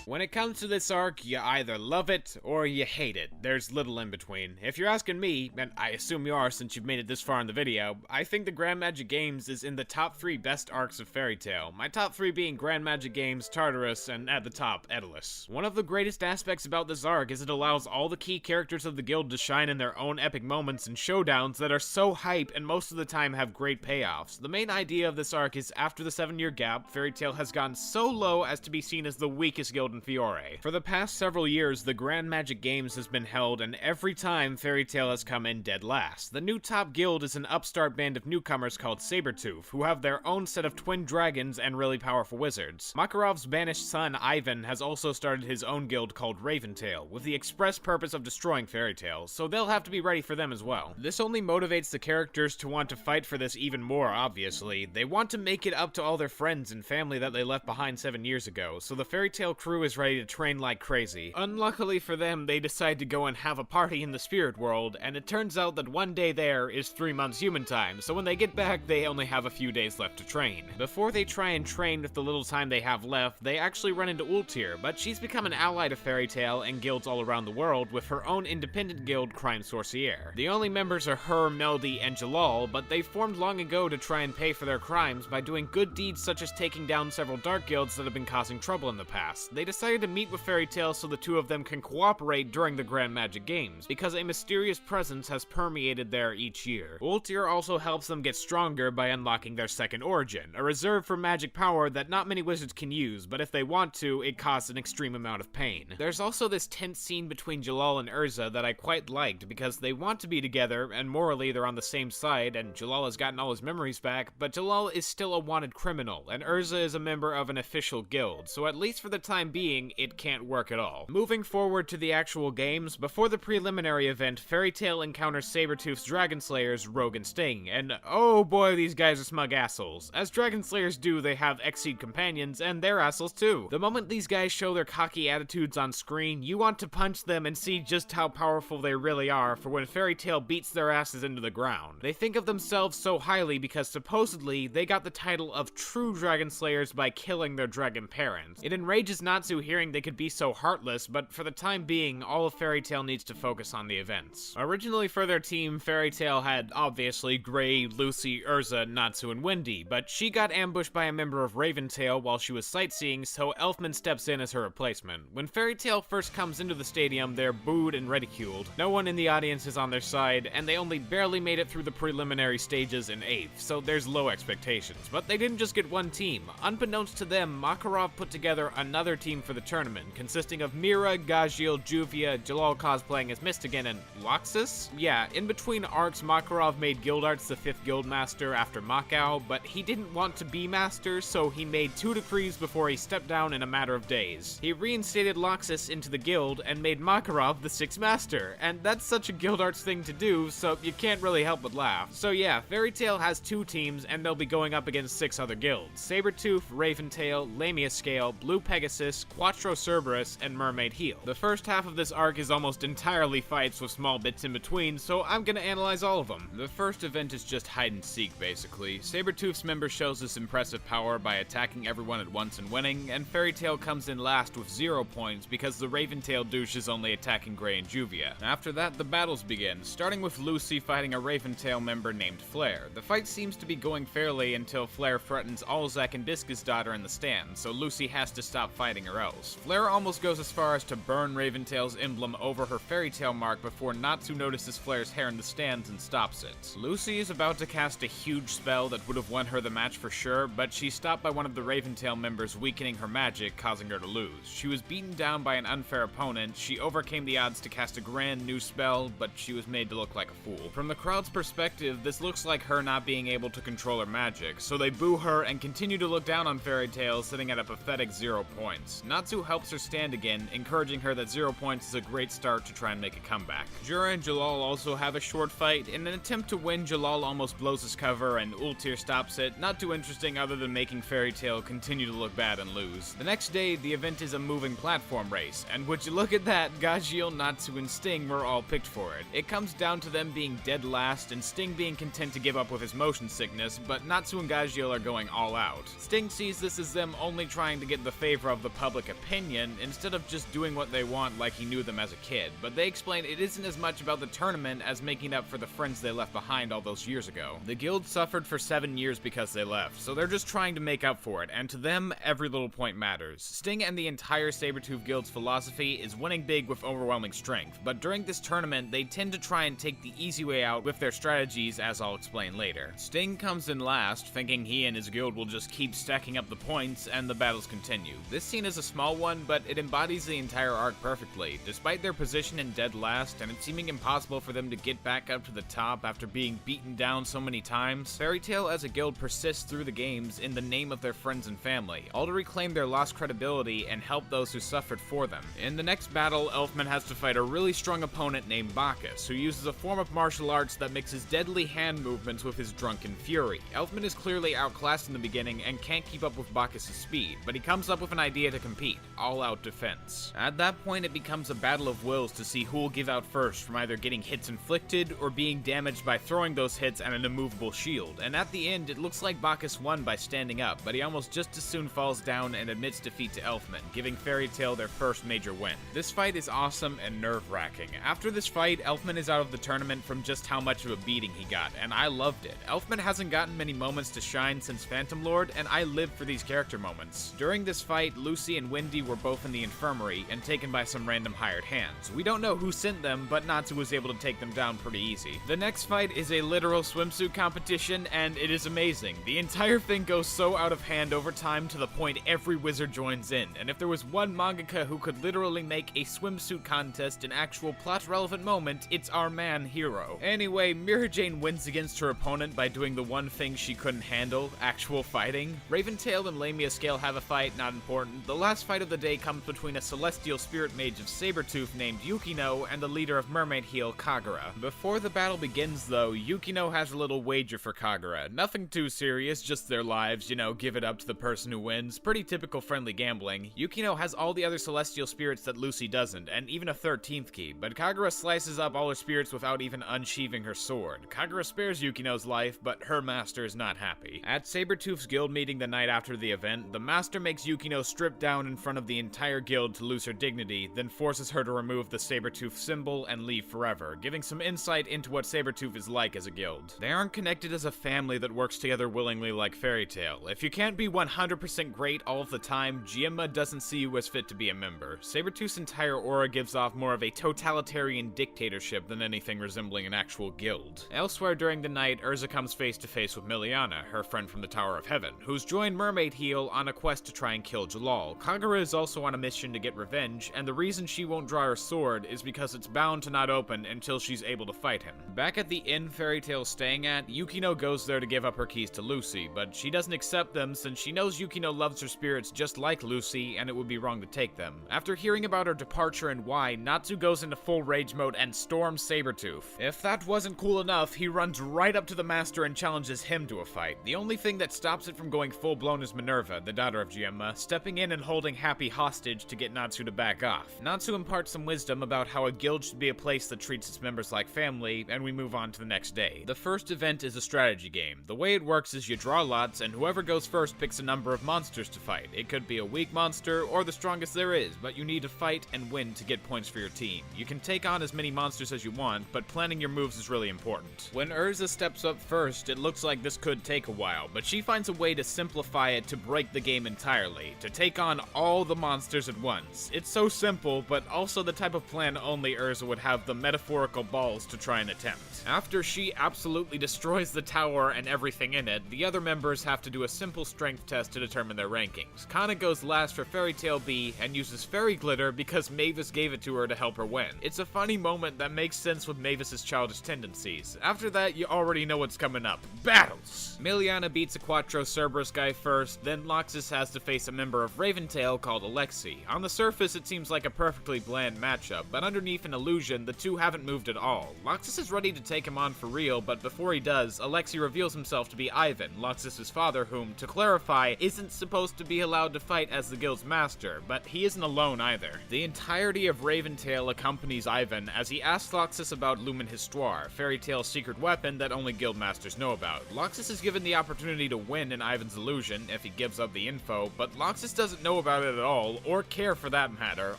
When it comes to this arc, you either love it or you hate it. There's little in between. If you're asking me, and I assume you are since you've made it this far in the video, I think the Grand Magic Games is in the top 3 best arcs of Fairy Tail. My top 3 being Grand Magic Games, Tartarus, and at the top, Edolas. One of the greatest aspects about this arc is it allows all the key characters of the guild to shine in their own epic moments and showdowns that are so hype and most of the time have great payoffs. The main idea of this arc is after the 7-year gap, Fairy Tail has gotten so low as to be seen as the weakest guild in Fiore. For the past several years, the Grand Magic Games has been held, and every time Fairy Tail has come in dead last. The new top guild is an upstart band of newcomers called Sabretooth, who have their own set of twin dragons and really powerful wizards. Makarov's banished son, Ivan, has also started his own guild called Raventail, with the express purpose of destroying Fairy Tail, so they'll have to be ready for them as well. This only motivates the characters to want to fight for this even more, obviously. They want to make it up to all their friends and family that they left behind 7 years ago, so the Fairy Tail crew is ready to train like crazy. Unluckily for them, they decide to go and have a party in the spirit world, and it turns out that one day there is 3 months human time, so when they get back, they only have a few days left to train. Before they try and train with the little time they have left, they actually run into Ultir, but she's become an ally to Fairy Tail and guilds all around the world with her own independent guild, Crime Sorcière. The only members are her, Melody, and Jalal, but they formed long ago to try and pay for their crimes by doing good deeds such as taking down several dark guilds that have been causing trouble in the past. They decided to meet with Fairy Tail so the two of them can cooperate during the Grand Magic Games, because a mysterious presence has permeated there each year. Ultir also helps them get stronger by unlocking their second origin, a reserve for magic power that not many wizards can use, but if they want to, it causes an extreme amount of pain. There's also this tense scene between Jalal and Urza that I quite liked, because they want to be together, and morally they're on the same side, and Jalal has gotten all his memories back, but Jalal is still a wanted criminal, and Urza is a member of an official guild, so at least for the time being, it can't work at all. Moving forward to the actual games, before the preliminary event, Fairy Tail encounters Sabretooth's Dragon Slayers, Rogue and Sting, and oh boy, these guys are smug assholes. As Dragon Slayers do, they have Exceed companions, and they're assholes too. The moment these guys show their cocky attitudes on screen, you want to punch them and see just how powerful they really are for when Fairy Tail beats their asses into the ground. They think of themselves so highly because supposedly they got the title of true Dragon Slayers by killing their dragon parents. It enrages Natsu hearing they could be so heartless, but for the time being, all of Fairy Tail needs to focus on the events. Originally for their team, Fairy Tail had obviously Gray, Lucy, Urza, Natsu, and Wendy, but she got ambushed by a member of Raventail while she was sightseeing, so Elfman steps in as her replacement. When Fairy Tail first comes into the stadium, they're booed and ridiculed. No one in the audience is on their side, and they only barely made it through the preliminary stages in 8th, so there's low expectations. But they didn't just get one team. Unbeknownst to them, Makarov put together another team for the tournament, consisting of Mira, Gajil, Juvia, Jalal cosplaying as Mystigan, and Loxus? Yeah, in between arcs, Makarov made Gildarts the 5th Guildmaster after Makau, but he didn't want to be Master, so he made 2 decrees before he stepped down in a matter of days. He reinstated Loxus into the guild and made Makarov the 6th Master, and that's such a Gildarts thing to do, so you can't really help but laugh. So yeah, Fairy Tail has 2 teams, and they'll be going up against 6 other guilds: Sabretooth, Raventail, Lamia Scale, Blue Pegasus, Quattro Cerberus, and Mermaid Heel. The first half of this arc is almost entirely fights with small bits in between, so I'm gonna analyze all of them. The first event is just hide and seek, basically. Sabretooth's member shows this impressive power by attacking everyone at once and winning, and Fairy Tail comes in last with 0 points because the Raventail douche is only attacking Gray and Juvia. After that, the battles begin, starting with Lucy fighting a Raventail member named Flare. The fight seems to be going fairly until Flare threatens Alzak and Bisca's daughter in the stand, so Lucy has to stop fighting or else. Flare almost goes as far as to burn Raventail's emblem over her Fairy Tail mark before Natsu notices Flare's hair in the stands and stops it. Lucy is about to cast a huge spell that would have won her the match for sure, but she's stopped by one of the Raventail members, weakening her magic, causing her to lose. She was beaten down by an unfair opponent, she overcame the odds to cast a grand new spell, but she was made to look like a fool. From the crowd's perspective, this looks like her not being able to control her magic, so they boo her and continue to look down on Fairy Tail, sitting at a pathetic 0 points. Natsu helps her stand again, encouraging her that 0 points is a great start to try and make a comeback. Jura and Jalal also have a short fight. In an attempt to win, Jalal almost blows his cover and Ultir stops it, not too interesting other than making Fairy Tail continue to look bad and lose. The next day, the event is a moving platform race, and would you look at that, Gajil, Natsu, and Sting were all picked for it. It comes down to them being dead last and Sting being content to give up with his motion sickness, but Natsu and Gajil are going all out. Sting sees this as them only trying to get the favor of the public opinion instead of just doing what they want like he knew them as a kid, but they explain it isn't as much about the tournament as making up for the friends they left behind all those years ago. The guild suffered for 7 years because they left, so they're just trying to make up for it, and to them, every little point matters. Sting and the entire Sabretooth Guild's philosophy is winning big with overwhelming strength, but during this tournament, they tend to try and take the easy way out with their strategies, as I'll explain later. Sting comes in last, thinking he and his guild will just keep stacking up the points, and the battles continue. This scene is a small one, but it embodies the entire arc perfectly. Despite their position in dead last, and it seeming impossible for them to get back up to the top after being beaten down so many times, Fairy Tail as a guild persists through the games in the name of their friends and family, all to reclaim their lost credibility and help those who suffered for them. In the next battle, Elfman has to fight a really strong opponent named Bacchus, who uses a form of martial arts that mixes deadly hand movements with his drunken fury. Elfman is clearly outclassed in the beginning and can't keep up with Bacchus' speed, but he comes up with an idea to compete: all-out defense. At that point, it becomes a battle of wills to see who will give out first from either getting hits inflicted or being damaged by throwing those hits at an immovable shield, and at the end, it looks like Bacchus won by standing up, but he almost just as soon falls down and admits defeat to Elfman, giving Fairy Tail their first major win. This fight is awesome and nerve-wracking. After this fight, Elfman is out of the tournament from just how much of a beating he got, and I loved it. Elfman hasn't gotten many moments to shine since Phantom Lord, and I live for these character moments. During this fight, Lucy and Wendy were both in the infirmary and taken by some random hired hands. We don't know who sent them, but Natsu was able to take them down pretty easy. The next fight is a literal swimsuit competition, and it is amazing. The entire thing goes so out of hand over time to the point every wizard joins in, and if there was one mangaka who could literally make a swimsuit contest an actual plot-relevant moment, it's our man, Hero. Anyway, Mira Jane wins against her opponent by doing the one thing she couldn't handle: actual fighting. Raventail and Lamia Scale have a fight, not important. The last fight of the day comes between a celestial spirit mage of Sabretooth named Yukino and the leader of Mermaid Heel, Kagura. Before the battle begins, though, Yukino has a little wager for Kagura. Nothing too serious, just their lives, you know, give it up to the person who wins. Pretty typical friendly gambling. Yukino has all the other celestial spirits that Lucy doesn't, and even a 13th key, but Kagura slices up all her spirits without even unsheathing her sword. Kagura spares Yukino's life, but her master is not happy. At Sabretooth's guild meeting the night after the event, the master makes Yukino strip down in front of the entire guild to lose her dignity, then forces her to remove the Sabretooth symbol and leave forever, giving some insight into what Sabretooth is like as a guild. They aren't connected as a family that works together willingly like Fairy Tail. If you can't be 100% great all of the time, Giemma doesn't see you as fit to be a member. Sabretooth's entire aura gives off more of a totalitarian dictatorship than anything resembling an actual guild. Elsewhere during the night, Urza comes face to face with Miliana, her friend from the Tower of Heaven, who's joined Mermaid Heel on a quest to try and kill Jalal, Kagura is also on a mission to get revenge, and the reason she won't draw her sword is because it's bound to not open until she's able to fight him. Back at the inn Fairy Tail's staying at, Yukino goes there to give up her keys to Lucy, but she doesn't accept them since she knows Yukino loves her spirits just like Lucy, and it would be wrong to take them. After hearing about her departure and why, Natsu goes into full rage mode and storms Sabretooth. If that wasn't cool enough, he runs right up to the Master and challenges him to a fight. The only thing that stops it from going full-blown is Minerva, the daughter of Giemma, stepping in and holding Happy hostage to get Natsu to back off. Natsu imparts some wisdom about how a guild should be a place that treats its members like family, and we move on to the next day. The first event is a strategy game. The way it works is you draw lots, and whoever goes first picks a number of monsters to fight. It could be a weak monster, or the strongest there is, but you need to fight and win to get points for your team. You can take on as many monsters as you want, but planning your moves is really important. When Urza steps up first, it looks like this could take a while, but she finds a way to simplify it to break the game entirely, to take on all the monsters at once. It's so simple, but also the type of plan only Urza would have the metaphorical balls to try and attempt. After she absolutely destroys the tower and everything in it, the other members have to do a simple strength test to determine their rankings. Kana goes last for Fairy Tail B and uses Fairy Glitter because Mavis gave it to her to help her win. It's a funny moment that makes sense with Mavis's childish tendencies. After that, you already know what's coming up. Battles! Miliana beats a Quattro Cerberus guy first, then Loxus has to face a member of Raventail called Alexi. On the surface, it seems like a perfectly bland matchup, but underneath an illusion, the two haven't moved at all. Loxus is ready to take him on for real, but before he does, Alexi reveals himself to be Ivan, Loxus' father, whom, to clarify, isn't supposed to be allowed to fight as the guild's master, but he isn't alone either. The entirety of Raventail accompanies Ivan as he asks Loxus about Lumen Histoire, Fairy Tail's secret weapon that only guild masters know about. Loxus is given the opportunity to win in Ivan's illusion if he gives up the info, but Loxus doesn't know about it at all, or care for that matter.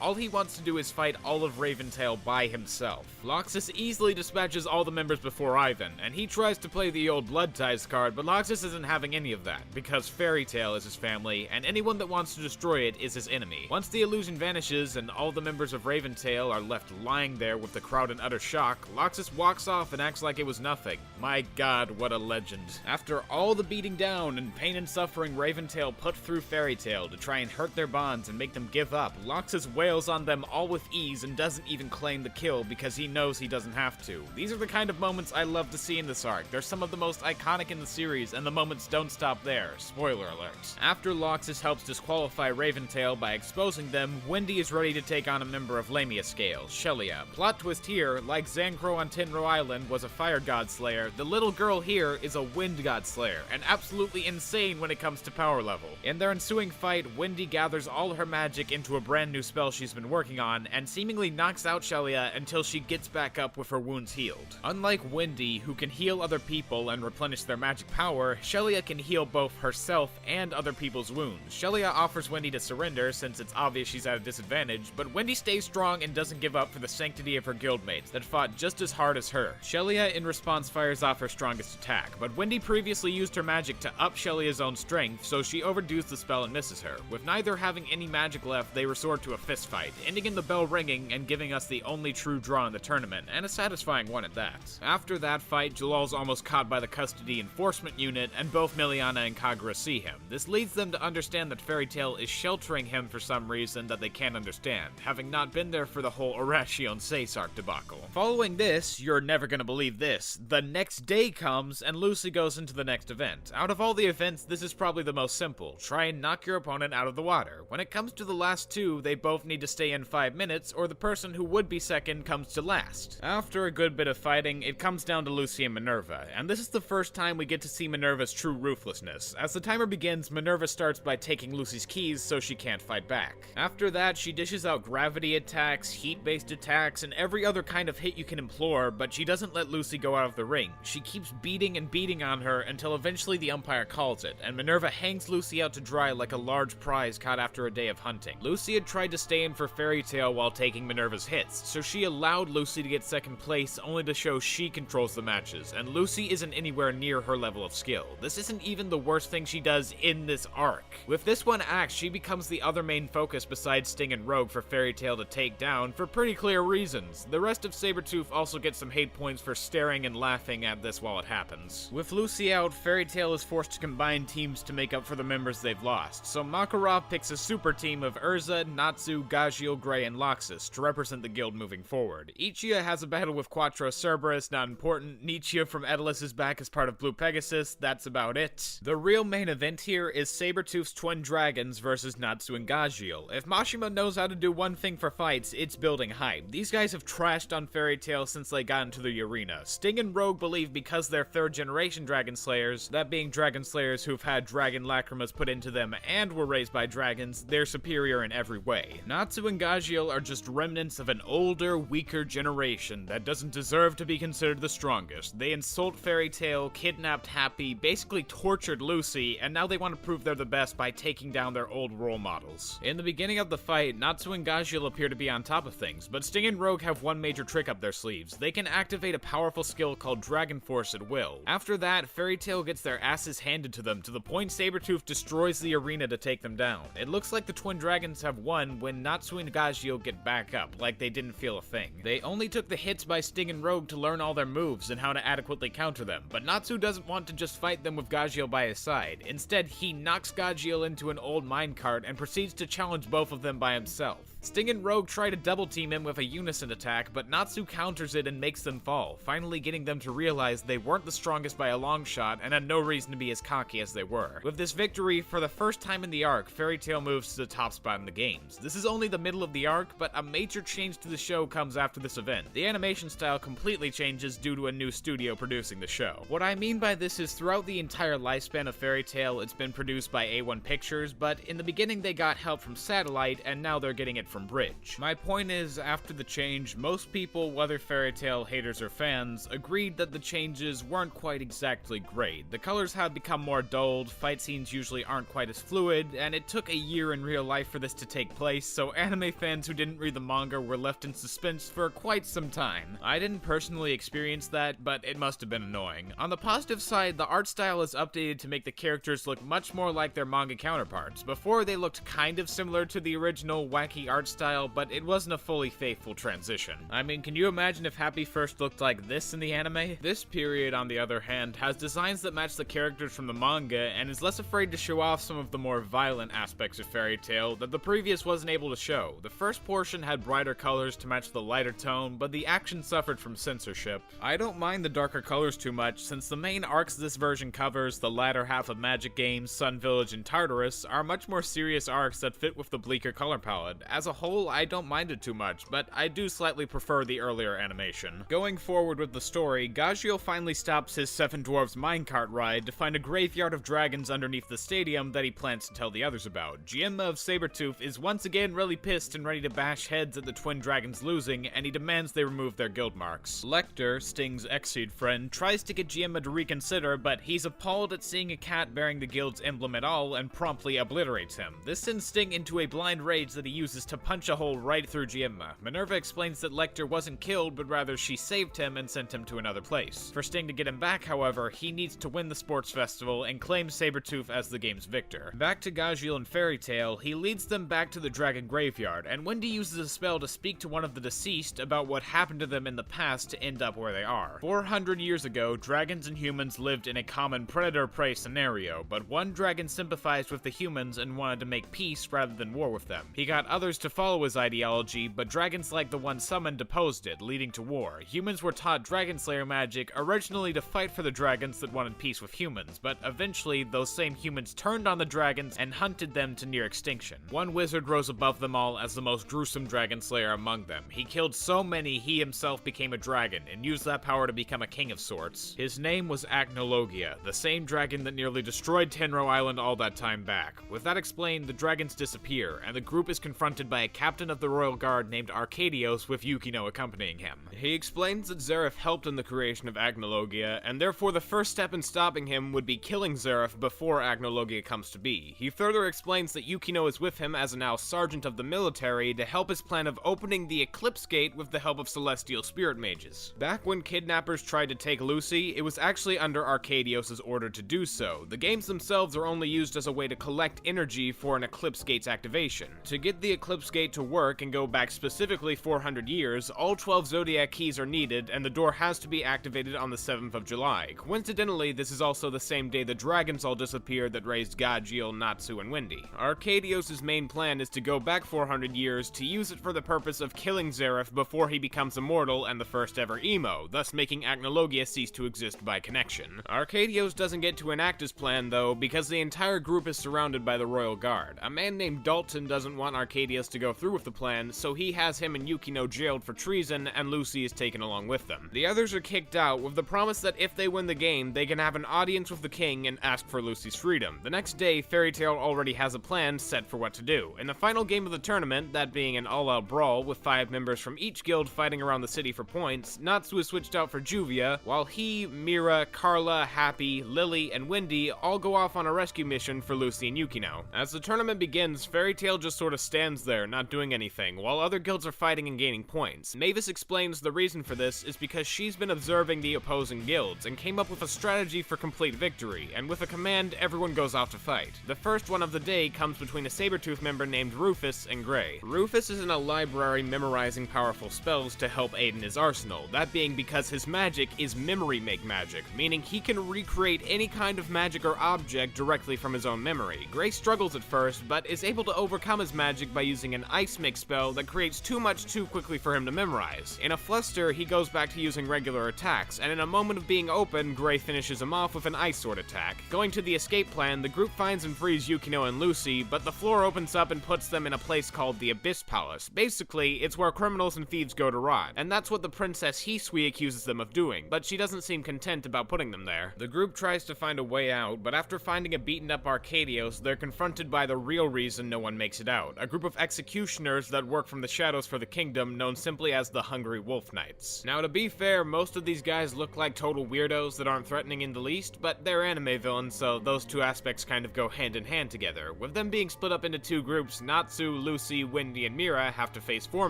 All he wants to do is fight all of Raventail by himself. Loxus easily dispatches all the members before Ivan, and he tries to play the old blood ties card, but Loxus isn't having any of that, because Fairy Tail is his family, and anyone that wants to destroy it is his enemy. Once the illusion vanishes and all the members of Raventail are left lying there with the crowd in utter shock, Loxus walks off and acts like it was nothing. My god, what a legend. After all the beating down and pain and suffering Raventail put through Fairy Tail to try and hurt their bonds and make them give up, Loxus wails on them all with ease and doesn't even claim the kill because he knows he doesn't have to. These are the kind of moments I love to see in this arc. They're some of the most iconic in the series, and the moments don't stop there. Spoiler alert. After Loxus helps disqualify Raventail by exposing them, Wendy is ready to take on a member of Lamia Scale, Shelia. Plot twist here, like Zancro on Tenrou Island was a fire god slayer, the little girl here is a wind god slayer, and absolutely insane when it comes to power level. In their ensuing fight, Wendy gathers all her magic into a brand new spell she's been working on, and seemingly knocks out Shelia until she gets back up with her wounds healed. Unlike Wendy, who can heal other people and replenish their magic power, Shelia can heal both herself and other people's wounds. Shelia offers Wendy to surrender since it's obvious she's at a disadvantage, but Wendy stays strong and doesn't give up for the sanctity of her guildmates that fought just as hard as her. Shelia in response fires off her strongest attack, but Wendy previously used her magic to up Shelia's own strength, so she overdoes the spell and misses her. With neither having any magic left, they resort to a fist fight, ending in the bell ringing and giving us the only true draw in the tournament, and a satisfying one at that. After that fight, Jalal's almost caught by the custody enforcement unit, and both Miliana and Kagura see him. This leads them to understand that Fairy Tail is sheltering him for some reason that they can't understand, having not been there for the whole Oracion Seis arc debacle. Following this, you're never gonna believe this, the next day comes and Lucy goes into the next event. Out of all the events, this is probably the most simple. Try and knock your opponent out of the water. When it comes to the last two, they both need to stay in 5 minutes, or the person who would be second comes to last. After a good bit of fighting, it comes down to Lucy and Minerva, and this is the first time we get to see Minerva's true ruthlessness. As the timer begins, Minerva starts by taking Lucy's keys so she can't fight back. After that, she dishes out gravity attacks, heat-based attacks, and every other kind of hit you can implore, but she doesn't let Lucy go out of the ring. She keeps beating and beating on her until eventually the umpire calls it, and Minerva hangs Lucy out to dry like a large prize caught after a day of hunting. Lucy had tried to stay in for Fairy Tail while taking Minerva's hits, so she allowed Lucy to get second place only to show she controls the matches, and Lucy isn't anywhere near her level of skill. This isn't even the worst thing she does in this arc. With this one act, she becomes the other main focus besides Sting and Rogue for Fairy Tail to take down for pretty clear reasons. The rest of Sabretooth also gets some hate points for staring and laughing at this while it happens. With Lucy out, Fairy Tail is forced to combine teams to make up for the members they've lost, so Makarov picks a super team of Urza, Natsu, Gagiel, Grey, and Loxus to represent the guild moving forward. Ichia has a battle with Quattro Cerberus, not important. Nietzsche from Edolas is back as part of Blue Pegasus, that's about it. The real main event here is Sabretooth's twin dragons versus Natsu and Gagiel. If Mashima knows how to do one thing for fights, it's building hype. These guys have trashed on Fairy Tail since they got into the arena. Sting and Rogue believe because they're third generation Dragon Slayers, that being Dragon Slayers who've had dragon lacrimas put into them and were raised by dragons, they're superior in every way. Natsu and Gagiel are just remnants of an older, weaker generation that doesn't deserve to be considered the strongest. They insult Fairy Tail, kidnapped Happy, basically tortured Lucy, and now they want to prove they're the best by taking down their old role models. In the beginning of the fight, Natsu and Gagiel appear to be on top of things, but Sting and Rogue have one major trick up their sleeves. They can activate a powerful skill called Dragon Force at will. After that, Fairy Tail gets their asses handed to them to the point Sabretooth destroys the arena to take them down. It looks like the twin dragons have won when Natsu and Gagiel get back up, like they didn't feel a thing. They only took the hits by Sting and Rogue to learn all their moves and how to adequately counter them, but Natsu doesn't want to just fight them with Gagiel by his side. Instead, he knocks Gagiel into an old minecart and proceeds to challenge both of them by himself. Sting and Rogue try to double team him with a unison attack, but Natsu counters it and makes them fall, finally getting them to realize they weren't the strongest by a long shot and had no reason to be as cocky as they were. With this victory, for the first time in the arc, Fairy Tail moves to the top spot in the games. This is only the middle of the arc, but a major change to the show comes after this event. The animation style completely changes due to a new studio producing the show. What I mean by this is throughout the entire lifespan of Fairy Tail, it's been produced by A1 Pictures, but in the beginning they got help from Satellite, and now they're getting it from Bridge. My point is, after the change, most people, whether Fairy Tail haters or fans, agreed that the changes weren't quite exactly great. The colors have become more dulled, fight scenes usually aren't quite as fluid, and it took a year in real life for this to take place, so anime fans who didn't read the manga were left in suspense for quite some time. I didn't personally experience that, but it must have been annoying. On the positive side, the art style is updated to make the characters look much more like their manga counterparts. Before, they looked kind of similar to the original wacky art style, but it wasn't a fully faithful transition. I mean, can you imagine if Happy first looked like this in the anime? This period, on the other hand, has designs that match the characters from the manga and is less afraid to show off some of the more violent aspects of Fairy Tail that the previous wasn't able to show. The first portion had brighter colors to match the lighter tone, but the action suffered from censorship. I don't mind the darker colors too much, since the main arcs this version covers, the latter half of Magic Games, Sun Village, and Tartarus, are much more serious arcs that fit with the bleaker color palette. As a whole, I don't mind it too much, but I do slightly prefer the earlier animation. Going forward with the story, Gagiel finally stops his Seven Dwarfs minecart ride to find a graveyard of dragons underneath the stadium that he plans to tell the others about. Giemma of Sabretooth is once again really pissed and ready to bash heads at the twin dragons losing, and he demands they remove their guild marks. Lecter, Sting's Exceed friend, tries to get Giemma to reconsider, but he's appalled at seeing a cat bearing the guild's emblem at all and promptly obliterates him. This sends Sting into a blind rage that he uses to punch a hole right through Giemma. Minerva explains that Lecter wasn't killed, but rather she saved him and sent him to another place. For Sting to get him back, however, he needs to win the sports festival and claim Sabretooth as the game's victor. Back to Gagiel and Fairy Tail, he leads them back to the dragon graveyard, and Wendy uses a spell to speak to one of the deceased about what happened to them in the past to end up where they are. 400 years ago, dragons and humans lived in a common predator-prey scenario, but one dragon sympathized with the humans and wanted to make peace rather than war with them. He got others to follow his ideology, but dragons like the one summoned opposed it, leading to war. Humans were taught Dragon Slayer magic, originally to fight for the dragons that wanted peace with humans, but eventually those same humans turned on the dragons and hunted them to near extinction. One wizard rose above them all as the most gruesome Dragon Slayer among them. He killed so many he himself became a dragon, and used that power to become a king of sorts. His name was Acnologia, the same dragon that nearly destroyed Tenrou Island all that time back. With that explained, the dragons disappear, and the group is confronted by a captain of the royal guard named Arcadios with Yukino accompanying him. He explains that Zeref helped in the creation of Agnologia, and therefore the first step in stopping him would be killing Zeref before Agnologia comes to be. He further explains that Yukino is with him as a now sergeant of the military to help his plan of opening the Eclipse Gate with the help of celestial spirit mages. Back when kidnappers tried to take Lucy, it was actually under Arcadios' order to do so. The games themselves are only used as a way to collect energy for an Eclipse Gate's activation. To get the Eclipse Eclipse Gate to work and go back specifically 400 years, all 12 Zodiac keys are needed, and the door has to be activated on the 7th of July. Coincidentally, this is also the same day the dragons all disappeared that raised Gajeel, Natsu, and Wendy. Arcadios' main plan is to go back 400 years to use it for the purpose of killing Zareth before he becomes immortal and the first ever emo, thus making Acnologia cease to exist by connection. Arcadios doesn't get to enact his plan though, because the entire group is surrounded by the Royal Guard. A man named Dalton doesn't want Arcadios to go through with the plan, so he has him and Yukino jailed for treason, and Lucy is taken along with them. The others are kicked out with the promise that if they win the game, they can have an audience with the king and ask for Lucy's freedom. The next day, Fairy Tail already has a plan set for what to do. In the final game of the tournament, that being an all-out brawl with 5 members from each guild fighting around the city for points, Natsu is switched out for Juvia, while he, Mira, Carla, Happy, Lily, and Wendy all go off on a rescue mission for Lucy and Yukino. As the tournament begins, Fairy Tail just sort of stands there, not doing anything, while other guilds are fighting and gaining points. Mavis explains the reason for this is because she's been observing the opposing guilds and came up with a strategy for complete victory, and with a command, everyone goes off to fight. The first one of the day comes between a Sabretooth member named Rufus and Gray. Rufus is in a library memorizing powerful spells to help aid in his arsenal, that being because his magic is memory make magic, meaning he can recreate any kind of magic or object directly from his own memory. Gray struggles at first, but is able to overcome his magic by using an ice mix spell that creates too much too quickly for him to memorize. In a fluster, he goes back to using regular attacks, and in a moment of being open, Gray finishes him off with an ice sword attack. Going to the escape plan, the group finds and frees Yukino and Lucy, but the floor opens up and puts them in a place called the Abyss Palace. Basically, it's where criminals and thieves go to rot, and that's what the Princess Hisui accuses them of doing, but she doesn't seem content about putting them there. The group tries to find a way out, but after finding a beaten up Arcadios, they're confronted by the real reason no one makes it out, a group of executioners that work from the shadows for the kingdom, known simply as the Hungry Wolf Knights. Now to be fair, most of these guys look like total weirdos that aren't threatening in the least, but they're anime villains, so those two aspects kind of go hand in hand together. With them being split up into 2 groups, Natsu, Lucy, Wendy, and Mira have to face 4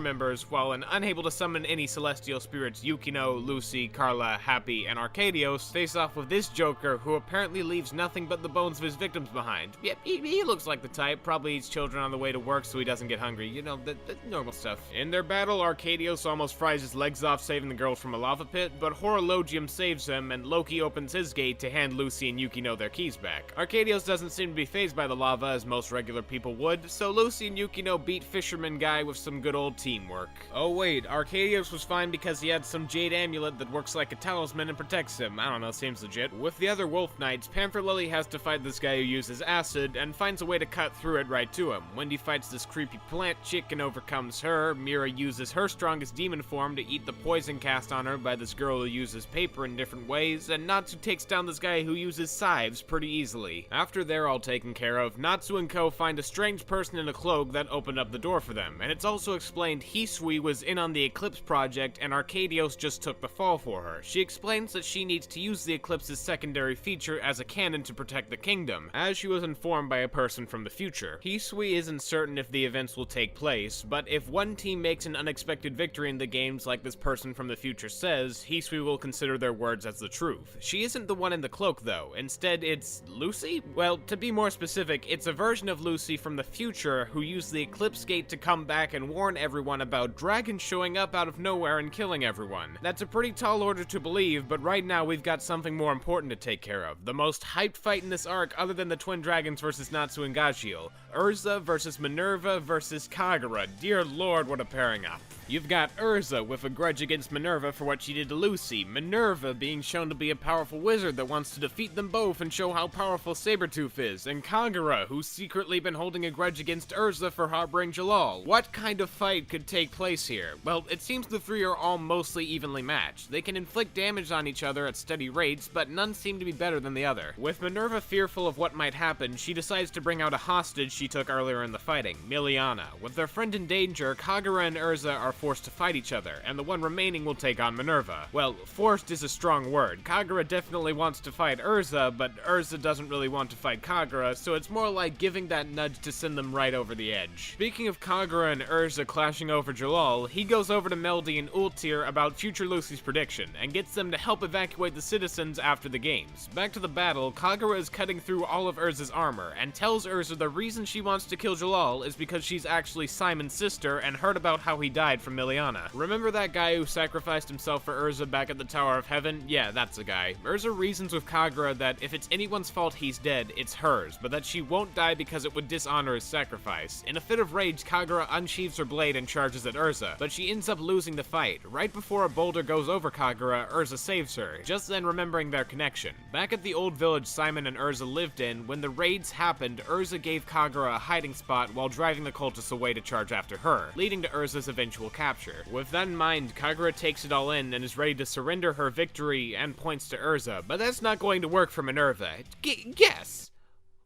members, while unable to summon any celestial spirits, Yukino, Lucy, Carla, Happy, and Arcadios face off with this Joker, who apparently leaves nothing but the bones of his victims behind. Yep, he looks like the type, probably eats children on the way to work so he doesn't get hungry, you know, the normal stuff. In their battle, Arcadios almost fries his legs off saving the girls from a lava pit, but Horologium saves him, and Loki opens his gate to hand Lucy and Yukino their keys back. Arcadios doesn't seem to be fazed by the lava as most regular people would, so Lucy and Yukino beat Fisherman Guy with some good old teamwork. Oh wait, Arcadios was fine because he had some jade amulet that works like a talisman and protects him. I don't know, seems legit. With the other Wolf Knights, Panther Lily has to fight this guy who uses acid and finds a way to cut through it right to him. Wendy fights this creepy plant chick and overcomes her. Mira uses her strongest demon form to eat the poison cast on her by this girl who uses paper in different ways, and Natsu takes down this guy who uses scythes pretty easily. After they're all taken care of, Natsu and Co find a strange person in a cloak that opened up the door for them, and it's also explained Hisui was in on the Eclipse project and Arcadios just took the fall for her. She explains that she needs to use the Eclipse's secondary feature as a cannon to protect the kingdom, as she was informed by a person from the future. Hisui isn't certain if the events will take place, but if one team makes an unexpected victory in the games like this person from the future says, Hisui will consider their words as the truth. She isn't the one in the cloak though, instead it's Lucy? Well, to be more specific, it's a version of Lucy from the future who used the Eclipse Gate to come back and warn everyone about dragons showing up out of nowhere and killing everyone. That's a pretty tall order to believe, but right now we've got something more important to take care of. The most hyped fight in this arc other than the twin dragons versus Natsu and Gajeel. Urza versus Minerva versus Kagura. Dear lord, what a pairing up. You've got Urza with a grudge against Minerva for what she did to Lucy, Minerva being shown to be a powerful wizard that wants to defeat them both and show how powerful Sabretooth is, and Kagura, who's secretly been holding a grudge against Urza for harboring Jalal. What kind of fight could take place here? Well, it seems the 3 are all mostly evenly matched. They can inflict damage on each other at steady rates, but none seem to be better than the other. With Minerva fearful of what might happen, she decides to bring out a hostage she took earlier in the fighting, Miliana. With their friend in danger, Kagura and Urza are forced to fight each other, and the one remaining will take on Minerva. Well, forced is a strong word. Kagura definitely wants to fight Urza, but Urza doesn't really want to fight Kagura, so it's more like giving that nudge to send them right over the edge. Speaking of Kagura and Urza clashing over Jalal, he goes over to Meldy and Ultir about future Lucy's prediction, and gets them to help evacuate the citizens after the games. Back to the battle, Kagura is cutting through all of Urza's armor, and tells Urza the reason she wants to kill Jalal is because she's she's actually Simon's sister and heard about how he died from Miliana. Remember that guy who sacrificed himself for Urza back at the Tower of Heaven? Yeah, that's the guy. Urza reasons with Kagura that if it's anyone's fault he's dead, it's hers, but that she won't die because it would dishonor his sacrifice. In a fit of rage, Kagura unsheathes her blade and charges at Urza, but she ends up losing the fight. Right before a boulder goes over Kagura, Urza saves her, just then remembering their connection. Back at the old village Simon and Urza lived in, when the raids happened, Urza gave Kagura a hiding spot while driving the cultists away to charge after her, leading to Urza's eventual capture. With that in mind, Kagura takes it all in and is ready to surrender her victory and points to Urza, but that's not going to work for Minerva. Guess!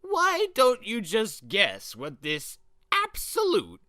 Why don't you just guess what this absolute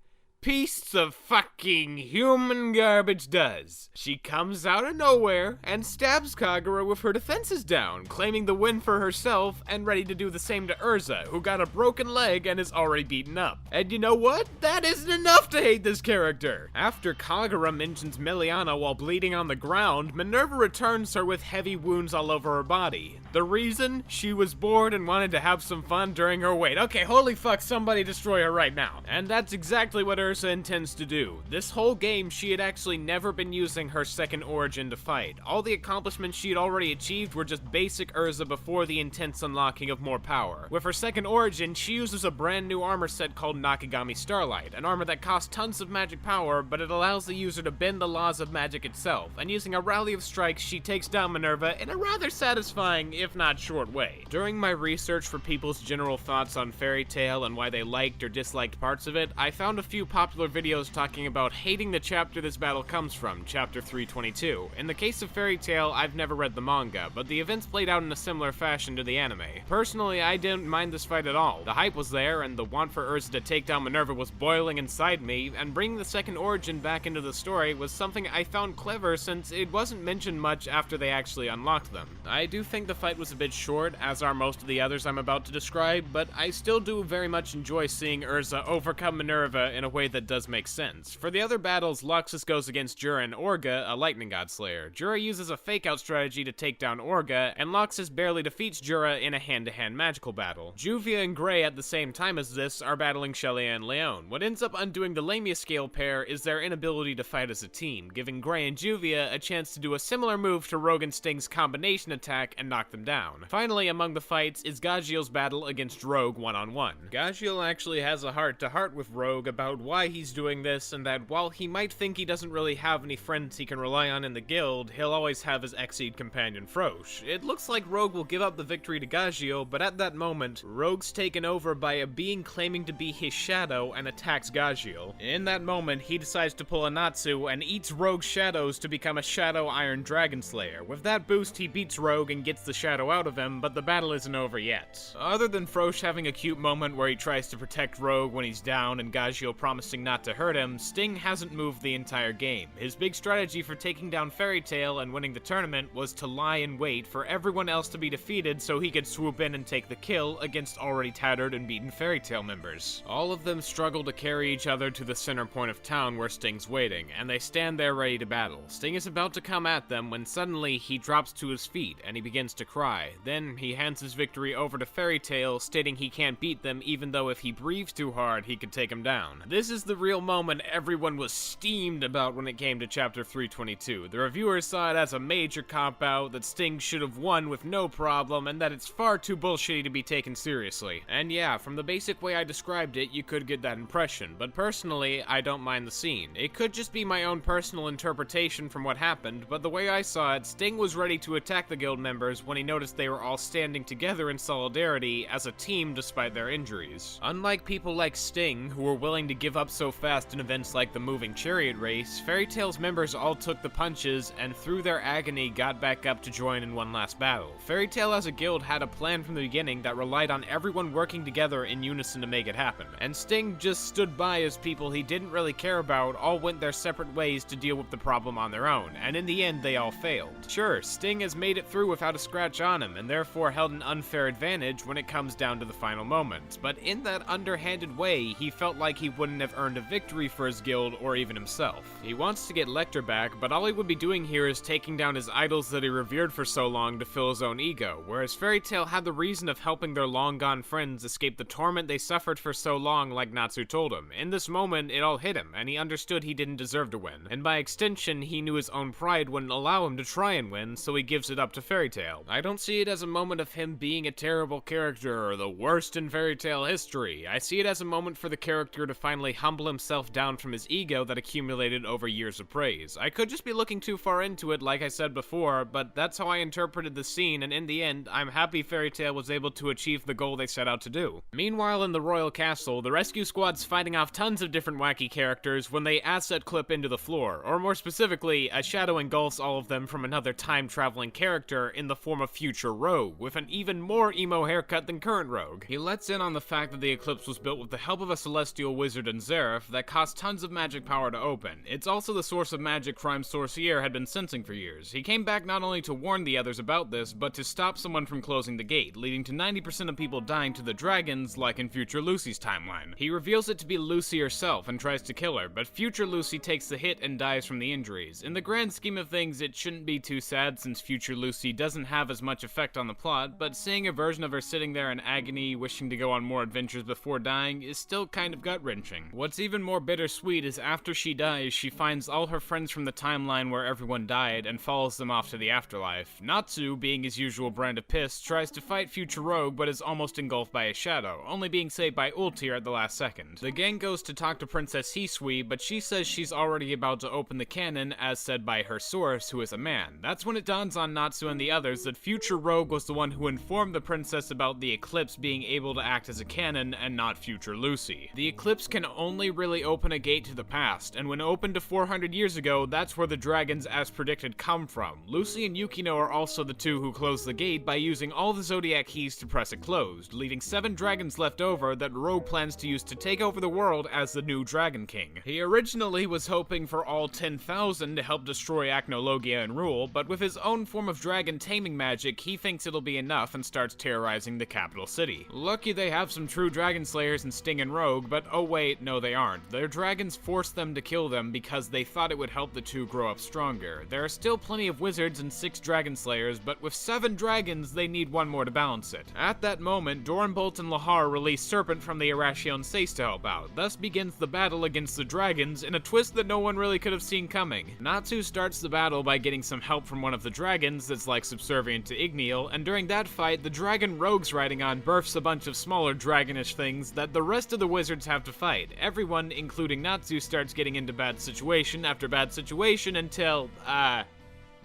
piece of fucking human garbage does? She comes out of nowhere and stabs Kagura with her defenses down, claiming the win for herself and ready to do the same to Urza, who got a broken leg and is already beaten up. And you know what? That isn't enough to hate this character. After Kagura mentions Miliana while bleeding on the ground, Minerva returns her with heavy wounds all over her body. The reason? She was bored and wanted to have some fun during her wait. Okay, holy fuck, somebody destroy her right now. And that's exactly what Urza intends to do. This whole game, she had actually never been using her second origin to fight. All the accomplishments she had already achieved were just basic Urza before the intense unlocking of more power. With her second origin, she uses a brand new armor set called Nakagami Starlight, an armor that costs tons of magic power, but it allows the user to bend the laws of magic itself, and using a rally of strikes, she takes down Minerva in a rather satisfying, if not short way. During my research for people's general thoughts on Fairy Tail and why they liked or disliked parts of it, I found a few popular videos talking about hating the chapter this battle comes from, chapter 322. In the case of Fairy Tail, I've never read the manga, but the events played out in a similar fashion to the anime. Personally, I didn't mind this fight at all. The hype was there, and the want for Urza to take down Minerva was boiling inside me, and bringing the second origin back into the story was something I found clever since it wasn't mentioned much after they actually unlocked them. I do think the fight was a bit short, as are most of the others I'm about to describe, but I still do very much enjoy seeing Urza overcome Minerva in a way that does make sense. For the other battles, Luxus goes against Jura and Orga, a lightning god slayer. Jura uses a fake-out strategy to take down Orga, and Luxus barely defeats Jura in a hand-to-hand magical battle. Juvia and Gray at the same time as this are battling Shelia and Leon. What ends up undoing the Lamia scale pair is their inability to fight as a team, giving Gray and Juvia a chance to do a similar move to Rogue and Sting's combination attack and knock them down. Finally, among the fights is Gagiel's battle against Rogue one-on-one. Gagiel actually has a heart-to-heart with Rogue about why he's doing this, and that while he might think he doesn't really have any friends he can rely on in the guild, he'll always have his Exceed companion Frosh. It looks like Rogue will give up the victory to Gagiel, but at that moment, Rogue's taken over by a being claiming to be his shadow and attacks Gagiel. In that moment, he decides to pull a Natsu and eats Rogue's shadows to become a Shadow Iron Dragon Slayer. With that boost, he beats Rogue and gets the shadow out of him, but the battle isn't over yet. Other than Frosh having a cute moment where he tries to protect Rogue when he's down and Gagiel promising not to hurt him, Sting hasn't moved the entire game. His big strategy for taking down Fairy Tail and winning the tournament was to lie in wait for everyone else to be defeated so he could swoop in and take the kill against already tattered and beaten Fairy Tail members. All of them struggle to carry each other to the center point of town where Sting's waiting, and they stand there ready to battle. Sting is about to come at them when suddenly he drops to his feet and he begins to cry. Then he hands his victory over to Fairy Tail, stating he can't beat them even though if he breathes too hard he could take him down. This is the real moment everyone was steamed about when it came to chapter 322. The reviewers saw it as a major cop-out, that Sting should have won with no problem, and that it's far too bullshitty to be taken seriously. And yeah, from the basic way I described it, you could get that impression, but personally, I don't mind the scene. It could just be my own personal interpretation from what happened, but the way I saw it, Sting was ready to attack the guild members when he noticed they were all standing together in solidarity as a team despite their injuries. Unlike people like Sting, who were willing to give up so fast in events like the moving chariot race, Fairy Tail's members all took the punches and through their agony got back up to join in one last battle. Fairy Tail as a guild had a plan from the beginning that relied on everyone working together in unison to make it happen, and Sting just stood by as people he didn't really care about all went their separate ways to deal with the problem on their own, and in the end they all failed. Sure, Sting has made it through without a scratch on him, and therefore held an unfair advantage when it comes down to the final moments, but in that underhanded way, he felt like he wouldn't have have earned a victory for his guild or even himself. He wants to get Lecter back, but all he would be doing here is taking down his idols that he revered for so long to fill his own ego, whereas Fairy Tail had the reason of helping their long-gone friends escape the torment they suffered for so long, like Natsu told him. In this moment, it all hit him, and he understood he didn't deserve to win, and by extension, he knew his own pride wouldn't allow him to try and win, so he gives it up to Fairy Tail. I don't see it as a moment of him being a terrible character or the worst in Fairy Tail history. I see it as a moment for the character to finally humble himself down from his ego that accumulated over years of praise. I could just be looking too far into it, like I said before, but that's how I interpreted the scene, and in the end, I'm happy Fairy Tail was able to achieve the goal they set out to do. Meanwhile, in the Royal Castle, the rescue squad's fighting off tons of different wacky characters when they asset clip into the floor, or more specifically, a shadow engulfs all of them from another time-traveling character in the form of future Rogue, with an even more emo haircut than current Rogue. He lets in on the fact that the Eclipse was built with the help of a celestial wizard and Zareth that cost tons of magic power to open. It's also the source of magic crime Sorcier had been sensing for years. He came back not only to warn the others about this, but to stop someone from closing the gate, leading to 90% of people dying to the dragons, like in future Lucy's timeline. He reveals it to be Lucy herself and tries to kill her, but future Lucy takes the hit and dies from the injuries. In the grand scheme of things, it shouldn't be too sad since future Lucy doesn't have as much effect on the plot, but seeing a version of her sitting there in agony, wishing to go on more adventures before dying, is still kind of gut-wrenching. What's even more bittersweet is after she dies, she finds all her friends from the timeline where everyone died and follows them off to the afterlife. Natsu, being his usual brand of piss, tries to fight future Rogue but is almost engulfed by a shadow, only being saved by Ultir at the last second. The gang goes to talk to Princess Hisui, but she says she's already about to open the cannon, as said by her source, who is a man. That's when it dawns on Natsu and the others that future Rogue was the one who informed the princess about the Eclipse being able to act as a cannon and not future Lucy. The Eclipse can only really open a gate to the past, and when opened to 400 years ago, that's where the dragons as predicted come from. Lucy and Yukino are also the two who close the gate by using all the Zodiac keys to press it closed, leaving 7 dragons left over that Rogue plans to use to take over the world as the new Dragon King. He originally was hoping for all 10,000 to help destroy Acnologia and rule, but with his own form of dragon taming magic, he thinks it'll be enough and starts terrorizing the capital city. Lucky they have some true dragon slayers in Sting and Rogue, but oh wait, no they aren't. Their dragons forced them to kill them because they thought it would help the two grow up stronger. There are still plenty of wizards and 6 dragon slayers, but with 7 dragons, they need 1 more to balance it. At that moment, Doranbolt and Lahar release Serpent from the Oracion Seis to help out. Thus begins the battle against the dragons in a twist that no one really could have seen coming. Natsu starts the battle by getting some help from one of the dragons that's like subservient to Igneal, and during that fight, the dragon Rogue's riding on births a bunch of smaller dragonish things that the rest of the wizards have to fight. Everyone, including Natsu, starts getting into bad situation after bad situation until,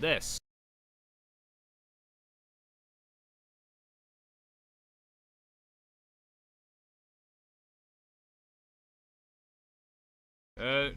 this.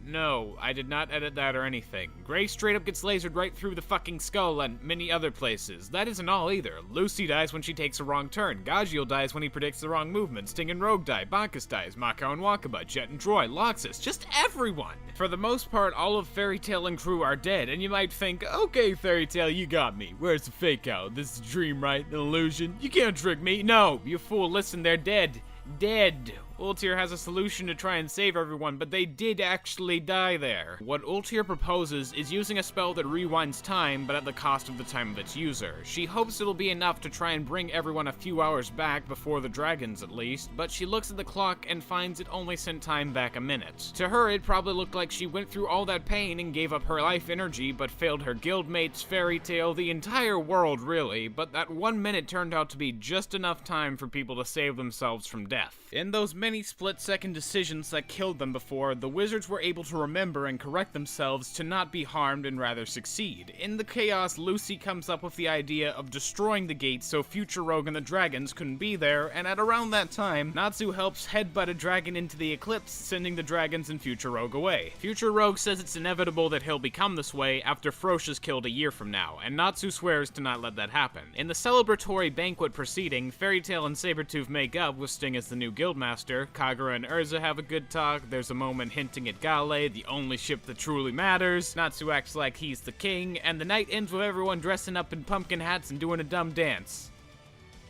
No, I did not edit that or anything. Gray straight up gets lasered right through the fucking skull and many other places. That isn't all either. Lucy dies when she takes a wrong turn, Gajiel dies when he predicts the wrong movement, Sting and Rogue die, Bacchus dies, Makao and Wakaba, Jet and Troy, Loxus, just everyone! For the most part, all of Fairy Tail and crew are dead, and you might think, okay Fairy Tail, you got me. Where's the fake out? This is a dream, right? An illusion? You can't trick me. No, you fool, listen, they're dead. Dead. Ultir has a solution to try and save everyone, but they did actually die there. What Ultir proposes is using a spell that rewinds time, but at the cost of the time of its user. She hopes it'll be enough to try and bring everyone a few hours back, before the dragons at least, but she looks at the clock and finds it only sent time back a minute. To her, it probably looked like she went through all that pain and gave up her life energy, but failed her guildmates, Fairy Tail, the entire world really, but that 1 minute turned out to be just enough time for people to save themselves from death. In those many split-second decisions that killed them before, the wizards were able to remember and correct themselves to not be harmed and rather succeed. In the chaos, Lucy comes up with the idea of destroying the gate so future Rogue and the dragons couldn't be there, and at around that time, Natsu helps headbutt a dragon into the Eclipse, sending the dragons and future Rogue away. Future Rogue says it's inevitable that he'll become this way after Frosh is killed a year from now, and Natsu swears to not let that happen. In the celebratory banquet proceeding, Fairy Tail and Sabretooth make up with Sting as the new guildmaster, Kagura and Urza have a good talk, there's a moment hinting at Gale, the only ship that truly matters, Natsu acts like he's the king, and the night ends with everyone dressing up in pumpkin hats and doing a dumb dance.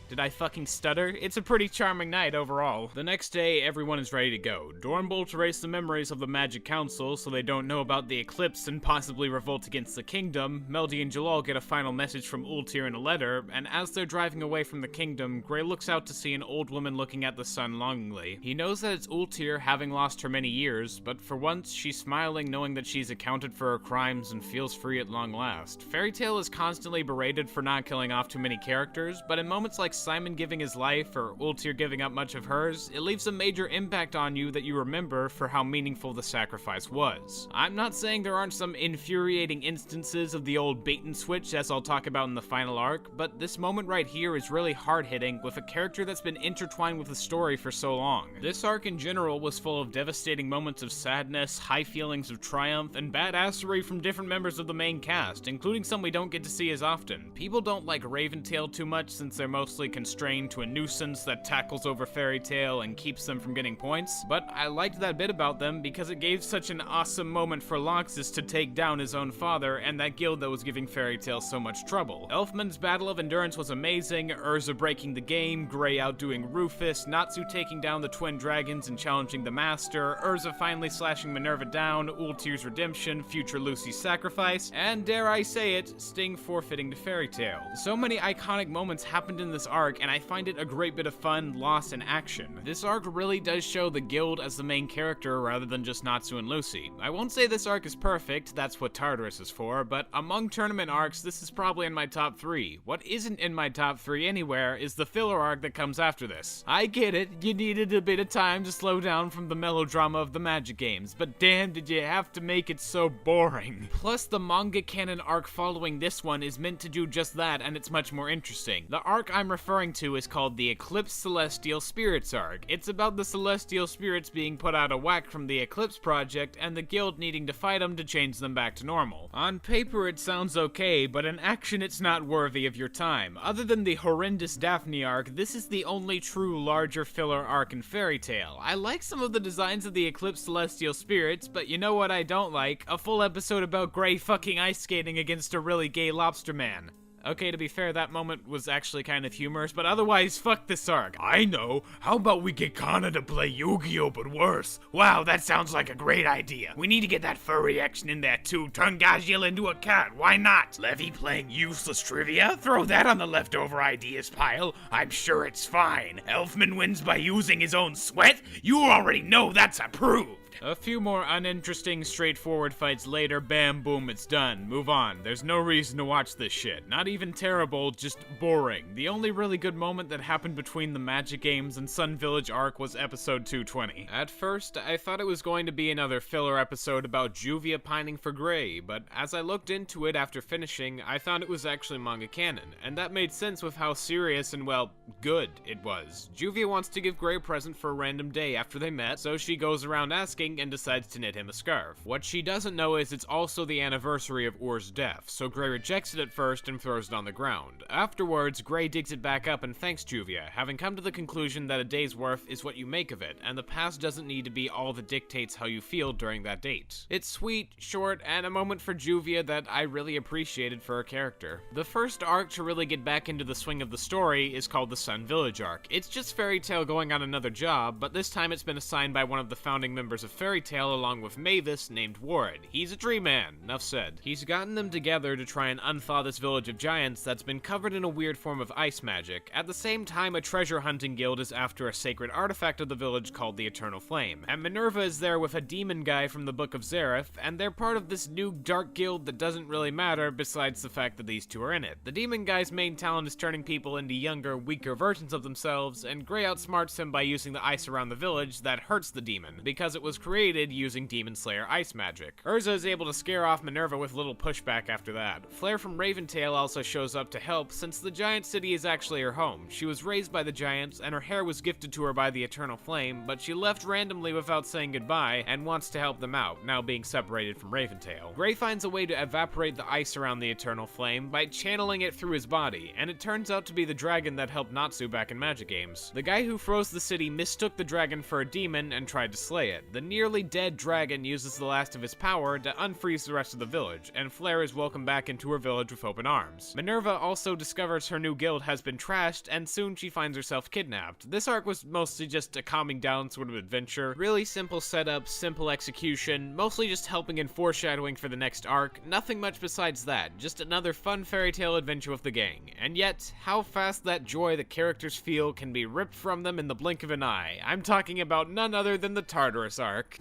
Did I fucking stutter? It's a pretty charming night overall. The next day, everyone is ready to go. Dornbolt erased the memories of the Magic Council so they don't know about the Eclipse and possibly revolt against the kingdom. Melody and Jalal get a final message from Ultir in a letter, and as they're driving away from the kingdom, Gray looks out to see an old woman looking at the sun longingly. He knows that it's Ultir, having lost her many years, but for once, she's smiling knowing that she's accounted for her crimes and feels free at long last. Fairy Tail is constantly berated for not killing off too many characters, but in moments like Simon giving his life or Ultir giving up much of hers, it leaves a major impact on you that you remember for how meaningful the sacrifice was. I'm not saying there aren't some infuriating instances of the old bait and switch, as I'll talk about in the final arc, but this moment right here is really hard-hitting with a character that's been intertwined with the story for so long. This arc in general was full of devastating moments of sadness, high feelings of triumph, and badassery from different members of the main cast, including some we don't get to see as often. People don't like Raventail too much since they're mostly constrained to a nuisance that tackles over Fairy Tail and keeps them from getting points, but I liked that bit about them because it gave such an awesome moment for Loxus to take down his own father and that guild that was giving Fairy Tail so much trouble. Elfman's battle of endurance was amazing, Urza breaking the game, Gray outdoing Rufus, Natsu taking down the twin dragons and challenging the Master, Urza finally slashing Minerva down, Ultir's redemption, future Lucy's sacrifice, and dare I say it, Sting forfeiting to Fairy Tail. So many iconic moments happened in this arc, and I find it a great bit of fun, loss, and action. This arc really does show the guild as the main character rather than just Natsu and Lucy. I won't say this arc is perfect, that's what Tartarus is for, but among tournament arcs, this is probably in my top 3. What isn't in my top 3 anywhere is the filler arc that comes after this. I get it, you needed a bit of time to slow down from the melodrama of the Magic games, but damn did you have to make it so boring. Plus, the manga canon arc following this one is meant to do just that, and it's much more interesting. The arc I'm referring to is called the Eclipse Celestial Spirits arc. It's about the Celestial Spirits being put out of whack from the Eclipse project, and the guild needing to fight them to change them back to normal. On paper it sounds okay, but in action it's not worthy of your time. Other than the horrendous Daphne arc, this is the only true larger filler arc in Fairy Tail. I like some of the designs of the Eclipse Celestial Spirits, but you know what I don't like? A full episode about Gray fucking ice skating against a really gay lobster man. Okay, to be fair, that moment was actually kind of humorous, but otherwise, fuck this arc. I know. How about we get Kana to play Yu-Gi-Oh, but worse? Wow, that sounds like a great idea. We need to get that furry action in there too. Turn Gajiel into a cat. Why not? Levy playing useless trivia? Throw that on the leftover ideas pile. I'm sure it's fine. Elfman wins by using his own sweat? You already know that's approved. A few more uninteresting, straightforward fights later, bam, boom, it's done. Move on. There's no reason to watch this shit. Not even terrible, just boring. The only really good moment that happened between the Magic Games and Sun Village arc was episode 220. At first, I thought it was going to be another filler episode about Juvia pining for Gray, but as I looked into it after finishing, I found it was actually manga canon, and that made sense with how serious and, well, good it was. Juvia wants to give Gray a present for a random day after they met, so she goes around asking and decides to knit him a scarf. What she doesn't know is it's also the anniversary of Ur's death, so Gray rejects it at first and throws it on the ground. Afterwards, Gray digs it back up and thanks Juvia, having come to the conclusion that a day's worth is what you make of it, and the past doesn't need to be all that dictates how you feel during that date. It's sweet, short, and a moment for Juvia that I really appreciated for her character. The first arc to really get back into the swing of the story is called the Sun Village arc. It's just Fairy Tail going on another job, but this time it's been assigned by one of the founding members of Fairy Tail along with Mavis named Ward. He's a tree man, enough said. He's gotten them together to try and unthaw this village of giants that's been covered in a weird form of ice magic. At the same time, a treasure hunting guild is after a sacred artifact of the village called the Eternal Flame. And Minerva is there with a demon guy from the Book of Zareth, and they're part of this new dark guild that doesn't really matter besides the fact that these two are in it. The demon guy's main talent is turning people into younger, weaker versions of themselves, and Gray outsmarts him by using the ice around the village that hurts the demon, because it was created using Demon Slayer ice magic. Urza is able to scare off Minerva with little pushback after that. Flare from Raventail also shows up to help since the giant city is actually her home. She was raised by the giants and her hair was gifted to her by the Eternal Flame, but she left randomly without saying goodbye and wants to help them out, now being separated from Raventail. Gray finds a way to evaporate the ice around the Eternal Flame by channeling it through his body, and it turns out to be the dragon that helped Natsu back in Magic Games. The guy who froze the city mistook the dragon for a demon and tried to slay it. The nearly dead dragon uses the last of his power to unfreeze the rest of the village, and Flare is welcomed back into her village with open arms. Minerva also discovers her new guild has been trashed, and soon she finds herself kidnapped. This arc was mostly just a calming down sort of adventure. Really simple setup, simple execution, mostly just helping in foreshadowing for the next arc. Nothing much besides that, just another fun fairy tale adventure with the gang. And yet, how fast that joy the characters feel can be ripped from them in the blink of an eye. I'm talking about none other than the Tartarus arc.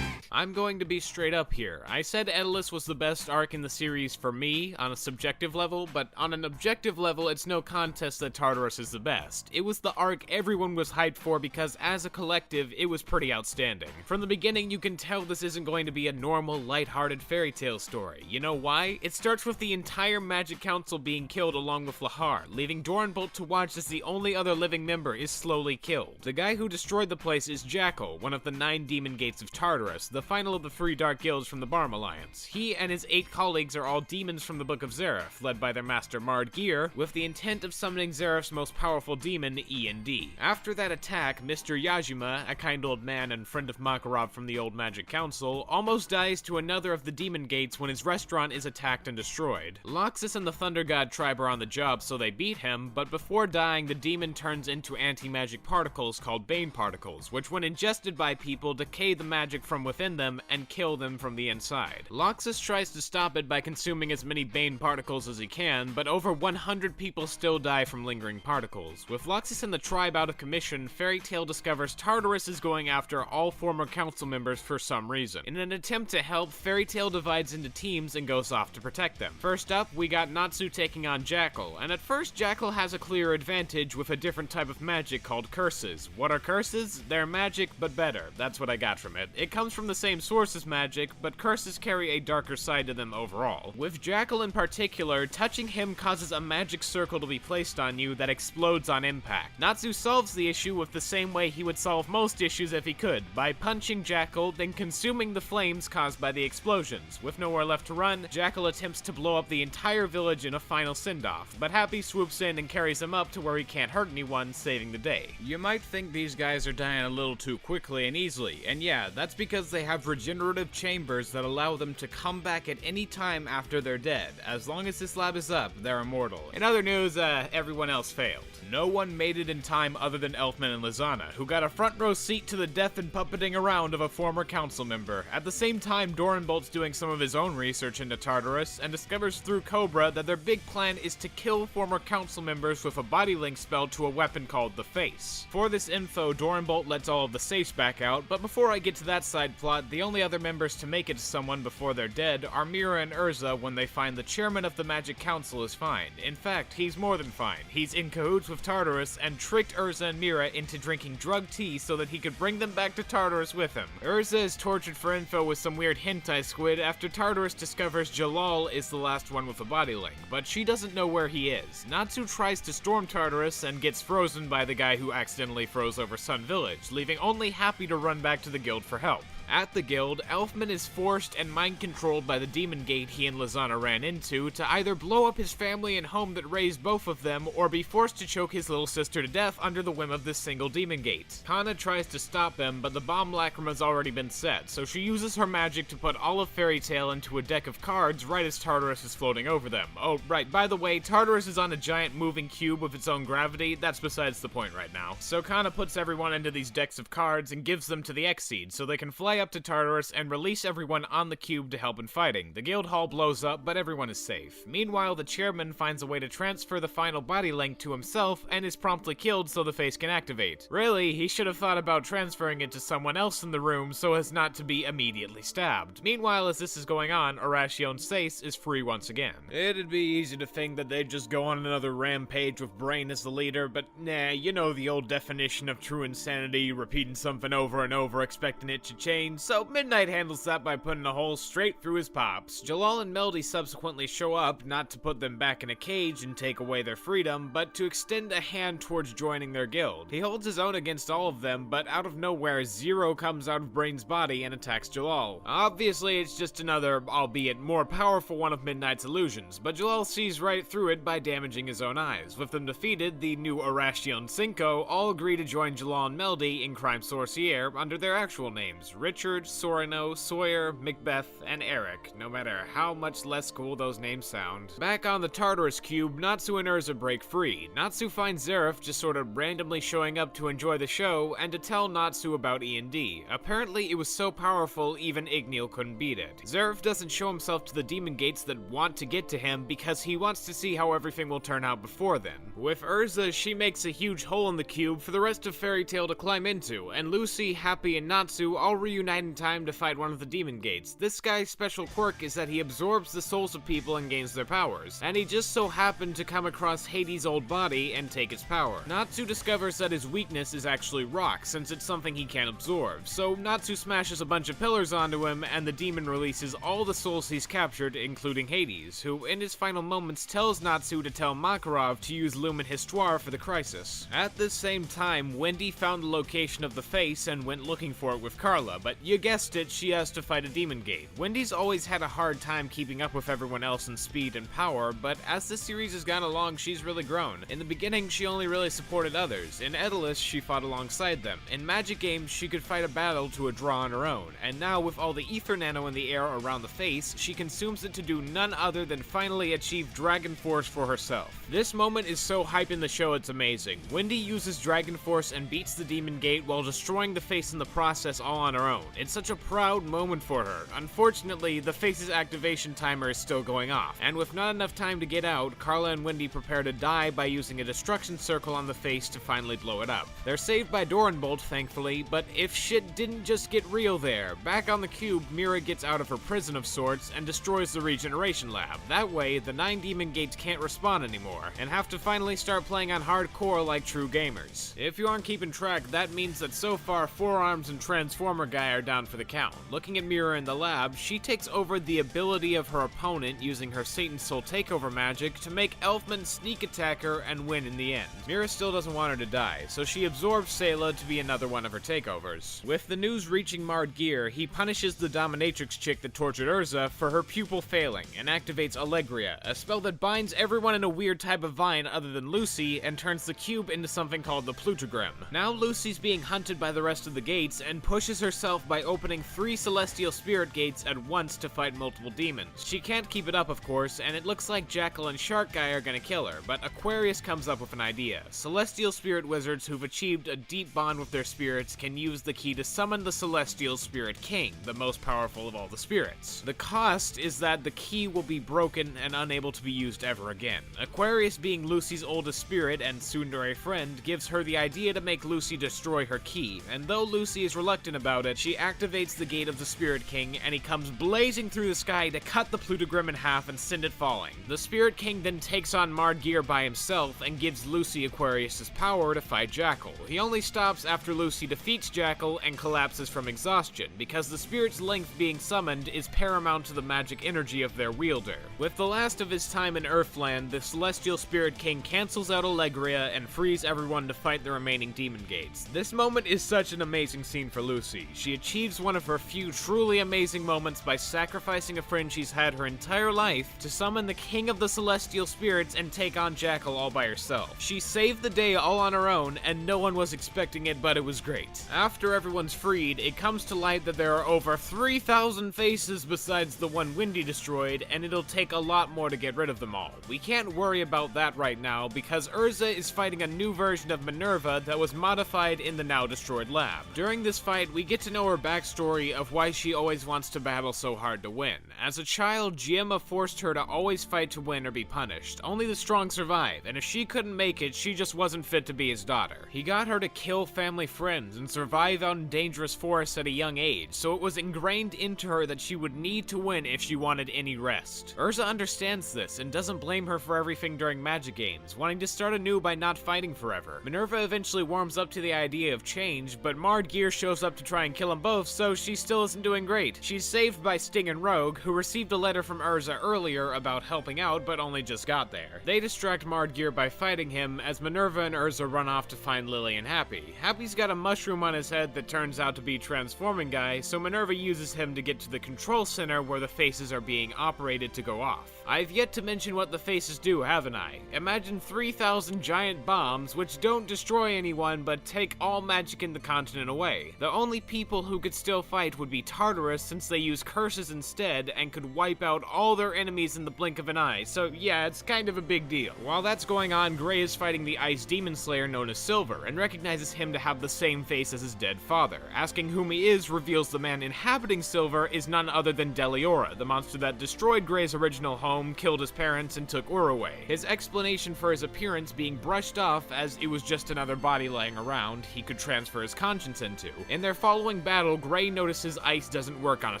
I'm going to be straight up here. I said Edolas was the best arc in the series for me, on a subjective level, but on an objective level, it's no contest that Tartarus is the best. It was the arc everyone was hyped for because as a collective, it was pretty outstanding. From the beginning, you can tell this isn't going to be a normal, lighthearted fairy tale story. You know why? It starts with the entire Magic Council being killed along with Lahar, leaving Doranbolt to watch as the only other living member is slowly killed. The guy who destroyed the place is Jackal, one of the 9 demon gates of Tartarus, the final of the 3 dark guilds from the Barm Alliance. He and his 8 colleagues are all demons from the Book of Zareth, led by their master Mard Gear, with the intent of summoning Zareth's most powerful demon, E&D. After that attack, Mr. Yajima, a kind old man and friend of Makarov from the old Magic Council, almost dies to another of the demon gates when his restaurant is attacked and destroyed. Loxus and the Thunder God tribe are on the job, so they beat him, but before dying, the demon turns into anti-magic particles called Bane Particles, which when ingested by people, decay the magic from within them and kill them from the inside. Loxus tries to stop it by consuming as many Bane particles as he can, but over 100 people still die from lingering particles. With Loxus and the tribe out of commission, Fairy Tail discovers Tartarus is going after all former council members for some reason. In an attempt to help, Fairy Tail divides into teams and goes off to protect them. First up, we got Natsu taking on Jackal, and at first Jackal has a clear advantage with a different type of magic called curses. What are curses? They're magic, but better. That's what I got from it. It comes from the same source as magic, but curses carry a darker side to them overall. With Jackal in particular, touching him causes a magic circle to be placed on you that explodes on impact. Natsu solves the issue with the same way he would solve most issues if he could, by punching Jackal, then consuming the flames caused by the explosions. With nowhere left to run, Jackal attempts to blow up the entire village in a final send-off, but Happy swoops in and carries him up to where he can't hurt anyone, saving the day. You might think these guys are dying a little too quickly and easily, and yeah, that's because they have regenerative chambers that allow them to come back at any time after they're dead. As long as this lab is up, they're immortal. In other news, everyone else failed. No one made it in time other than Elfman and Lizana, who got a front row seat to the death and puppeting around of a former council member. At the same time, Doranbolt's doing some of his own research into Tartarus and discovers through Cobra that their big plan is to kill former council members with a body link spell to a weapon called the Face. For this info, Doranbolt lets all of the safes back out, but before I get to that side plot, the only other members to make it to someone before they're dead are Mira and Urza when they find the chairman of the Magic Council is fine. In fact, he's more than fine. He's in cahoots with Tartarus and tricked Urza and Mira into drinking drug tea so that he could bring them back to Tartarus with him. Urza is tortured for info with some weird hentai squid after Tartarus discovers Jalal is the last one with a body link, but she doesn't know where he is. Natsu tries to storm Tartarus and gets frozen by the guy who accidentally froze over Sun Village, leaving only Happy to run back to the guild for help. At the guild, Elfman is forced and mind-controlled by the demon gate he and Lizana ran into to either blow up his family and home that raised both of them, or be forced to choke his little sister to death under the whim of this single demon gate. Kana tries to stop him, but the bomb lacrima's already been set, so she uses her magic to put all of Fairy Tail into a deck of cards right as Tartarus is floating over them. Oh, right, by the way, Tartarus is on a giant moving cube with its own gravity. That's besides the point right now. So Kana puts everyone into these decks of cards and gives them to the X-Seed, so they can fly up to Tartarus and release everyone on the cube to help in fighting. The guild hall blows up, but everyone is safe. Meanwhile, the chairman finds a way to transfer the final body link to himself and is promptly killed so the face can activate. Really, he should have thought about transferring it to someone else in the room so as not to be immediately stabbed. Meanwhile, as this is going on, Oracion Seis is free once again. It'd be easy to think that they'd just go on another rampage with Brain as the leader, but nah, you know the old definition of true insanity, repeating something over and over expecting it to change. screen, so Midnight handles that by putting a hole straight through his pops. Jalal and Melody subsequently show up, not to put them back in a cage and take away their freedom, but to extend a hand towards joining their guild. He holds his own against all of them, but out of nowhere, Zero comes out of Brain's body and attacks Jalal. Obviously, it's just another, albeit more powerful one of Midnight's illusions, but Jalal sees right through it by damaging his own eyes. With them defeated, the new Oracion Seis all agree to join Jalal and Melody in Crime Sorcier under their actual names, Richard, Sorino, Sawyer, Macbeth, and Eric, no matter how much less cool those names sound. Back on the Tartarus cube, Natsu and Urza break free. Natsu finds Zeref just sort of randomly showing up to enjoy the show and to tell Natsu about E&D. Apparently it was so powerful even Igneel couldn't beat it. Zeref doesn't show himself to the demon gates that want to get to him because he wants to see how everything will turn out before then. With Urza, she makes a huge hole in the cube for the rest of Fairy Tail to climb into, and Lucy, Happy, and Natsu all reunite in time to fight one of the demon gates. This guy's special quirk is that he absorbs the souls of people and gains their powers, and he just so happened to come across Hades' old body and take its power. Natsu discovers that his weakness is actually rock, since it's something he can't absorb, so Natsu smashes a bunch of pillars onto him, and the demon releases all the souls he's captured, including Hades, who in his final moments tells Natsu to tell Makarov to use Lumen Histoire for the crisis. At this same time, Wendy found the location of the face and went looking for it with Carla, but you guessed it, she has to fight a demon gate. Wendy's always had a hard time keeping up with everyone else in speed and power, but as the series has gone along, she's really grown. In the beginning, she only really supported others. In Edolas, she fought alongside them. In Magic games, she could fight a battle to a draw on her own, and now with all the ether nano in the air around the face, she consumes it to do none other than finally achieve Dragon Force for herself. This moment is so hype in the show, it's amazing. Wendy uses Dragon Force and beats the demon gate while destroying the face in the process all on her own. It's such a proud moment for her. Unfortunately, the face's activation timer is still going off, and with not enough time to get out, Carla and Wendy prepare to die by using a destruction circle on the face to finally blow it up. They're saved by Doranbolt, thankfully, but if shit didn't just get real there, back on the cube, Mira gets out of her prison of sorts and destroys the regeneration lab. That way, the 9 demon gates can't respawn anymore, and have to finally start playing on hardcore like true gamers. If you aren't keeping track, that means that so far, Forearms and Transformer Guy are down for the count. Looking at Mira in the lab, she takes over the ability of her opponent using her Satan Soul takeover magic to make Elfman sneak attack her and win in the end. Mira still doesn't want her to die, so she absorbs Sayla to be another one of her takeovers. With the news reaching Mard Gear, he punishes the dominatrix chick that tortured Urza for her pupil failing and activates Allegria, a spell that binds everyone in a weird type of vine other than Lucy and turns the cube into something called the Plutogrim. Now Lucy's being hunted by the rest of the gates and pushes herself by opening 3 celestial spirit gates at once to fight multiple demons. She can't keep it up, of course, and it looks like Jackal and Shark Guy are gonna kill her, but Aquarius comes up with an idea. Celestial spirit wizards who've achieved a deep bond with their spirits can use the key to summon the Celestial Spirit King, the most powerful of all the spirits. The cost is that the key will be broken and unable to be used ever again. Aquarius, being Lucy's oldest spirit and tsundere friend, gives her the idea to make Lucy destroy her key, and though Lucy is reluctant about it, she activates the gate of the Spirit King, and he comes blazing through the sky to cut the Plutogrim in half and send it falling. The Spirit King then takes on Mard Gear by himself and gives Lucy Aquarius' power to fight Jackal. He only stops after Lucy defeats Jackal and collapses from exhaustion, because the spirit's length being summoned is paramount to the magic energy of their wielder. With the last of his time in Earthland, the Celestial Spirit King cancels out Allegria and frees everyone to fight the remaining demon gates. This moment is such an amazing scene for Lucy. She achieves one of her few truly amazing moments by sacrificing a friend she's had her entire life to summon the King of the Celestial Spirits and take on Jackal all by herself. She saved the day all on her own, and no one was expecting it, but it was great. After everyone's freed, it comes to light that there are over 3,000 faces besides the one Wendy destroyed, and it'll take a lot more to get rid of them all. We can't worry about that right now, because Urza is fighting a new version of Minerva that was modified in the now destroyed lab. During this fight, we get to know her backstory of why she always wants to battle so hard to win. As a child, Giemma forced her to always fight to win or be punished. Only the strong survive, and if she couldn't make it, she just wasn't fit to be his daughter. He got her to kill family friends and survive out in dangerous forests at a young age, so it was ingrained into her that she would need to win if she wanted any rest. Urza understands this and doesn't blame her for everything during Magic games, wanting to start anew by not fighting forever. Minerva eventually warms up to the idea of change, but Mard Gear shows up to try and kill them both, so she still isn't doing great. She's saved by Sting and Rogue, who received a letter from Urza earlier about helping out, but only just got there. They distract Mardgeir by fighting him, as Minerva and Urza run off to find Lily and Happy. Happy's got a mushroom on his head that turns out to be Transforming Guy, so Minerva uses him to get to the control center where the faces are being operated to go off. I've yet to mention what the faces do, haven't I? Imagine 3,000 giant bombs, which don't destroy anyone, but take all magic in the continent away. The only people who could still fight would be Tartarus, since they use curses instead, and could wipe out all their enemies in the blink of an eye, so yeah, it's kind of a big deal. While that's going on, Gray is fighting the Ice Demon Slayer known as Silver, and recognizes him to have the same face as his dead father. Asking whom he is reveals the man inhabiting Silver is none other than Deliora, the monster that destroyed Gray's original home, killed his parents, and took Ur away. His explanation for his appearance being brushed off as it was just another body laying around he could transfer his conscience into. In their following battle, Gray notices ice doesn't work on a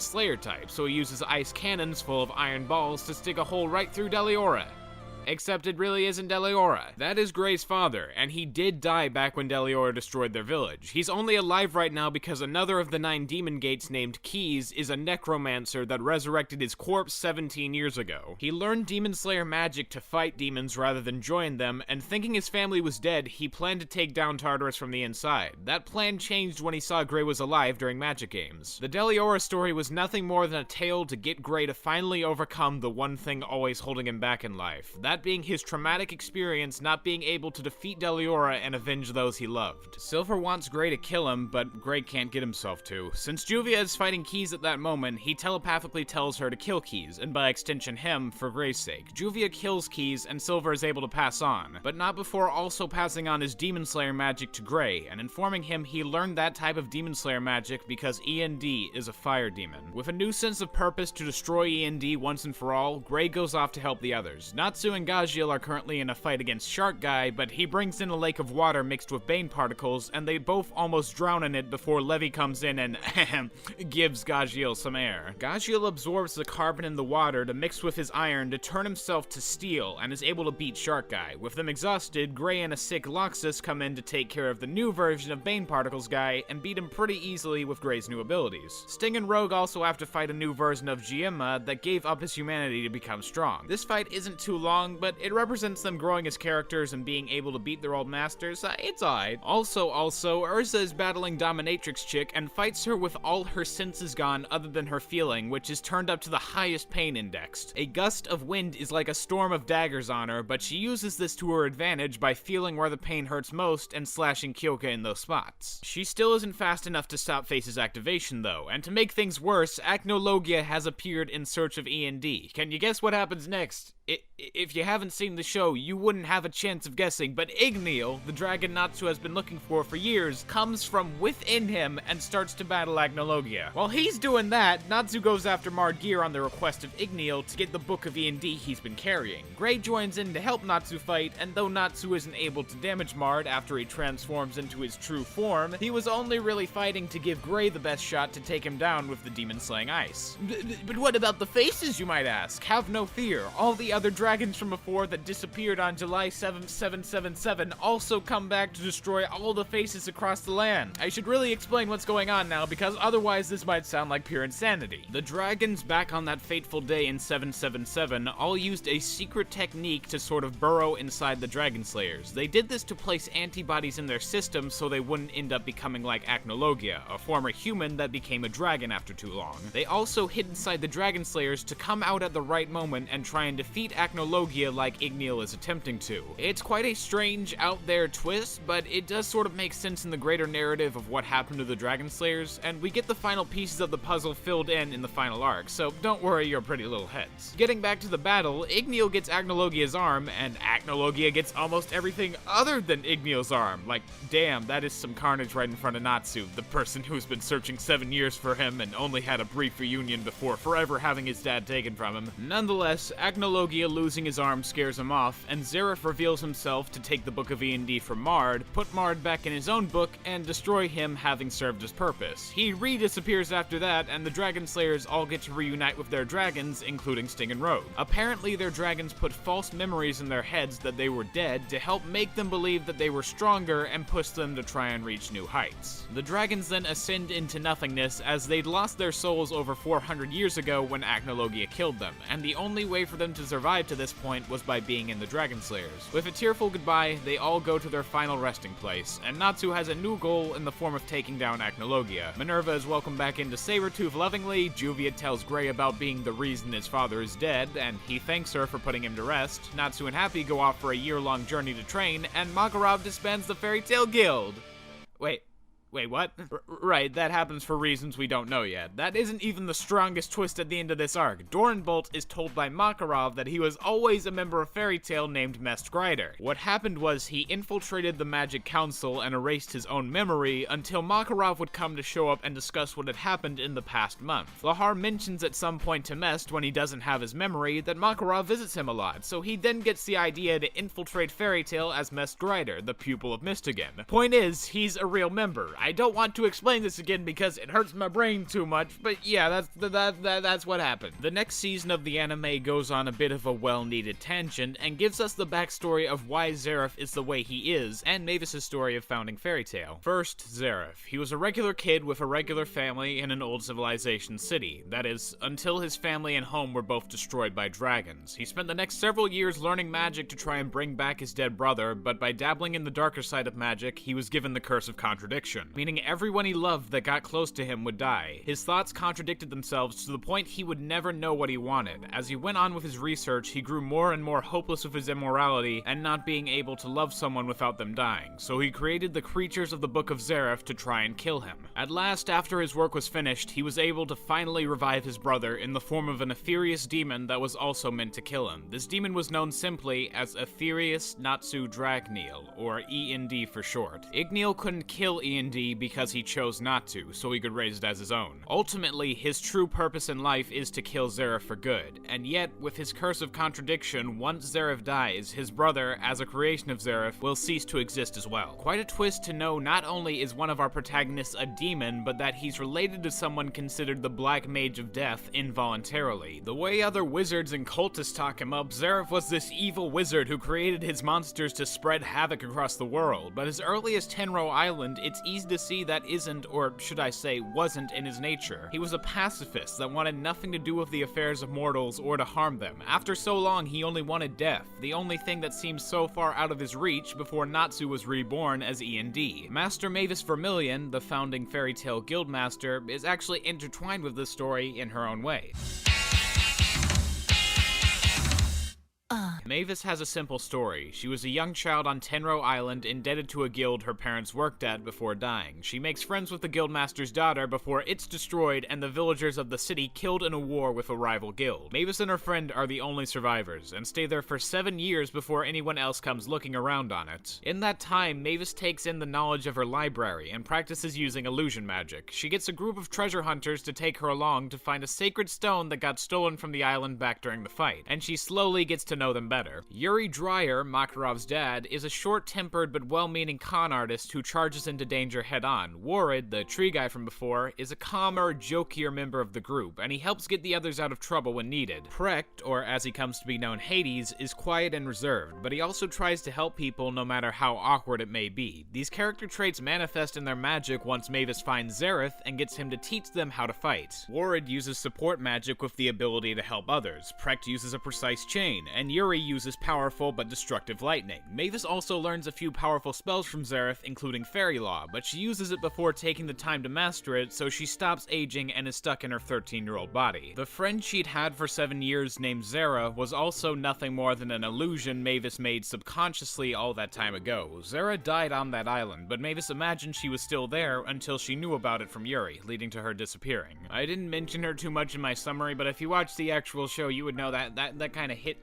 Slayer type, so he uses ice cannons full of iron balls to stick a hole right through Deliora. Except it really isn't Deliora. That is Gray's father, and he did die back when Deliora destroyed their village. He's only alive right now because another of the 9 demon gates named Keys is a necromancer that resurrected his corpse 17 years ago. He learned Demon Slayer magic to fight demons rather than join them, and thinking his family was dead, he planned to take down Tartarus from the inside. That plan changed when he saw Gray was alive during Magic Games. The Deliora story was nothing more than a tale to get Gray to finally overcome the one thing always holding him back in life. That being his traumatic experience not being able to defeat Deliora and avenge those he loved. Silver wants Gray to kill him, but Gray can't get himself to. Since Juvia is fighting Keys at that moment, he telepathically tells her to kill Keys, and by extension him, for Gray's sake. Juvia kills Keys, and Silver is able to pass on, but not before also passing on his Demon Slayer magic to Gray, and informing him he learned that type of Demon Slayer magic because END is a fire demon. With a new sense of purpose to destroy END once and for all, Gray goes off to help the others. Natsu and Gajiel are currently in a fight against Shark Guy, but he brings in a lake of water mixed with Bane particles, and they both almost drown in it before Levi comes in and gives Gajiel some air. Gajiel absorbs the carbon in the water to mix with his iron to turn himself to steel, and is able to beat Shark Guy. With them exhausted, Gray and a sick Loxus come in to take care of the new version of Bane Particles Guy, and beat him pretty easily with Gray's new abilities. Sting and Rogue also have to fight a new version of Giemma that gave up his humanity to become strong. This fight isn't too long, but it represents them growing as characters and being able to beat their old masters. It's alright. Also, Urza is battling Dominatrix Chick and fights her with all her senses gone other than her feeling, which is turned up to the highest pain indexed. A gust of wind is like a storm of daggers on her, but she uses this to her advantage by feeling where the pain hurts most and slashing Kyoka in those spots. She still isn't fast enough to stop Face's activation though, and to make things worse, Acnologia has appeared in search of END. Can you guess what happens next? If you haven't seen the show, you wouldn't have a chance of guessing, but Igneal, the dragon Natsu has been looking for years, comes from within him and starts to battle Agnologia. While he's doing that, Natsu goes after Mardgeir on the request of Igneal to get the book of END he's been carrying. Gray joins in to help Natsu fight, and though Natsu isn't able to damage Mard after he transforms into his true form, he was only really fighting to give Gray the best shot to take him down with the demon-slaying ice. But what about the faces, you might ask? Have no fear, all the other dragons from before that disappeared on July 7th, 777 also come back to destroy all the faces across the land. I should really explain what's going on now, because otherwise this might sound like pure insanity. The dragons back on that fateful day in 777 all used a secret technique to sort of burrow inside the Dragon Slayers. They did this to place antibodies in their system so they wouldn't end up becoming like Acnologia, a former human that became a dragon after too long. They also hid inside the Dragon Slayers to come out at the right moment and try and defeat Acnologia like Igneal is attempting to. It's quite a strange, out there twist, but it does sort of make sense in the greater narrative of what happened to the Dragon Slayers, and we get the final pieces of the puzzle filled in the final arc, so don't worry your pretty little heads. Getting back to the battle, Igneal gets Agnologia's arm, and Acnologia gets almost everything other than Igneal's arm. Like, damn, that is some carnage right in front of Natsu, the person who's been searching 7 years for him and only had a brief reunion before forever having his dad taken from him. Nonetheless, Agnologia losing his arm scares him off, and Zareth reveals himself to take the Book of E&D from Mard, put Mard back in his own book, and destroy him, having served his purpose. He re-disappears after that, and the Dragon Slayers all get to reunite with their dragons, including Sting and Rogue. Apparently, their dragons put false memories in their heads that they were dead to help make them believe that they were stronger and push them to try and reach new heights. The dragons then ascend into nothingness as they'd lost their souls over 400 years ago when Acnologia killed them, and the only way for them to survive to this point was by being in the Dragon Slayers. With a tearful goodbye, they all go to their final resting place, and Natsu has a new goal in the form of taking down Acnologia. Minerva is welcomed back into Sabretooth lovingly, Juvia tells Grey about being the reason his father is dead, and he thanks her for putting him to rest. Natsu and Happy go off for a year-long journey to train, and Makarov disbands the Fairy Tail Guild. Wait, what? Right, that happens for reasons we don't know yet. That isn't even the strongest twist at the end of this arc. Doranbolt is told by Makarov that he was always a member of Fairy Tail named Mestgrider. What happened was he infiltrated the Magic Council and erased his own memory until Makarov would come to show up and discuss what had happened in the past month. Lahar mentions at some point to Mest when he doesn't have his memory that Makarov visits him a lot, so he then gets the idea to infiltrate Fairy Tail as Mestgrider, the pupil of Mystigan. Point is, he's a real member. I don't want to explain this again because it hurts my brain too much, but yeah, that's what happened. The next season of the anime goes on a bit of a well-needed tangent and gives us the backstory of why Zareth is the way he is, and Mavis's story of founding Fairy Tail. First, Zareth. He was a regular kid with a regular family in an old civilization city. That is, until his family and home were both destroyed by dragons. He spent the next several years learning magic to try and bring back his dead brother, but by dabbling in the darker side of magic, he was given the curse of contradiction, meaning everyone he loved that got close to him would die. His thoughts contradicted themselves to the point he would never know what he wanted. As he went on with his research, he grew more and more hopeless of his immorality and not being able to love someone without them dying, so he created the creatures of the Book of Zareth to try and kill him. At last, after his work was finished, he was able to finally revive his brother in the form of an Aetherius demon that was also meant to kill him. This demon was known simply as Aetherius Natsu Dragneel, or E&D for short. Igneel couldn't kill E&D because he chose not to, so he could raise it as his own. Ultimately, his true purpose in life is to kill Zareth for good, and yet, with his curse of contradiction, once Zareth dies, his brother, as a creation of Zareth, will cease to exist as well. Quite a twist to know not only is one of our protagonists a demon, but that he's related to someone considered the Black Mage of Death involuntarily. The way other wizards and cultists talk him up, Zareth was this evil wizard who created his monsters to spread havoc across the world, but as early as Tenrou Island, it's easy to see that isn't, or should I say, wasn't in his nature. He was a pacifist that wanted nothing to do with the affairs of mortals or to harm them. After so long, he only wanted death, the only thing that seems so far out of his reach before Natsu was reborn as E&D. Master Mavis Vermilion, the founding Fairy Tail Guildmaster, is actually intertwined with this story in her own way. Mavis has a simple story. She was a young child on Tenrou Island, indebted to a guild her parents worked at before dying. She makes friends with the guildmaster's daughter before it's destroyed and the villagers of the city killed in a war with a rival guild. Mavis and her friend are the only survivors, and stay there for 7 years before anyone else comes looking around on it. In that time, Mavis takes in the knowledge of her library and practices using illusion magic. She gets a group of treasure hunters to take her along to find a sacred stone that got stolen from the island back during the fight, and she slowly gets to know them better. Yuri Dreyer, Makarov's dad, is a short-tempered but well-meaning con artist who charges into danger head-on. Warrid, the tree guy from before, is a calmer, jokier member of the group, and he helps get the others out of trouble when needed. Precht, or as he comes to be known, Hades, is quiet and reserved, but he also tries to help people no matter how awkward it may be. These character traits manifest in their magic once Mavis finds Zareth and gets him to teach them how to fight. Warrid uses support magic with the ability to help others. Precht uses a precise chain, and Yuri uses powerful but destructive lightning. Mavis also learns a few powerful spells from Zareth, including Fairy Law, but she uses it before taking the time to master it, so she stops aging and is stuck in her 13-year-old body. The friend she'd had for 7 years named Zara was also nothing more than an illusion Mavis made subconsciously all that time ago. Zara died on that island, but Mavis imagined she was still there until she knew about it from Yuri, leading to her disappearing. I didn't mention her too much in my summary, but if you watched the actual show, you would know that kind of hit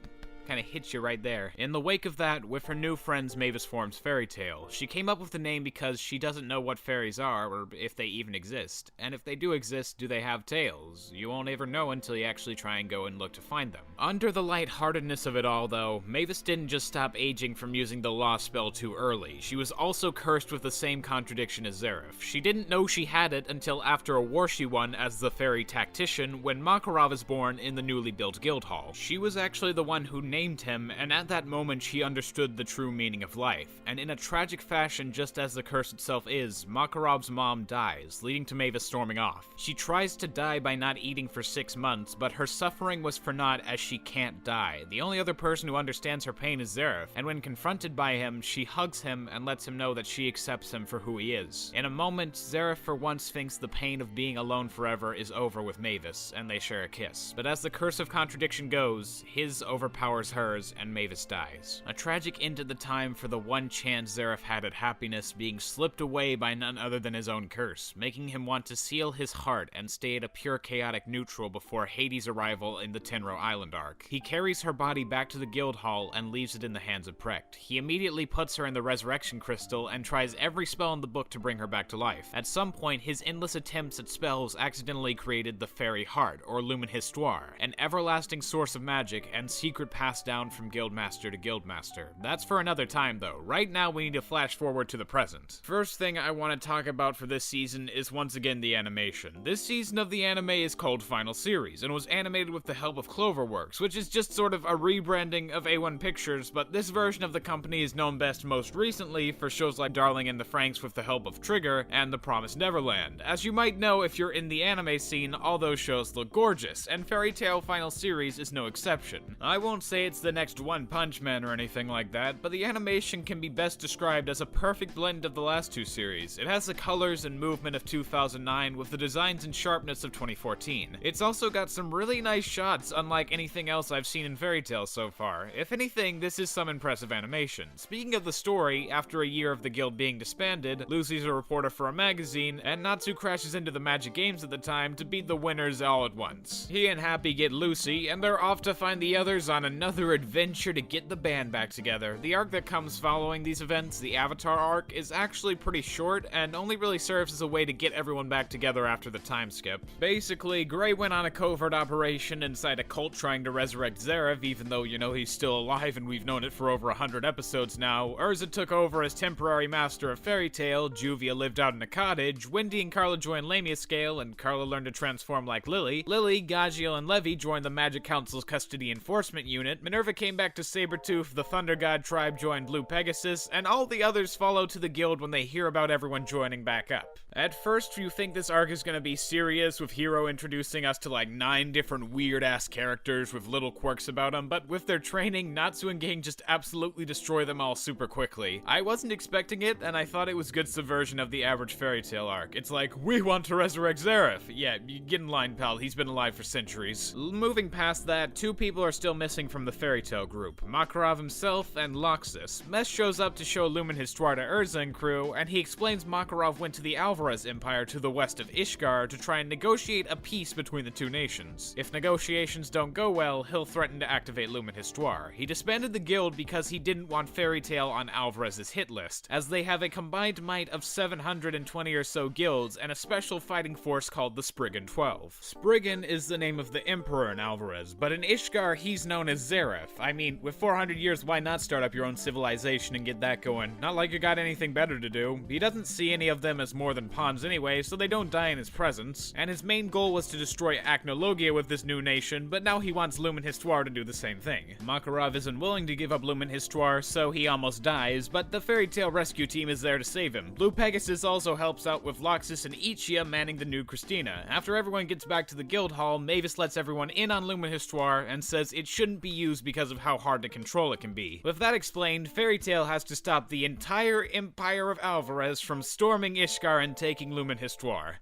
kind of hits you right there. In the wake of that, with her new friends, Mavis forms Fairy Tail. She came up with the name because she doesn't know what fairies are, or if they even exist. And if they do exist, do they have tails? You won't ever know until you actually try and go and look to find them. Under the lightheartedness of it all, though, Mavis didn't just stop aging from using the Law spell too early. She was also cursed with the same contradiction as Zareth. She didn't know she had it until after a war she won as the fairy tactician when Makarov is born in the newly built guild hall. She was actually the one who named him, and at that moment she understood the true meaning of life. And in a tragic fashion, just as the curse itself is, Makarov's mom dies, leading to Mavis storming off. She tries to die by not eating for 6 months, but her suffering was for naught as she can't die. The only other person who understands her pain is Zareth, and when confronted by him, she hugs him and lets him know that she accepts him for who he is. In a moment, Zareth for once thinks the pain of being alone forever is over with Mavis, and they share a kiss. But as the curse of contradiction goes, his overpowers hers, and Mavis dies. A tragic end to the time for the one chance Zareth had at happiness being slipped away by none other than his own curse, making him want to seal his heart and stay at a pure chaotic neutral before Hades' arrival in the Tenrou Island arc. He carries her body back to the guild hall and leaves it in the hands of Precht. He immediately puts her in the resurrection crystal and tries every spell in the book to bring her back to life. At some point, his endless attempts at spells accidentally created the Fairy Heart, or Lumen Histoire, an everlasting source of magic and secret passed down from guildmaster to guildmaster. That's for another time though. Right now we need to flash forward to the present. First thing I want to talk about for this season is once again the animation. This season of the anime is called Final Series and was animated with the help of Cloverworks, which is just sort of a rebranding of A1 Pictures, but this version of the company is known best most recently for shows like Darling in the Franxx with the help of Trigger and The Promised Neverland. As you might know if you're in the anime scene, all those shows look gorgeous, and Fairy Tail Final Series is no exception. I won't say it's the next One Punch Man or anything like that, but the animation can be best described as a perfect blend of the last two series. It has the colors and movement of 2009 with the designs and sharpness of 2014. It's also got some really nice shots unlike anything else I've seen in Fairy Tail so far. If anything, this is some impressive animation. Speaking of the story, after a year of the guild being disbanded, Lucy's a reporter for a magazine, and Natsu crashes into the Magic Games at the time to beat the winners all at once. He and Happy get Lucy, and they're off to find the others on another adventure to get the band back together. The arc that comes following these events, the Avatar arc, is actually pretty short and only really serves as a way to get everyone back together after the time skip. Basically, Gray went on a covert operation inside a cult trying to resurrect Zareth, even though, you know, he's still alive and we've known it for over 100 episodes now. Urza took over as temporary master of Fairy Tail, Juvia lived out in a cottage, Wendy and Carla joined Lamia Scale, and Carla learned to transform like Lily. Lily, Gagiel, and Levi joined the Magic Council's Custody Enforcement Unit, Minerva came back to Sabretooth, the Thunder God tribe joined Blue Pegasus, and all the others follow to the guild when they hear about everyone joining back up. At first, you think this arc is gonna be serious, with Hero introducing us to like 9 different weird-ass characters with little quirks about them, but with their training, Natsu and gang just absolutely destroy them all super quickly. I wasn't expecting it, and I thought it was good subversion of the average Fairy Tail arc. It's like, we want to resurrect Zareth. Yeah, you get in line, pal, he's been alive for centuries. Moving past that, 2 people are still missing from the Fairy Tail group, Makarov himself and Loxus. Mess shows up to show Lumen Histoire to Urza and crew, and he explains Makarov went to the Alvarez Empire to the west of Ishgard to try and negotiate a peace between the 2 nations. If negotiations don't go well, he'll threaten to activate Lumen Histoire. He disbanded the guild because he didn't want Fairy Tail on Alvarez's hit list, as they have a combined might of 720 or so guilds and a special fighting force called the Spriggan 12. Spriggan is the name of the emperor in Alvarez, but in Ishgard he's known as Zareth. I mean, with 400 years, why not start up your own civilization and get that going? Not like you got anything better to do. He doesn't see any of them as more than pawns anyway, so they don't die in his presence. And his main goal was to destroy Acnologia with this new nation, but now he wants Lumen Histoire to do the same thing. Makarov isn't willing to give up Lumen Histoire, so he almost dies, but the Fairy Tail rescue team is there to save him. Blue Pegasus also helps out with Loxus and Ichia manning the new Christina. After everyone gets back to the guild hall, Mavis lets everyone in on Lumen Histoire and says it shouldn't be used because of how hard to control it can be. With that explained, Fairy Tail has to stop the entire Empire of Alvarez from storming Ishgard and taking Lumen Histoire.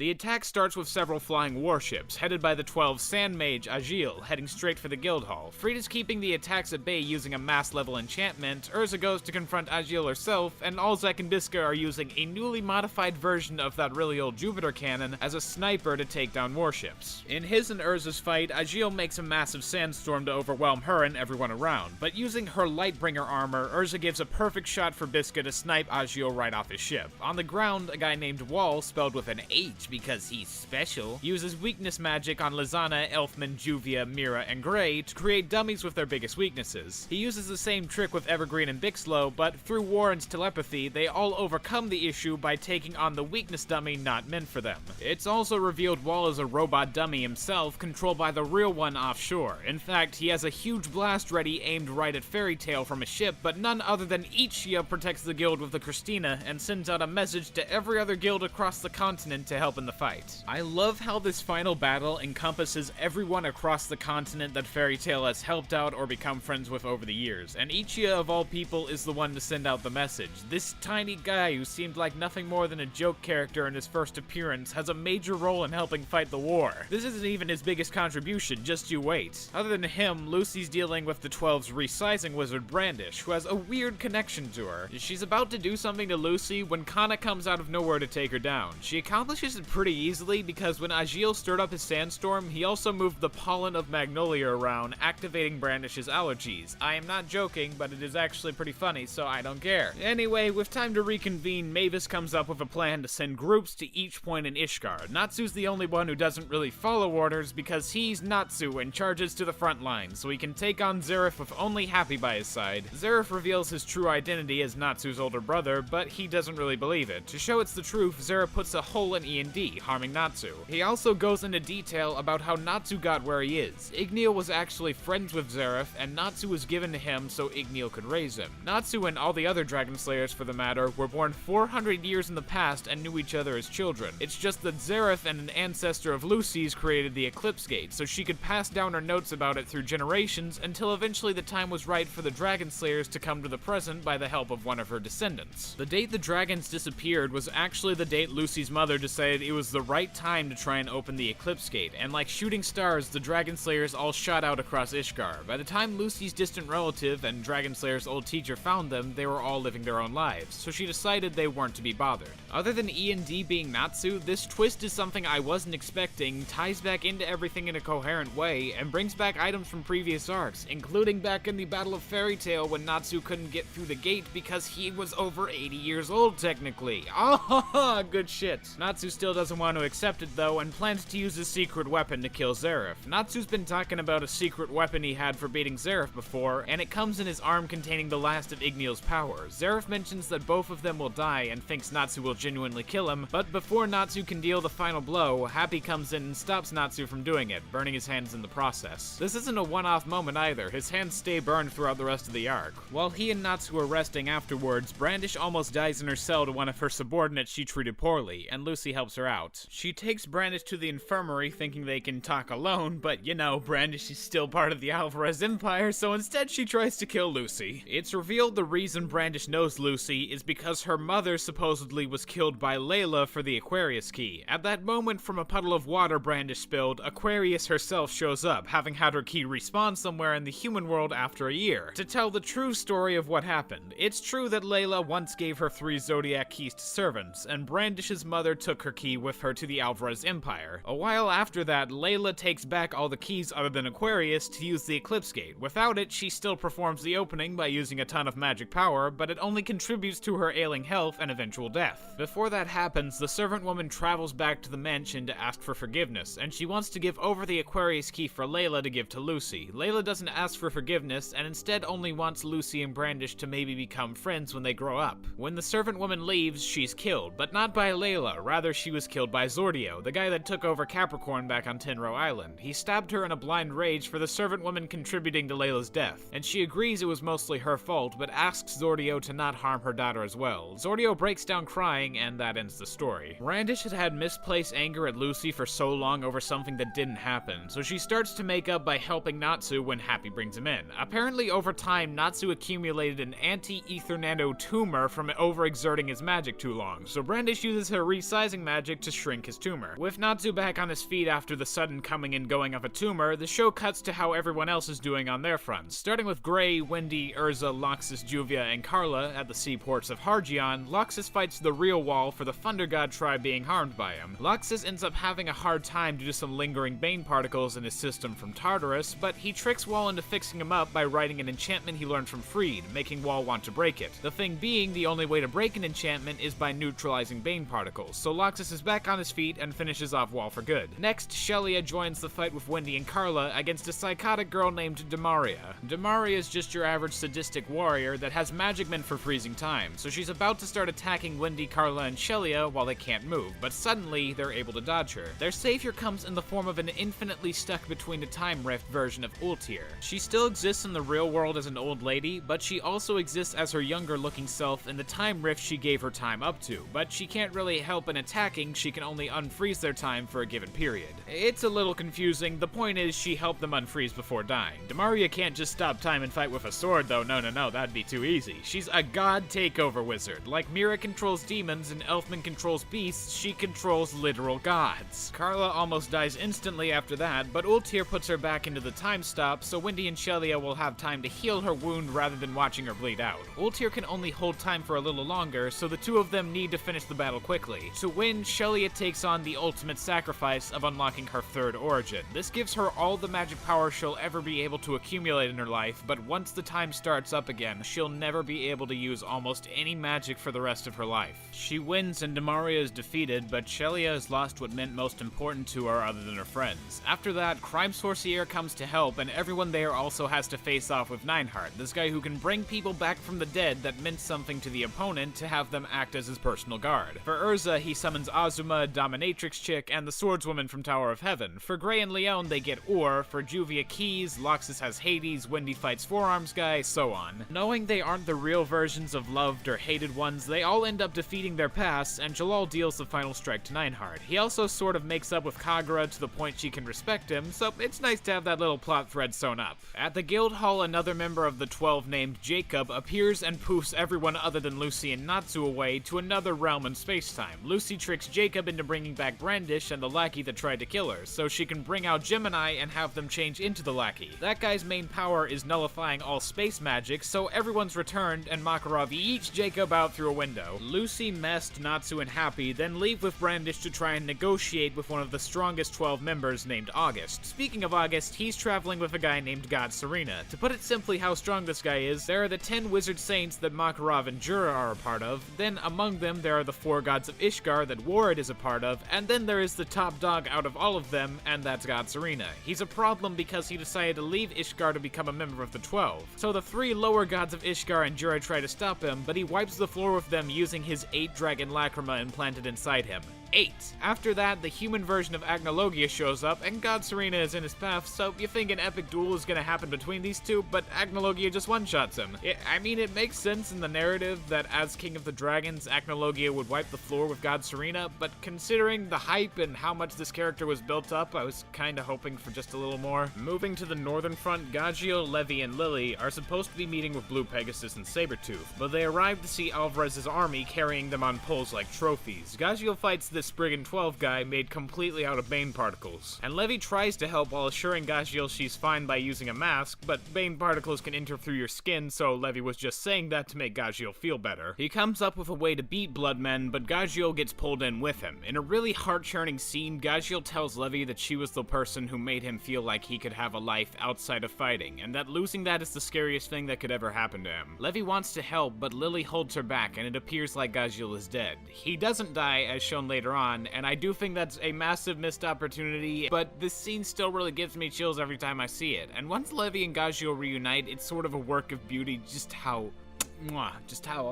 The attack starts with several flying warships, headed by the 12 Sand Mage Agil, heading straight for the Guildhall. Frida's keeping the attacks at bay using a mass-level enchantment, Urza goes to confront Agil herself, and Alzak and Biska are using a newly modified version of that really old Jupiter cannon as a sniper to take down warships. In his and Urza's fight, Agil makes a massive sandstorm to overwhelm her and everyone around, but using her Lightbringer armor, Urza gives a perfect shot for Biska to snipe Agil right off his ship. On the ground, a guy named Wall, spelled with an H because he's special, uses weakness magic on Lizana, Elfman, Juvia, Mira, and Grey to create dummies with their biggest weaknesses. He uses the same trick with Evergreen and Bixlow, but through Warren's telepathy, they all overcome the issue by taking on the weakness dummy not meant for them. It's also revealed Wall is a robot dummy himself, controlled by the real one offshore. In fact, he has a huge blast ready aimed right at Fairy Tail from a ship, but none other than Ichia protects the guild with the Christina and sends out a message to every other guild across the continent to help in the fight. I love how this final battle encompasses everyone across the continent that Fairy Tail has helped out or become friends with over the years, and Ichia of all people is the one to send out the message. This tiny guy who seemed like nothing more than a joke character in his first appearance has a major role in helping fight the war. This isn't even his biggest contribution, just you wait. Other than him, Lucy's dealing with the 12's resizing wizard Brandish, who has a weird connection to her. She's about to do something to Lucy when Kana comes out of nowhere to take her down. She accomplishes it pretty easily because when Agil stirred up his sandstorm, he also moved the pollen of Magnolia around, activating Brandish's allergies. I am not joking, but it is actually pretty funny, so I don't care. Anyway, with time to reconvene, Mavis comes up with a plan to send groups to each point in Ishgard. Natsu's the only one who doesn't really follow orders because he's Natsu and charges to the front line, so he can take on Zeref with only Happy by his side. Zeref reveals his true identity as Natsu's older brother, but he doesn't really believe it. To show it's the truth, Zeref puts a hole in E&D, harming Natsu. He also goes into detail about how Natsu got where he is. Igneal was actually friends with Zeref, and Natsu was given to him so Igneal could raise him. Natsu and all the other Dragon Slayers, for the matter, were born 400 years in the past and knew each other as children. It's just that Zeref and an ancestor of Lucy's created the Eclipse Gate, so she could pass down her notes about it through generations until eventually the time was right for the Dragon Slayers to come to the present by the help of one of her descendants. The date the dragons disappeared was actually the date Lucy's mother decided it was the right time to try and open the Eclipse Gate, and like shooting stars, the Dragon Slayers all shot out across Ishgard. By the time Lucy's distant relative and Dragon Slayer's old teacher found them, they were all living their own lives, so she decided they weren't to be bothered. Other than E&D being Natsu, this twist is something I wasn't expecting, ties back into everything in a coherent way, and brings back items from previous arcs, including back in the Battle of Fairy Tail when Natsu couldn't get through the gate because he was over 80 years old technically. Oh, good shit. Natsu still doesn't want to accept it though, and plans to use his secret weapon to kill Zeref. Natsu's been talking about a secret weapon he had for beating Zeref before, and it comes in his arm containing the last of Igneal's power. Zeref mentions that both of them will die and thinks Natsu will genuinely kill him, but before Natsu can deal the final blow, Happy comes in and stops Natsu from doing it, burning his hands in the process. This isn't a one-off moment either, his hands stay burned throughout the rest of the arc. While he and Natsu are resting afterwards, Brandish almost dies in her cell to one of her subordinates she treated poorly, and Lucy helps her out. She takes Brandish to the infirmary thinking they can talk alone, but you know, Brandish is still part of the Alvarez Empire, so instead she tries to kill Lucy. It's revealed the reason Brandish knows Lucy is because her mother supposedly was killed by Layla for the Aquarius key. At that moment, from a puddle of water Brandish spilled, Aquarius herself shows up, having had her key respawn somewhere in the human world after a year, to tell the true story of what happened. It's true that Layla once gave her 3 Zodiac keys to servants, and Brandish's mother took her key with her to the Alvarez Empire. A while after that, Layla takes back all the keys other than Aquarius to use the Eclipse Gate. Without it, she still performs the opening by using a ton of magic power, but it only contributes to her ailing health and eventual death. Before that happens, the servant woman travels back to the mansion to ask for forgiveness, and she wants to give over the Aquarius key for Layla to give to Lucy. Layla doesn't ask for forgiveness, and instead only wants Lucy and Brandish to maybe become friends when they grow up. When the servant woman leaves, she's killed, but not by Layla, rather she was killed by Zordio, the guy that took over Capricorn back on Tenrou Island. He stabbed her in a blind rage for the servant woman contributing to Layla's death, and she agrees it was mostly her fault, but asks Zordio to not harm her daughter as well. Zordio breaks down crying, and that ends the story. Brandish had misplaced anger at Lucy for so long over something that didn't happen, so she starts to make up by helping Natsu when Happy brings him in. Apparently over time, Natsu accumulated an anti-ether nano tumor from overexerting his magic too long, so Brandish uses her resizing magic magic to shrink his tumor. With Natsu back on his feet after the sudden coming and going of a tumor, the show cuts to how everyone else is doing on their fronts. Starting with Gray, Wendy, Urza, Loxus, Juvia, and Carla at the seaports of Hargion, Loxus fights the real wall for the Thunder God tribe being harmed by him. Loxus ends up having a hard time due to some lingering Bane particles in his system from Tartarus, but he tricks Wall into fixing him up by writing an enchantment he learned from Freed, making Wall want to break it. The thing being, the only way to break an enchantment is by neutralizing Bane particles, so Loxus is back on his feet and finishes off Wall for good. Next, Shelia joins the fight with Wendy and Carla against a psychotic girl named Demaria. Demaria is just your average sadistic warrior that has magic meant for freezing time, so she's about to start attacking Wendy, Carla, and Shelia while they can't move, but suddenly they're able to dodge her. Their savior comes in the form of an infinitely stuck between the time rift version of Ultir. She still exists in the real world as an old lady, but she also exists as her younger looking self in the time rift she gave her time up to, but she can't really help in attacking, she can only unfreeze their time for a given period. It's a little confusing, the point is she helped them unfreeze before dying. Demaria can't just stop time and fight with a sword though, no, that'd be too easy. She's a god takeover wizard. Like Mira controls demons and Elfman controls beasts, she controls literal gods. Carla almost dies instantly after that, but Ultir puts her back into the time stop, so Wendy and Shelia will have time to heal her wound rather than watching her bleed out. Ultir can only hold time for a little longer, so the two of them need to finish the battle quickly. To win, Shelia takes on the ultimate sacrifice of unlocking her third origin. This gives her all the magic power she'll ever be able to accumulate in her life, but once the time starts up again, she'll never be able to use almost any magic for the rest of her life. She wins and Demaria is defeated, but Shelia has lost what meant most important to her other than her friends. After that, Crime Sorcier comes to help, and everyone there also has to face off with Nineheart, this guy who can bring people back from the dead that meant something to the opponent to have them act as his personal guard. For Urza, he summons Azuma, Dominatrix Chick, and the Swordswoman from Tower of Heaven. For Gray and Leon, they get Ur. For Juvia, Keys. Loxus has Hades. Wendy fights Forearms Guy, so on. Knowing they aren't the real versions of loved or hated ones, they all end up defeating their pasts, and Jalal deals the final strike to Nineheart. He also sort of makes up with Kagura to the point she can respect him, so it's nice to have that little plot thread sewn up. At the guild hall, another member of the 12 named Jacob appears and poofs everyone other than Lucy and Natsu away to another realm in space-time. Lucy tricks Jacob into bringing back Brandish and the lackey that tried to kill her, so she can bring out Gemini and have them change into the lackey. That guy's main power is nullifying all space magic, so everyone's returned and Makarov eats Jacob out through a window. Lucy, Mest, Natsu, and Happy then leave with Brandish to try and negotiate with one of the strongest 12 members named August. Speaking of August, he's traveling with a guy named God Serena. To put it simply how strong this guy is, there are the 10 wizard saints that Makarov and Jura are a part of, then among them there are the 4 gods of Ishgard that Warad is a part of, and then there is the top dog out of all of them, and that's God Serena. He's a problem because he decided to leave Ishgard to become a member of the 12. So the 3 lower gods of Ishgard and Jura try to stop him, but he wipes the floor with them using his 8-dragon lacrima implanted inside him. 8. After that, the human version of Agnologia shows up, and God Serena is in his path, so you think an epic duel is gonna happen between these two, but Agnologia just one-shots him. It makes sense in the narrative that as King of the Dragons, Agnologia would wipe the floor with God Serena, but considering the hype and how much this character was built up, I was kinda hoping for just a little more. Moving to the northern front, Gagio, Levi, and Lily are supposed to be meeting with Blue Pegasus and Sabretooth, but they arrive to see Alvarez's army carrying them on poles like trophies. Gagio fights this Brigand 12 guy made completely out of Bane particles, and Levi tries to help while assuring Gagiel she's fine by using a mask, but Bane particles can enter through your skin, so Levi was just saying that to make Gagiel feel better. He comes up with a way to beat Bloodmen, but Gagiel gets pulled in with him. In a really heart-churning scene, Gagiel tells Levi that she was the person who made him feel like he could have a life outside of fighting, and that losing that is the scariest thing that could ever happen to him. Levi wants to help, but Lily holds her back, and it appears like Gagiel is dead. He doesn't die, as shown later on, and I do think that's a massive missed opportunity, but this scene still really gives me chills every time I see it. And once Levi and Gagiel reunite, it's sort of a work of beauty just how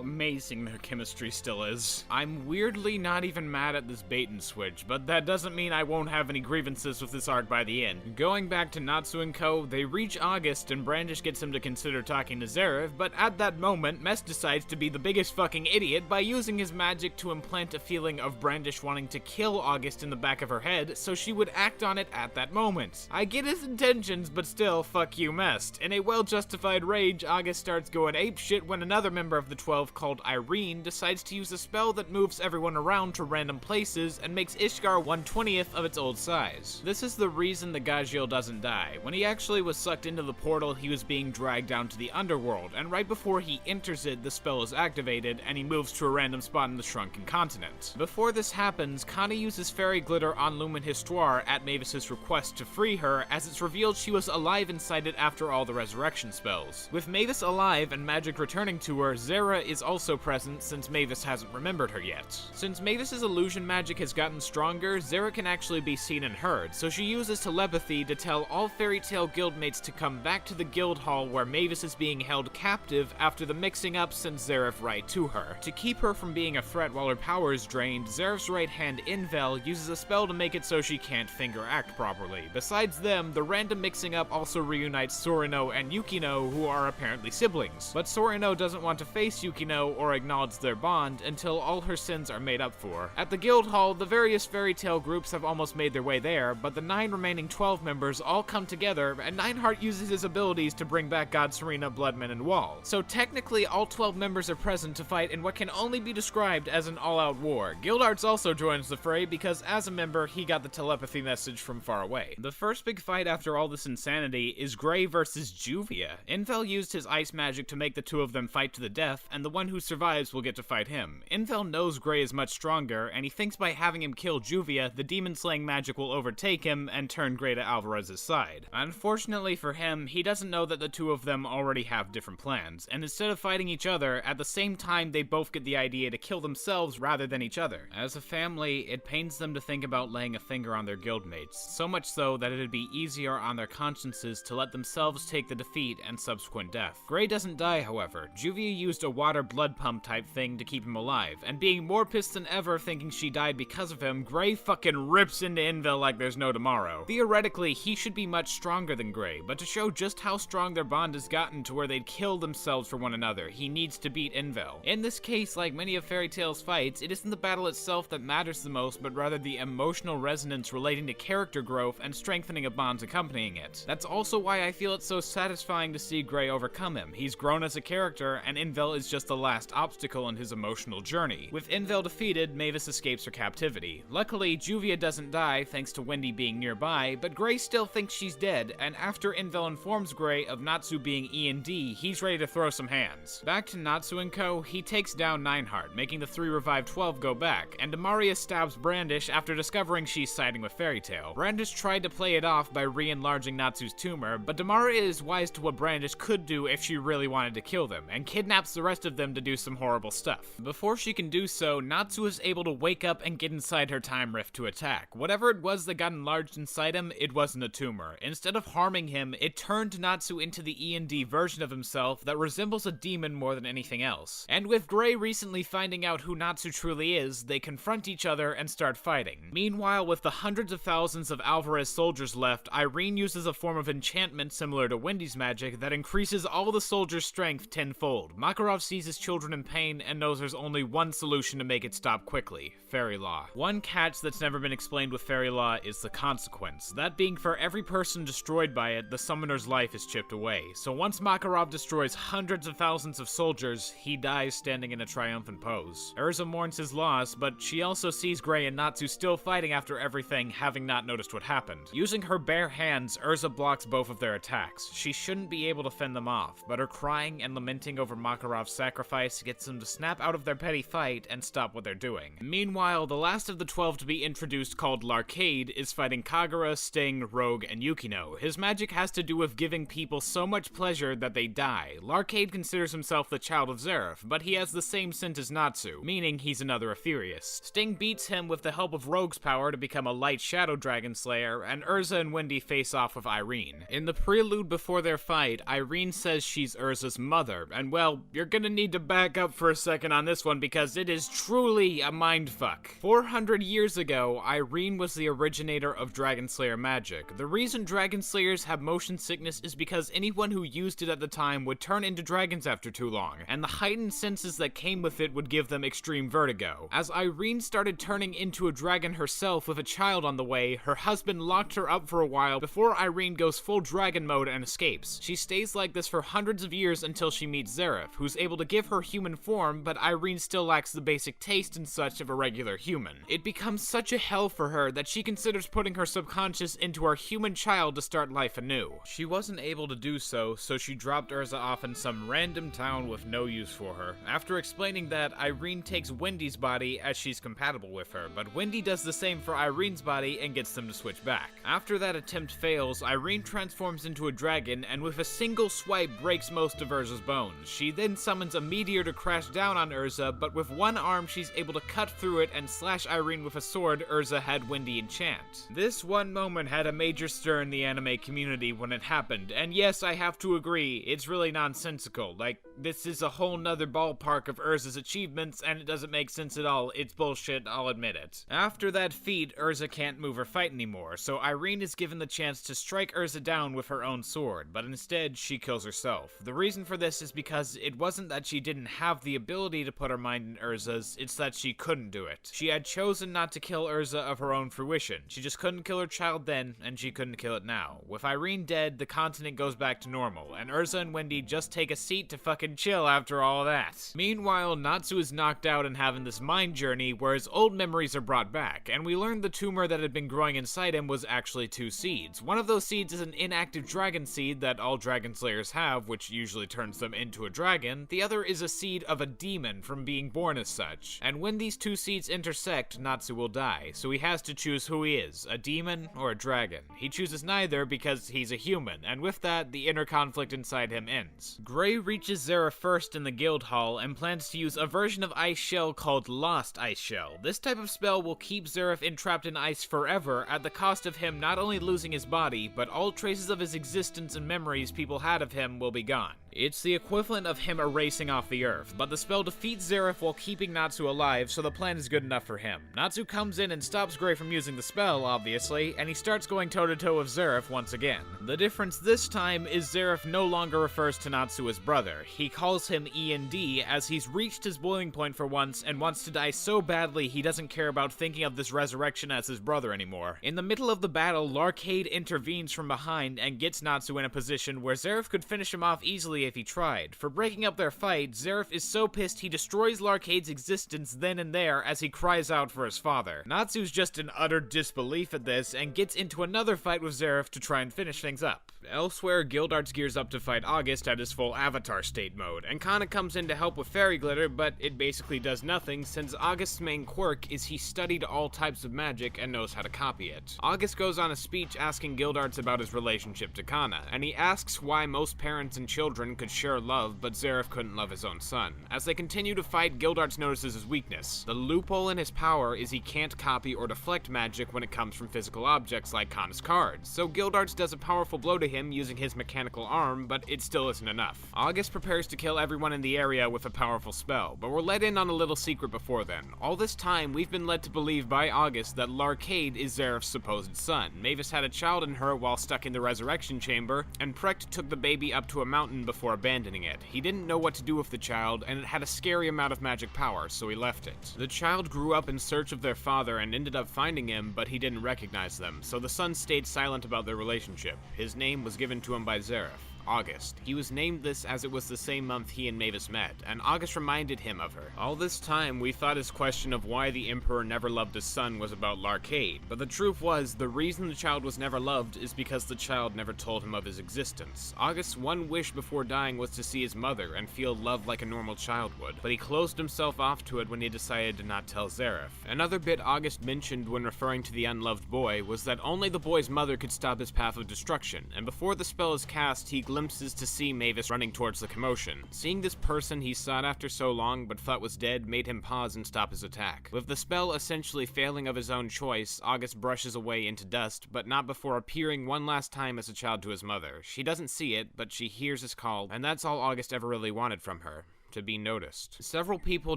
amazing their chemistry still is. I'm weirdly not even mad at this bait and switch, but that doesn't mean I won't have any grievances with this arc by the end. Going back to Natsu and Co., they reach August and Brandish gets him to consider talking to Zareth, but at that moment, Mess decides to be the biggest fucking idiot by using his magic to implant a feeling of Brandish wanting to kill August in the back of her head, so she would act on it at that moment. I get his intentions, but still, fuck you, Mest. In a well-justified rage, August starts going apeshit when another another member of the 12 called Irene decides to use a spell that moves everyone around to random places and makes Ishgard 1/20th of its old size. This is the reason the Gajiel doesn't die. When he actually was sucked into the portal, he was being dragged down to the underworld, and right before he enters it, the spell is activated, and he moves to a random spot in the Shrunken Continent. Before this happens, Connie uses fairy glitter on Lumen Histoire at Mavis's request to free her, as it's revealed she was alive inside it after all the resurrection spells. With Mavis alive and magic returning to her, Zera is also present since Mavis hasn't remembered her yet. Since Mavis's illusion magic has gotten stronger, Zera can actually be seen and heard, so she uses telepathy to tell all Fairy Tail guildmates to come back to the guild hall where Mavis is being held captive after the mixing up sends Zeref right to her. To keep her from being a threat while her power is drained, Zeref's right hand Invel uses a spell to make it so she can't finger act properly. Besides them, the random mixing up also reunites Sorino and Yukino, who are apparently siblings. But Sorino doesn't want to face Yukino or acknowledge their bond until all her sins are made up for. At the guild hall, the various Fairy Tail groups have almost made their way there, but the 9 remaining 12 members all come together, and Nineheart uses his abilities to bring back God Serena, Bloodman, and Wall. So technically, all 12 members are present to fight in what can only be described as an all-out war. Gildarts also joins the fray because, as a member, he got the telepathy message from far away. The first big fight after all this insanity is Gray versus Juvia. Invel used his ice magic to make the two of them fight to the death, and the one who survives will get to fight him. Invel knows Gray is much stronger, and he thinks by having him kill Juvia, the demon-slaying magic will overtake him and turn Gray to Alvarez's side. Unfortunately for him, he doesn't know that the two of them already have different plans, and instead of fighting each other, at the same time they both get the idea to kill themselves rather than each other. As a family, it pains them to think about laying a finger on their guildmates, so much so that it'd be easier on their consciences to let themselves take the defeat and subsequent death. Gray doesn't die, however. Juvia used a water blood pump type thing to keep him alive, and being more pissed than ever thinking she died because of him, Gray fucking rips into Invel like there's no tomorrow. Theoretically, he should be much stronger than Gray, but to show just how strong their bond has gotten to where they'd kill themselves for one another, he needs to beat Invel. In this case, like many of Fairy Tail's fights, it isn't the battle itself that matters the most, but rather the emotional resonance relating to character growth and strengthening of bonds accompanying it. That's also why I feel it's so satisfying to see Gray overcome him. He's grown as a character, and Invel is just the last obstacle in his emotional journey. With Invel defeated, Mavis escapes her captivity. Luckily, Juvia doesn't die thanks to Wendy being nearby, but Gray still thinks she's dead, and after Invel informs Gray of Natsu being E&D, he's ready to throw some hands. Back to Natsu and co, he takes down Nineheart, making the 3 revived 12 go back, and Demaria stabs Brandish after discovering she's siding with Fairy Tail. Brandish tried to play it off by re-enlarging Natsu's tumor, but Demaria is wise to what Brandish could do if she really wanted to kill them, and kidnaps the rest of them to do some horrible stuff. Before she can do so, Natsu is able to wake up and get inside her time rift to attack. Whatever it was that got enlarged inside him, it wasn't a tumor. Instead of harming him, it turned Natsu into the E&D version of himself that resembles a demon more than anything else. And with Gray recently finding out who Natsu truly is, they confront each other and start fighting. Meanwhile, with the hundreds of thousands of Alvarez soldiers left, Irene uses a form of enchantment similar to Wendy's magic that increases all the soldiers' strength tenfold. Makarov sees his children in pain and knows there's only one solution to make it stop quickly: Fairy Law. One catch that's never been explained with Fairy Law is the consequence. That being, for every person destroyed by it, the summoner's life is chipped away. So once Makarov destroys hundreds of thousands of soldiers, he dies standing in a triumphant pose. Urza mourns his loss, but she also sees Gray and Natsu still fighting after everything, having not noticed what happened. Using her bare hands, Urza blocks both of their attacks. She shouldn't be able to fend them off, but her crying and lamenting over Makarov's sacrifice gets them to snap out of their petty fight and stop what they're doing. Meanwhile, the last of the 12 to be introduced, called Larcade, is fighting Kagura, Sting, Rogue, and Yukino. His magic has to do with giving people so much pleasure that they die. Larcade considers himself the child of Zeref, but he has the same scent as Natsu, meaning he's another Aetherius. Sting beats him with the help of Rogue's power to become a light shadow dragon slayer, and Urza and Wendy face off with Irene. In the prelude before their fight, Irene says she's Urza's mother, and well, you're gonna need to back up for a second on this one because it is truly a mindfuck. 400 years ago, Irene was the originator of Dragon Slayer magic. The reason Dragon Slayers have motion sickness is because anyone who used it at the time would turn into dragons after too long, and the heightened senses that came with it would give them extreme vertigo. As Irene started turning into a dragon herself with a child on the way, her husband locked her up for a while before Irene goes full dragon mode and escapes. She stays like this for hundreds of years until she meets Zeref, Zeref, who's able to give her human form, but Irene still lacks the basic taste and such of a regular human. It becomes such a hell for her that she considers putting her subconscious into her human child to start life anew. She wasn't able to do so she dropped Urza off in some random town with no use for her. After explaining that, Irene takes Wendy's body as she's compatible with her, but Wendy does the same for Irene's body and gets them to switch back. After that attempt fails, Irene transforms into a dragon and with a single swipe breaks most of Urza's bones. She then summons a meteor to crash down on Urza, but with one arm she's able to cut through it and slash Irene with a sword Urza had Wendy enchant. This one moment had a major stir in the anime community when it happened, and yes, I have to agree, it's really nonsensical. Like, this is a whole nother ballpark of Urza's achievements, and it doesn't make sense at all. It's bullshit, I'll admit it. After that feat, Urza can't move or fight anymore, so Irene is given the chance to strike Urza down with her own sword, but instead, she kills herself. The reason for this is because it wasn't that she didn't have the ability to put her mind in Urza's, it's that she couldn't do it. She had chosen not to kill Urza of her own fruition. She just couldn't kill her child then, and she couldn't kill it now. With Irene dead, the continent goes back to normal, and Urza and Wendy just take a seat to fucking chill after all that. Meanwhile, Natsu is knocked out and having this mind journey where his old memories are brought back, and we learned the tumor that had been growing inside him was actually 2 seeds. One of those seeds is an inactive dragon seed that all dragon slayers have, which usually turns them into a dragon. The other is a seed of a demon from being born as such. And when these 2 seeds intersect, Natsu will die, so he has to choose who he is, a demon or a dragon. He chooses neither because he's a human, and with that, the inner conflict inside him ends. Gray reaches Zera first in the guild hall and plans to use a version of Ice Shell called Lost Ice Shell. This type of spell will keep Zeref entrapped in ice forever at the cost of him not only losing his body, but all traces of his existence and memories people had of him will be gone. It's the equivalent of him erasing off the earth, but the spell defeats Zeref while keeping Natsu alive, so the plan is good enough for him. Natsu comes in and stops Gray from using the spell, obviously, and he starts going toe-to-toe with Zeref once again. The difference this time is Zeref no longer refers to Natsu as brother. He calls him END as he's reached his boiling point for once and wants to die so badly he doesn't care about thinking of this resurrection as his brother anymore. In the middle of the battle, Larcade intervenes from behind and gets Natsu in a position where Zeref could finish him off easily if he tried. For breaking up their fight, Zeref is so pissed he destroys Larcade's existence then and there as he cries out for his father. Natsu's just in utter disbelief at this and gets into another fight with Zeref to try and finish things up. Elsewhere, Gildarts gears up to fight August at his full avatar state mode, and Kana comes in to help with fairy glitter, but it basically does nothing since August's main quirk is he studied all types of magic and knows how to copy it. August goes on a speech asking Gildarts about his relationship to Kana, and he asks why most parents and children could share love, but Zeref couldn't love his own son. As they continue to fight, Gildarts notices his weakness. The loophole in his power is he can't copy or deflect magic when it comes from physical objects like Kana's cards, so Gildarts does a powerful blow to him using his mechanical arm, but it still isn't enough. August prepares to kill everyone in the area with a powerful spell, but we're let in on a little secret before then. All this time, we've been led to believe by August that Larcade is Zeref's supposed son. Mavis had a child in her while stuck in the resurrection chamber, and Precht took the baby up to a mountain before abandoning it. He didn't know what to do with the child, and it had a scary amount of magic power, so he left it. The child grew up in search of their father and ended up finding him, but he didn't recognize them, so the son stayed silent about their relationship. His name was given to him by Zeref. August. He was named this as it was the same month he and Mavis met, and August reminded him of her. All this time, we thought his question of why the Emperor never loved his son was about Larcade, but the truth was, the reason the child was never loved is because the child never told him of his existence. August's one wish before dying was to see his mother and feel love like a normal child would, but he closed himself off to it when he decided to not tell Zeref. Another bit August mentioned when referring to the unloved boy was that only the boy's mother could stop his path of destruction, and before the spell is cast, he glimpses to see Mavis running towards the commotion. Seeing this person he sought after so long but thought was dead made him pause and stop his attack. With the spell essentially failing of his own choice, August brushes away into dust, but not before appearing one last time as a child to his mother. She doesn't see it, but she hears his call, and that's all August ever really wanted from her. to be noticed. Several people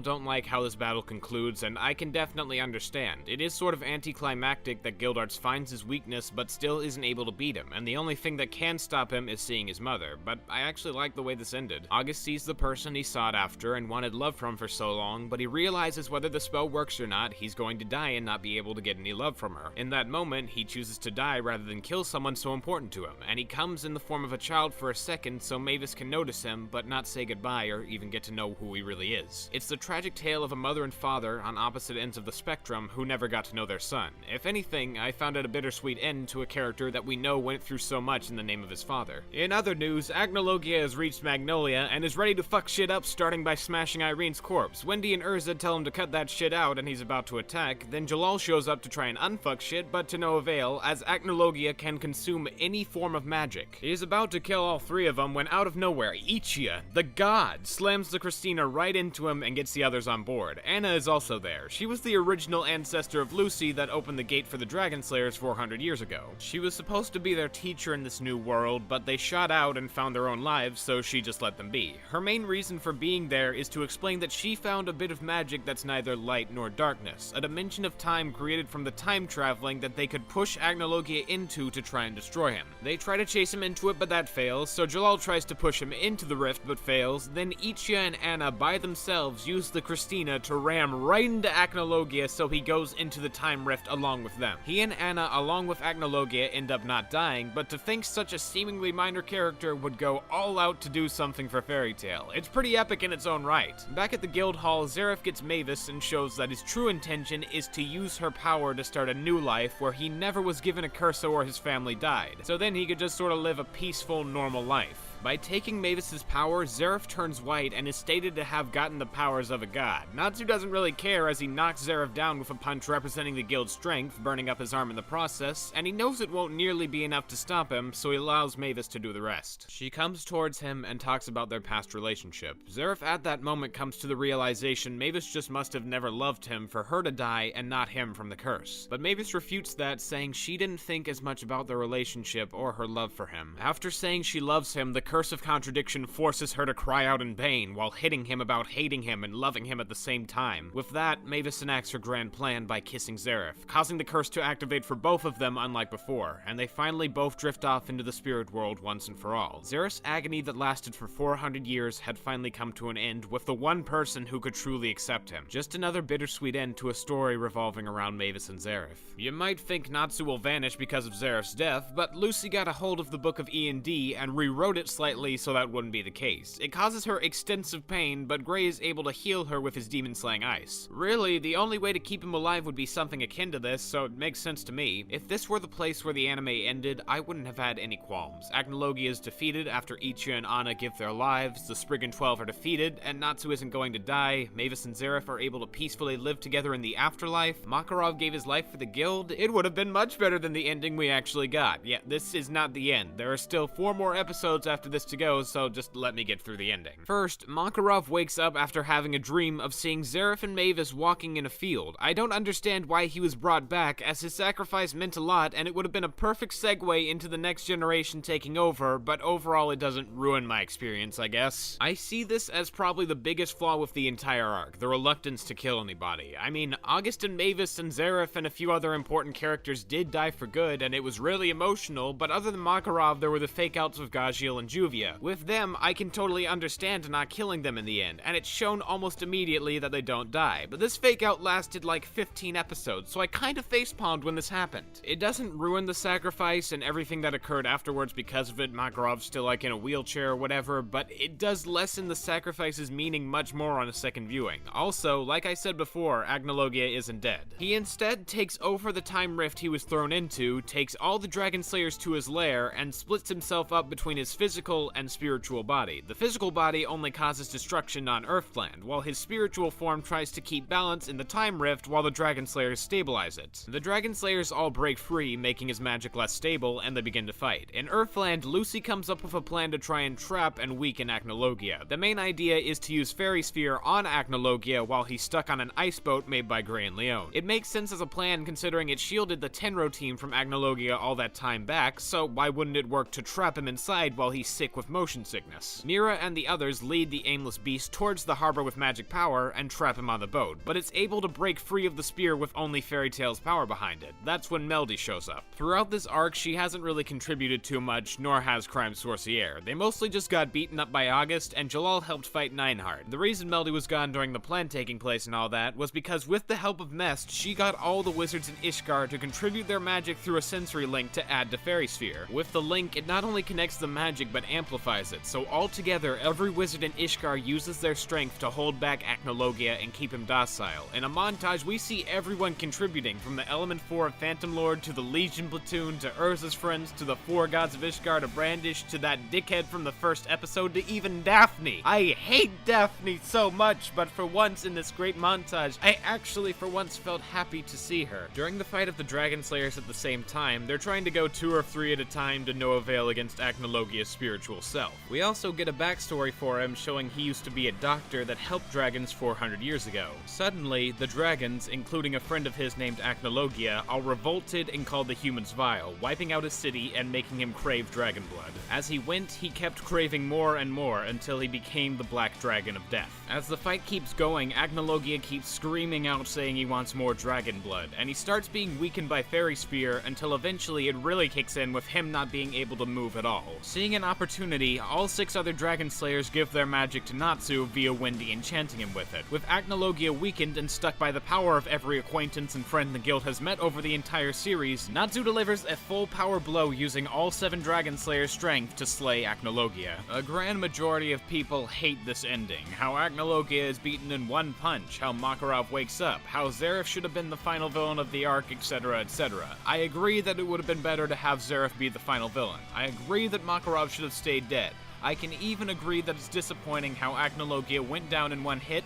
don't like how this battle concludes, and I can definitely understand. It is sort of anticlimactic that Gildarts finds his weakness but still isn't able to beat him, and the only thing that can stop him is seeing his mother, but I actually like the way this ended. August sees the person he sought after and wanted love from for so long, but he realizes whether the spell works or not, he's going to die and not be able to get any love from her. In that moment, he chooses to die rather than kill someone so important to him, and he comes in the form of a child for a second so Mavis can notice him, but not say goodbye or even get to know who he really is. It's the tragic tale of a mother and father on opposite ends of the spectrum who never got to know their son. If anything, I found it a bittersweet end to a character that we know went through so much in the name of his father. In other news, Agnologia has reached Magnolia and is ready to fuck shit up, starting by smashing Irene's corpse. Wendy and Urza tell him to cut that shit out and he's about to attack, then Jalal shows up to try and unfuck shit, but to no avail, as Agnologia can consume any form of magic. He is about to kill all three of them when out of nowhere, Ichia, the god, slams the Christina right into him and gets the others on board. Anna is also there. She was the original ancestor of Lucy that opened the gate for the Dragon Slayers 400 years ago. She was supposed to be their teacher in this new world, but they shot out and found their own lives, so she just let them be. Her main reason for being there is to explain that she found a bit of magic that's neither light nor darkness, a dimension of time created from the time traveling that they could push Agnologia into to try and destroy him. They try to chase him into it, but that fails, so Jalal tries to push him into the rift but fails. Then Ichia and Anna by themselves use the Christina to ram right into Agnologia, so he goes into the time rift along with them. He and Anna along with Agnologia end up not dying, but to think such a seemingly minor character would go all out to do something for Fairy Tail. It's pretty epic in its own right. Back at the guild hall, Zareth gets Mavis and shows that his true intention is to use her power to start a new life where he never was given a curse or his family died. So then he could just sort of live a peaceful, normal life. By taking Mavis's power, Zareth turns white and is stated to have gotten the powers of a god. Natsu doesn't really care as he knocks Zareth down with a punch representing the guild's strength, burning up his arm in the process, and he knows it won't nearly be enough to stop him, so he allows Mavis to do the rest. She comes towards him and talks about their past relationship. Zareth at that moment comes to the realization Mavis just must have never loved him for her to die and not him from the curse. But Mavis refutes that, saying she didn't think as much about their relationship or her love for him. After saying she loves him, the curse of contradiction forces her to cry out in pain while hitting him about hating him and loving him at the same time. With that, Mavis enacts her grand plan by kissing Zareth, causing the curse to activate for both of them unlike before, and they finally both drift off into the spirit world once and for all. Zareth's agony that lasted for 400 years had finally come to an end with the one person who could truly accept him. Just another bittersweet end to a story revolving around Mavis and Zareth. You might think Natsu will vanish because of Zareth's death, but Lucy got a hold of the Book of E&D and rewrote it slightly so that wouldn't be the case. It causes her extensive pain, but Gray is able to heal her with his demon-slaying ice. Really, the only way to keep him alive would be something akin to this, so it makes sense to me. If this were the place where the anime ended, I wouldn't have had any qualms. Agnologia is defeated after Ichia and Anna give their lives, the Spriggan 12 are defeated, and Natsu isn't going to die, Mavis and Zareth are able to peacefully live together in the afterlife, Makarov gave his life for the guild. It would have been much better than the ending we actually got. Yeah, this is not the end. There are still 4 more episodes after this to go, so just let me get through the ending. First, Makarov wakes up after having a dream of seeing Zareth and Mavis walking in a field. I don't understand why he was brought back, as his sacrifice meant a lot, and it would have been a perfect segue into the next generation taking over, but overall it doesn't ruin my experience, I guess. I see this as probably the biggest flaw with the entire arc, the reluctance to kill anybody. I mean, August and Mavis and Zareth and a few other important characters did die for good, and it was really emotional, but other than Makarov, there were the fake-outs of Gajiel and Juvia. With them, I can totally understand not killing them in the end, and it's shown almost immediately that they don't die, but this fake-out lasted like 15 episodes, so I kind of facepalmed when this happened. It doesn't ruin the sacrifice and everything that occurred afterwards because of it, Makarov's still like in a wheelchair or whatever, but it does lessen the sacrifice's meaning much more on a second viewing. Also, like I said before, Agnologia isn't dead. He instead takes over the time rift he was thrown into, takes all the Dragon Slayers to his lair, and splits himself up between his physical and spiritual body. The physical body only causes destruction on Earthland, while his spiritual form tries to keep balance in the time rift while the Dragon Slayers stabilize it. The Dragon Slayers all break free, making his magic less stable, and they begin to fight. In Earthland, Lucy comes up with a plan to try and trap and weaken Agnologia. The main idea is to use Fairy Sphere on Agnologia while he's stuck on an ice boat made by Gray and Leone. It makes sense as a plan considering it shielded the Tenrou team from Agnologia all that time back, so why wouldn't it work to trap him inside while he sick with motion sickness. Mira and the others lead the aimless beast towards the harbor with magic power and trap him on the boat, but it's able to break free of the spear with only Fairy Tail's power behind it. That's when Melody shows up. Throughout this arc, she hasn't really contributed too much, nor has Crime Sorcière. They mostly just got beaten up by August, and Jalal helped fight Nineheart. The reason Melody was gone during the plan taking place and all that was because with the help of Mest, she got all the wizards in Ishgard to contribute their magic through a sensory link to add to Fairy Sphere. With the link, it not only connects the magic but amplifies it, so altogether, every wizard in Ishgard uses their strength to hold back Acnologia and keep him docile. In a montage, we see everyone contributing, from the Element 4 of Phantom Lord to the Legion Platoon to Urza's friends to the Four Gods of Ishgard to Brandish to that dickhead from the first episode to even Daphne. I hate Daphne so much, but for once in this great montage, I actually for once felt happy to see her. During the fight of the Dragon Slayers at the same time, they're trying to go 2 or 3 at a time to no avail against Acnologia's spiritual self. We also get a backstory for him showing he used to be a doctor that helped dragons 400 years ago. Suddenly, the dragons, including a friend of his named Acnologia, are revolted and called the humans vile, wiping out his city and making him crave dragon blood. As he went, he kept craving more and more until he became the Black Dragon of Death. As the fight keeps going, Acnologia keeps screaming out saying he wants more dragon blood, and he starts being weakened by Fairy Spear until eventually it really kicks in with him not being able to move at all. Seeing an opportunity, all 6 other Dragon Slayers give their magic to Natsu via Wendy enchanting him with it. With Acnologia weakened and stuck by the power of every acquaintance and friend the guild has met over the entire series, Natsu delivers a full power blow using all 7 Dragon Slayers' strength to slay Acnologia. A grand majority of people hate this ending, how Acnologia is beaten in one punch, how Makarov wakes up, how Zeref should have been the final villain of the arc, etc, etc. I agree that it would have been better to have Zeref be the final villain. I agree that Makarov should have stayed dead. I can even agree that it's disappointing how Acnologia went down in one hit,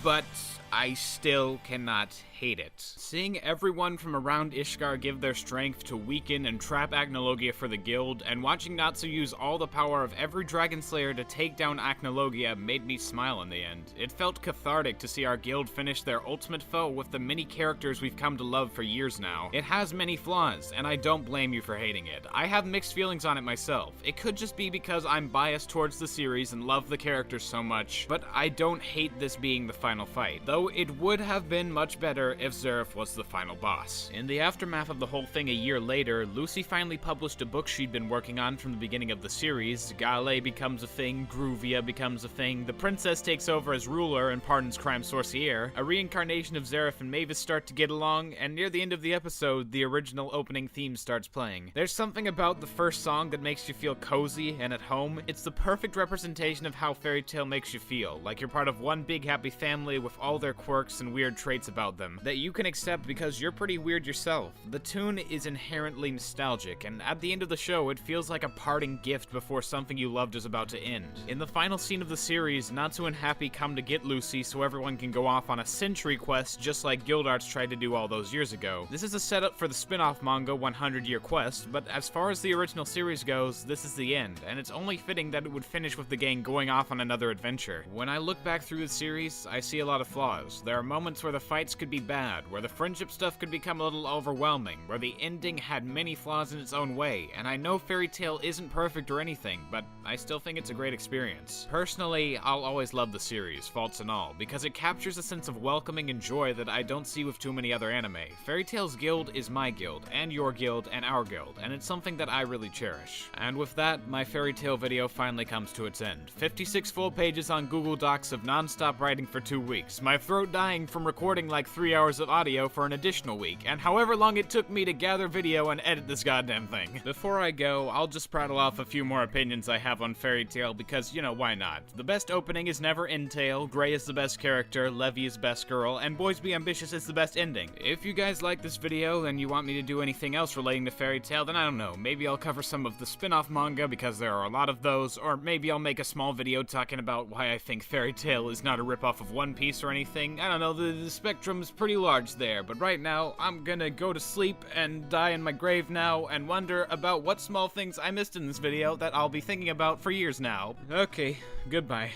but I still cannot hate it. Seeing everyone from around Ishgard give their strength to weaken and trap Acnologia for the guild, and watching Natsu use all the power of every Dragon Slayer to take down Acnologia made me smile in the end. It felt cathartic to see our guild finish their ultimate foe with the many characters we've come to love for years now. It has many flaws, and I don't blame you for hating it. I have mixed feelings on it myself. It could just be because I'm biased towards the series and love the characters so much, but I don't hate this being the final fight, though it would have been much better if Zeref was the final boss. In the aftermath of the whole thing a year later, Lucy finally published a book she'd been working on from the beginning of the series. Gale becomes a thing, Gruvia becomes a thing, the princess takes over as ruler and pardons Crime Sorcière, a reincarnation of Zeref and Mavis start to get along, and near the end of the episode, the original opening theme starts playing. There's something about the first song that makes you feel cozy and at home. It's the perfect representation of how Fairy Tail makes you feel, like you're part of one big happy family with all their quirks and weird traits about them that you can accept because you're pretty weird yourself. The tune is inherently nostalgic, and at the end of the show, it feels like a parting gift before something you loved is about to end. In the final scene of the series, Natsu and Happy come to get Lucy so everyone can go off on a century quest just like Gildarts tried to do all those years ago. This is a setup for the spin-off manga 100 Year Quest, but as far as the original series goes, this is the end, and it's only fitting that it would finish with the gang going off on another adventure. When I look back through the series, I see a lot of flaws. There are moments where the fights could be bad, where the friendship stuff could become a little overwhelming, where the ending had many flaws in its own way, and I know Fairy Tail isn't perfect or anything, but I still think it's a great experience. Personally, I'll always love the series, faults and all, because it captures a sense of welcoming and joy that I don't see with too many other anime. Fairy Tail's guild is my guild, and your guild, and our guild, and it's something that I really cherish. And with that, my Fairy Tail video finally comes to its end. 56 full pages on Google Docs of non-stop writing for 2 weeks, my throat dying from recording like 3 hours of audio for an additional week, and however long it took me to gather video and edit this goddamn thing. Before I go, I'll just prattle off a few more opinions I have on Fairy Tail because, you know, why not? The best opening is never Entail, Gray is the best character, Levy is best girl, and Boys Be Ambitious is the best ending. If you guys like this video and you want me to do anything else relating to Fairy Tail, then I don't know, maybe I'll cover some of the spin-off manga because there are a lot of those, or maybe I'll make a small video talking about why I think Fairy Tail is not a ripoff of One Piece or anything. I don't know, the spectrum's pretty large there, but right now, I'm gonna go to sleep and die in my grave now and wonder about what small things I missed in this video that I'll be thinking about for years now. Okay, goodbye.